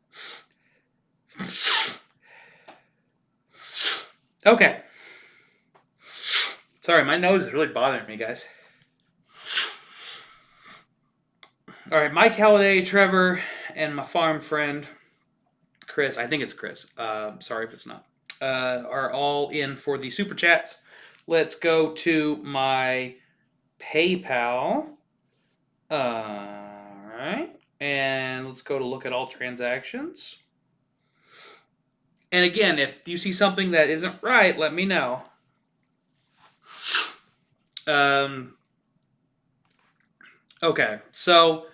Okay. Sorry, my nose is really bothering me, guys. All right, Mike Halliday, Trevor, and my farm friend, Chris, I think it's Chris. Sorry if it's not. Are all in for the super chats. Let's go to my PayPal. All right. And let's go to look at all transactions. And again, if you see something that isn't right, let me know. Okay, so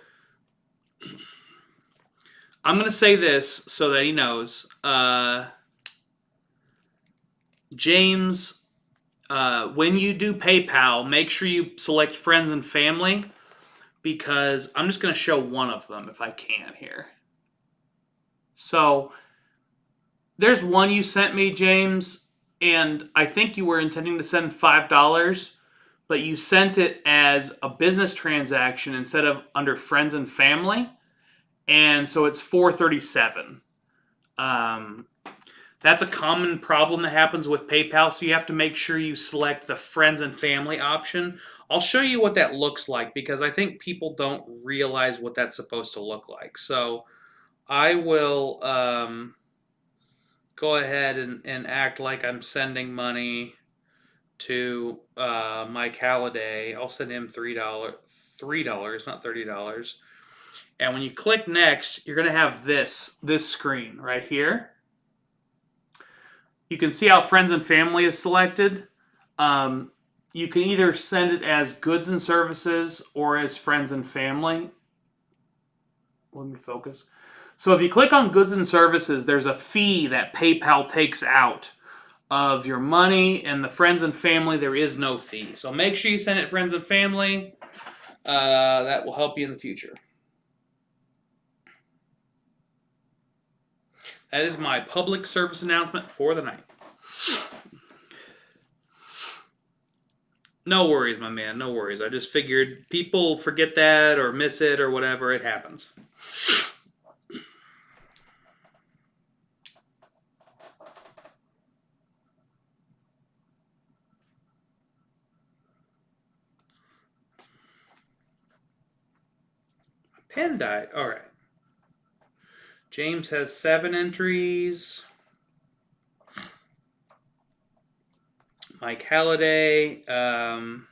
I'm going to say this so that he knows. James, when you do PayPal, make sure you select friends and family, because I'm just going to show one of them if I can here. So there's one you sent me, James, and I think you were intending to send $5, but you sent it as a business transaction instead of under friends and family, and so it's $4.37. That's a common problem that happens with PayPal, so you have to make sure you select the friends and family option. I'll show you what that looks like, because I think people don't realize what that's supposed to look like. So I will go ahead and act like I'm sending money to Mike Halliday. I'll send him $3, not $30. And when you click next, you're going to have this screen right here. You can see how friends and family is selected. You can either send it as goods and services or as friends and family. Let me focus. So if you click on goods and services, there's a fee that PayPal takes out of your money, and the friends and family, there is no fee. So make sure you send it friends and family. That will help you in the future. That is my public service announcement for the night. No worries, my man. No worries. I just figured people forget that or miss it or whatever. It happens. Pen died. All right. James has 7 entries. Mike Halliday got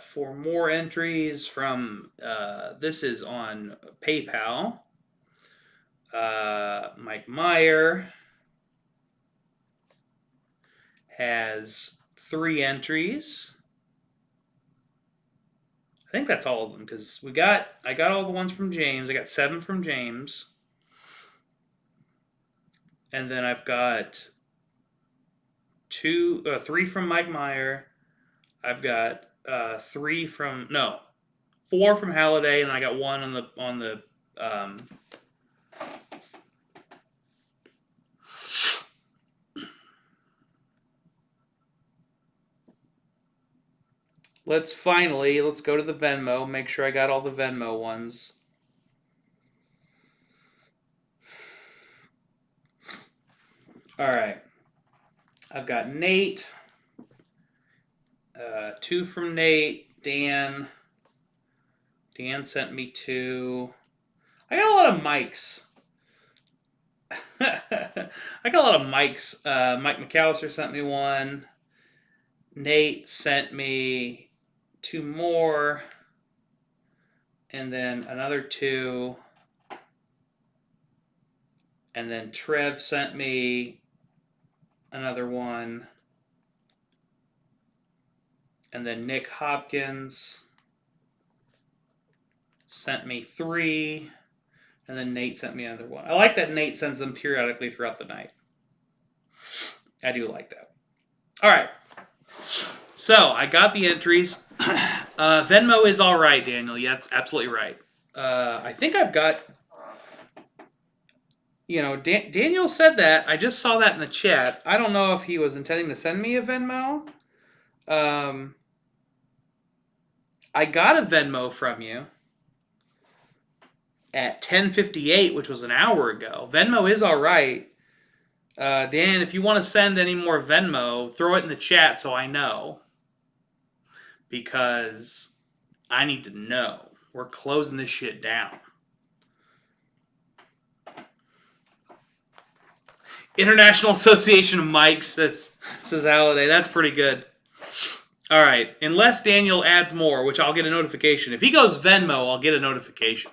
4 more entries from, this is on PayPal. Mike Meyer has 3 entries. I think that's all of them, because I got all the ones from James. I got 7 from James. And then I've got 3 from Mike Meyer. I've got 4 from Halliday, and I got 1 on the. Let's go to the Venmo. Make sure I got all the Venmo ones. All right. I've got Nate. 2 from Nate. Dan sent me 2. I got a lot of Mikes. Mike McAllister sent me 1. Nate sent me 2 more. And then another 2. And then Trev sent me another 1. And then Nick Hopkins sent me 3. And then Nate sent me another 1. I like that Nate sends them periodically throughout the night. I do like that. All right. So I got the entries. Venmo is all right, Daniel. Yeah, that's absolutely right. I think I've got... Daniel said that. I just saw that in the chat. I don't know if he was intending to send me a Venmo. I got a Venmo from you at 10:58, which was an hour ago. Venmo is all right. Dan, if you want to send any more Venmo, throw it in the chat so I know. Because I need to know. We're closing this shit down. International Association of Mikes, says Halliday. That's pretty good. All right. Unless Daniel adds more, which I'll get a notification. If he goes Venmo, I'll get a notification.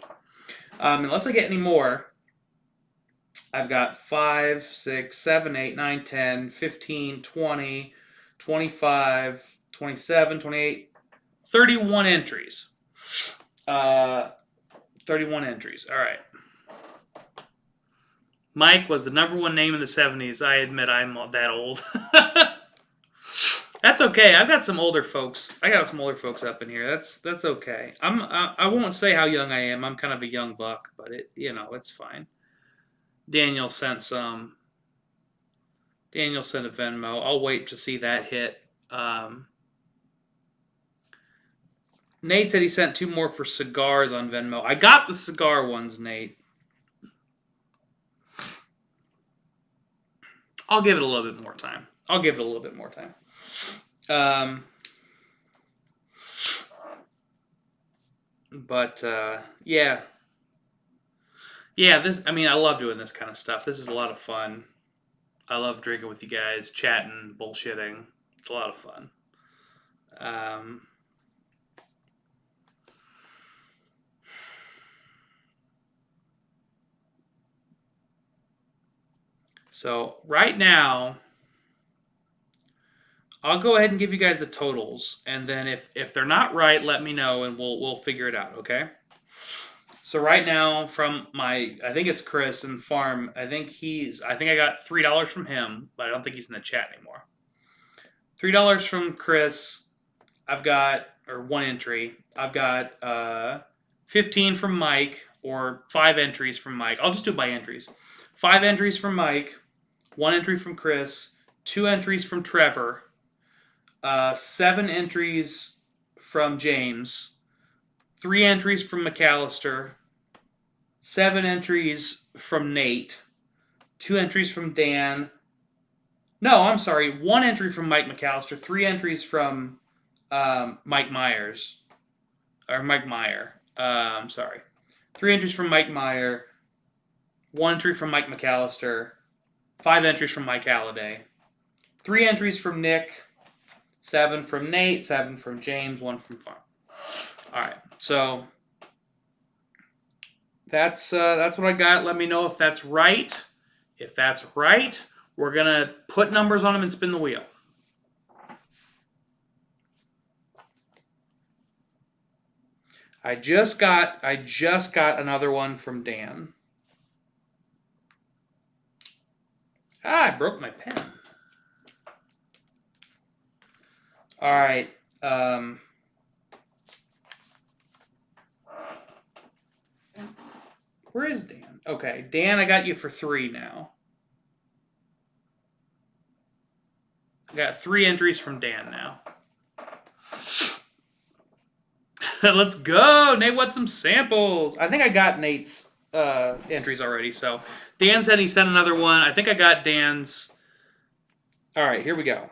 Unless I get any more, I've got 5, 6, 7, 8, 9, 10, 15, 20, 25, 27, 28, 31 entries. 31 entries. All right. Mike was the number 1 name in the 70s. I admit I'm that old. That's okay. I've got some older folks. I got some older folks up in here. That's okay. I won't say how young I am. I'm kind of a young buck, but it's fine. Daniel sent a Venmo. I'll wait to see that hit. Nate said he sent 2 more for cigars on Venmo. I got the cigar ones, Nate. I'll give it a little bit more time. Yeah. I love doing this kind of stuff. This is a lot of fun. I love drinking with you guys, chatting, bullshitting. It's a lot of fun. So right now, I'll go ahead and give you guys the totals, and then if they're not right, let me know, and we'll figure it out. Okay. So right now, from I think it's Chris and Farm. I think I got $3 from him, but I don't think he's in the chat anymore. $3 from Chris. I've got 1 entry. I've got 15 from Mike, or 5 entries from Mike. I'll just do it by entries. 5 entries from Mike. 1 entry from Chris, 2 entries from Trevor, 7 entries from James, 3 entries from McAllister, 7 entries from Nate, 2 entries from Dan. No, I'm sorry, 1 entry from Mike McAllister, 3 entries from Mike Myers. Or Mike Meyer. Sorry. 3 entries from Mike Meyer, 1 entry from Mike McAllister, 5 entries from Mike Halliday, 3 entries from Nick, 7 from Nate, 7 from James, 1 from Farm. All right, so that's what I got. Let me know if that's right. If that's right, we're gonna put numbers on them and spin the wheel. I just got another one from Dan. I broke my pen. All right. Where is Dan? Okay, Dan, I got you for 3 now. I got 3 entries from Dan now. Let's go. Nate wants some samples. I think I got Nate's entries already. So Dan said he sent another one. I think I got Dan's. All right, here we go.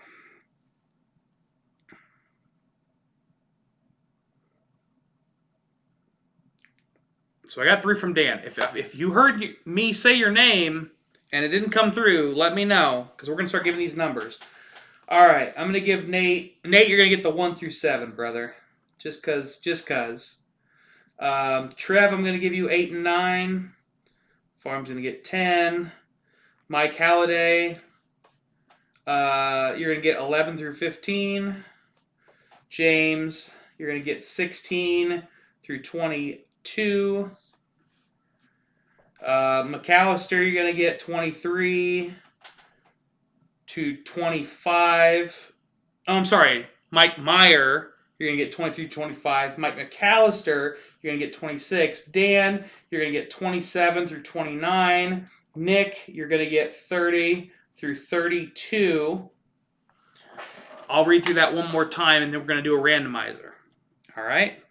So I got 3 from Dan. If you heard me say your name and it didn't come through, let me know, because we're going to start giving these numbers. All right, I'm going to give Nate. Nate, you're going to get the 1 through 7, brother. Just cause. Trev, I'm going to give you 8 and 9. Farm's going to get 10. Mike Halliday, you're going to get 11 through 15. James, you're going to get 16 through 22. McAllister, you're going to get 23 to 25. Oh, I'm sorry. Mike Meyer, you're going to get 23 to 25. Mike McAllister, you're going to get 26. Dan, you're going to get 27 through 29. Nick, you're going to get 30 through 32. I'll read through that one more time, and then we're going to do a randomizer. All right?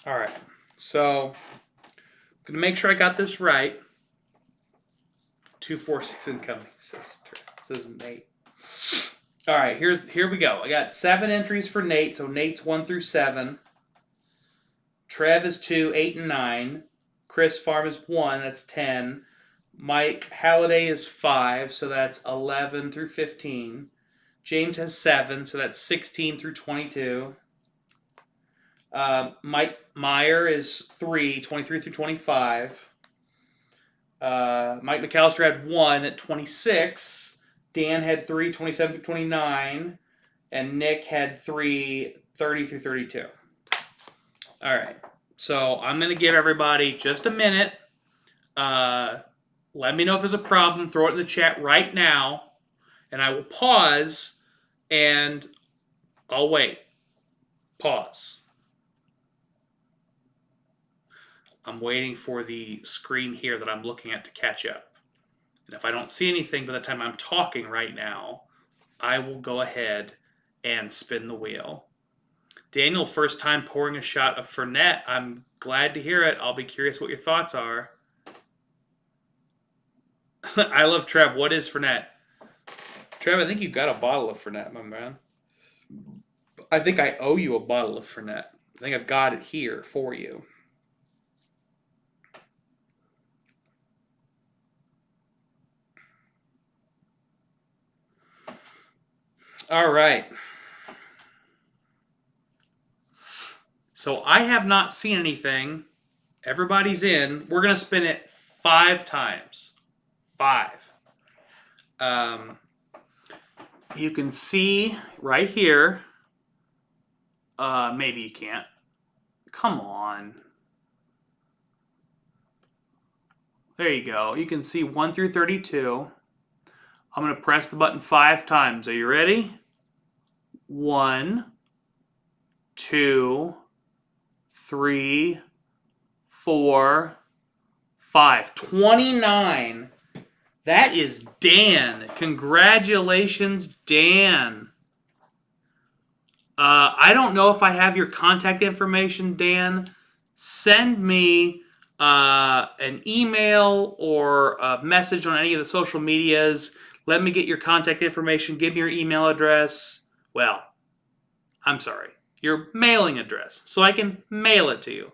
All right. So, I'm going to make sure I got this right. 246 incoming, says Nate. All right, here we go. I got 7 entries for Nate, so Nate's 1 through 7. Trev is 2, 8 and 9. Chris Farm is 1, that's 10. Mike Halliday is 5, so that's 11 through 15. James has 7, so that's 16 through 22. Mike Meyer is 3, 23 through 25. Mike McAllister had 1 at 26. Dan had 3, 27 through 29. And Nick had 3, 30 through 32. All right. So I'm going to give everybody just a minute. Let me know if there's a problem. Throw it in the chat right now. And I will pause and I'll wait. Pause. I'm waiting for the screen here that I'm looking at to catch up. And if I don't see anything by the time I'm talking right now, I will go ahead and spin the wheel. Daniel, first time pouring a shot of Fernet. I'm glad to hear it. I'll be curious what your thoughts are. I love Trev. What is Fernet? Trev, I think you got a bottle of Fernet, my man. I think I owe you a bottle of Fernet. I think I've got it here for you. All right. So I have not seen anything. Everybody's in. We're going to spin it 5 times. 5. You can see right here. Maybe you can't. Come on. There you go. You can see 1 through 32. I'm going to press the button 5 times. Are you ready? 1, 2, 3, 4, 5. 29. That is Dan. Congratulations, Dan. I don't know if I have your contact information, Dan. Send me an email or a message on any of the social medias. Let me get your contact information. Give me your email address. Well, I'm sorry. Your mailing address. So I can mail it to you.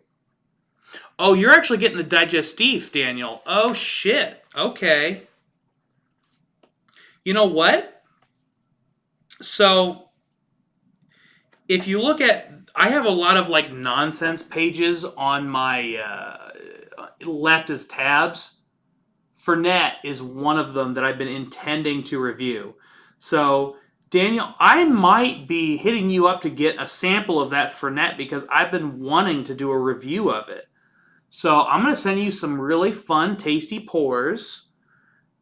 Oh, you're actually getting the digestif, Daniel. Oh, shit. Okay. You know what? So, if you look at... I have a lot of, like, nonsense pages on my left as tabs. Fernet is one of them that I've been intending to review. So, Daniel, I might be hitting you up to get a sample of that Fernet because I've been wanting to do a review of it. So I'm going to send you some really fun, tasty pours,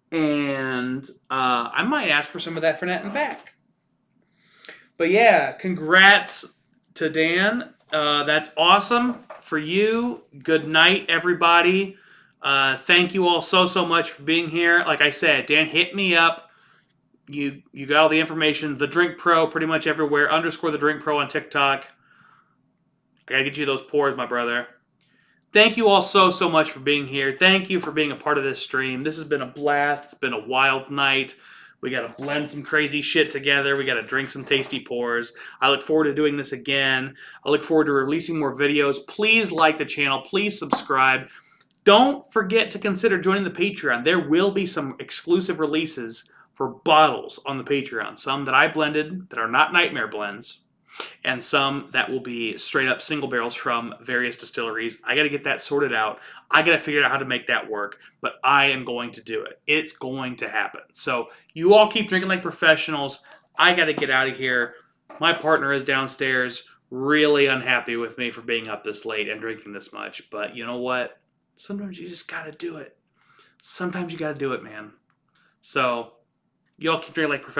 and I might ask for some of that Fernet and back. But yeah, congrats to Dan. That's awesome for you. Good night, everybody. Thank you all so much for being here. Like I said, Dan, hit me up. You got all the information. The Drink Pro pretty much everywhere. _ the Drink Pro on TikTok. I gotta get you those pours, my brother. Thank you all so much for being here. Thank you for being a part of this stream. This has been a blast. It's been a wild night. We got to blend some crazy shit together. We got to drink some tasty pours. I look forward to doing this again. I look forward to releasing more videos. Please like the channel. Please subscribe. Don't forget to consider joining the Patreon. There will be some exclusive releases for bottles on the Patreon. Some that I blended that are not Nightmare blends, and some that will be straight up single barrels from various distilleries. I got to get that sorted out. I got to figure out how to make that work, but I am going to do it. It's going to happen. So you all keep drinking like professionals. I got to get out of here. My partner is downstairs, really unhappy with me for being up this late and drinking this much. But you know what? Sometimes you just got to do it. Sometimes you got to do it, man. So you all keep drinking like professionals.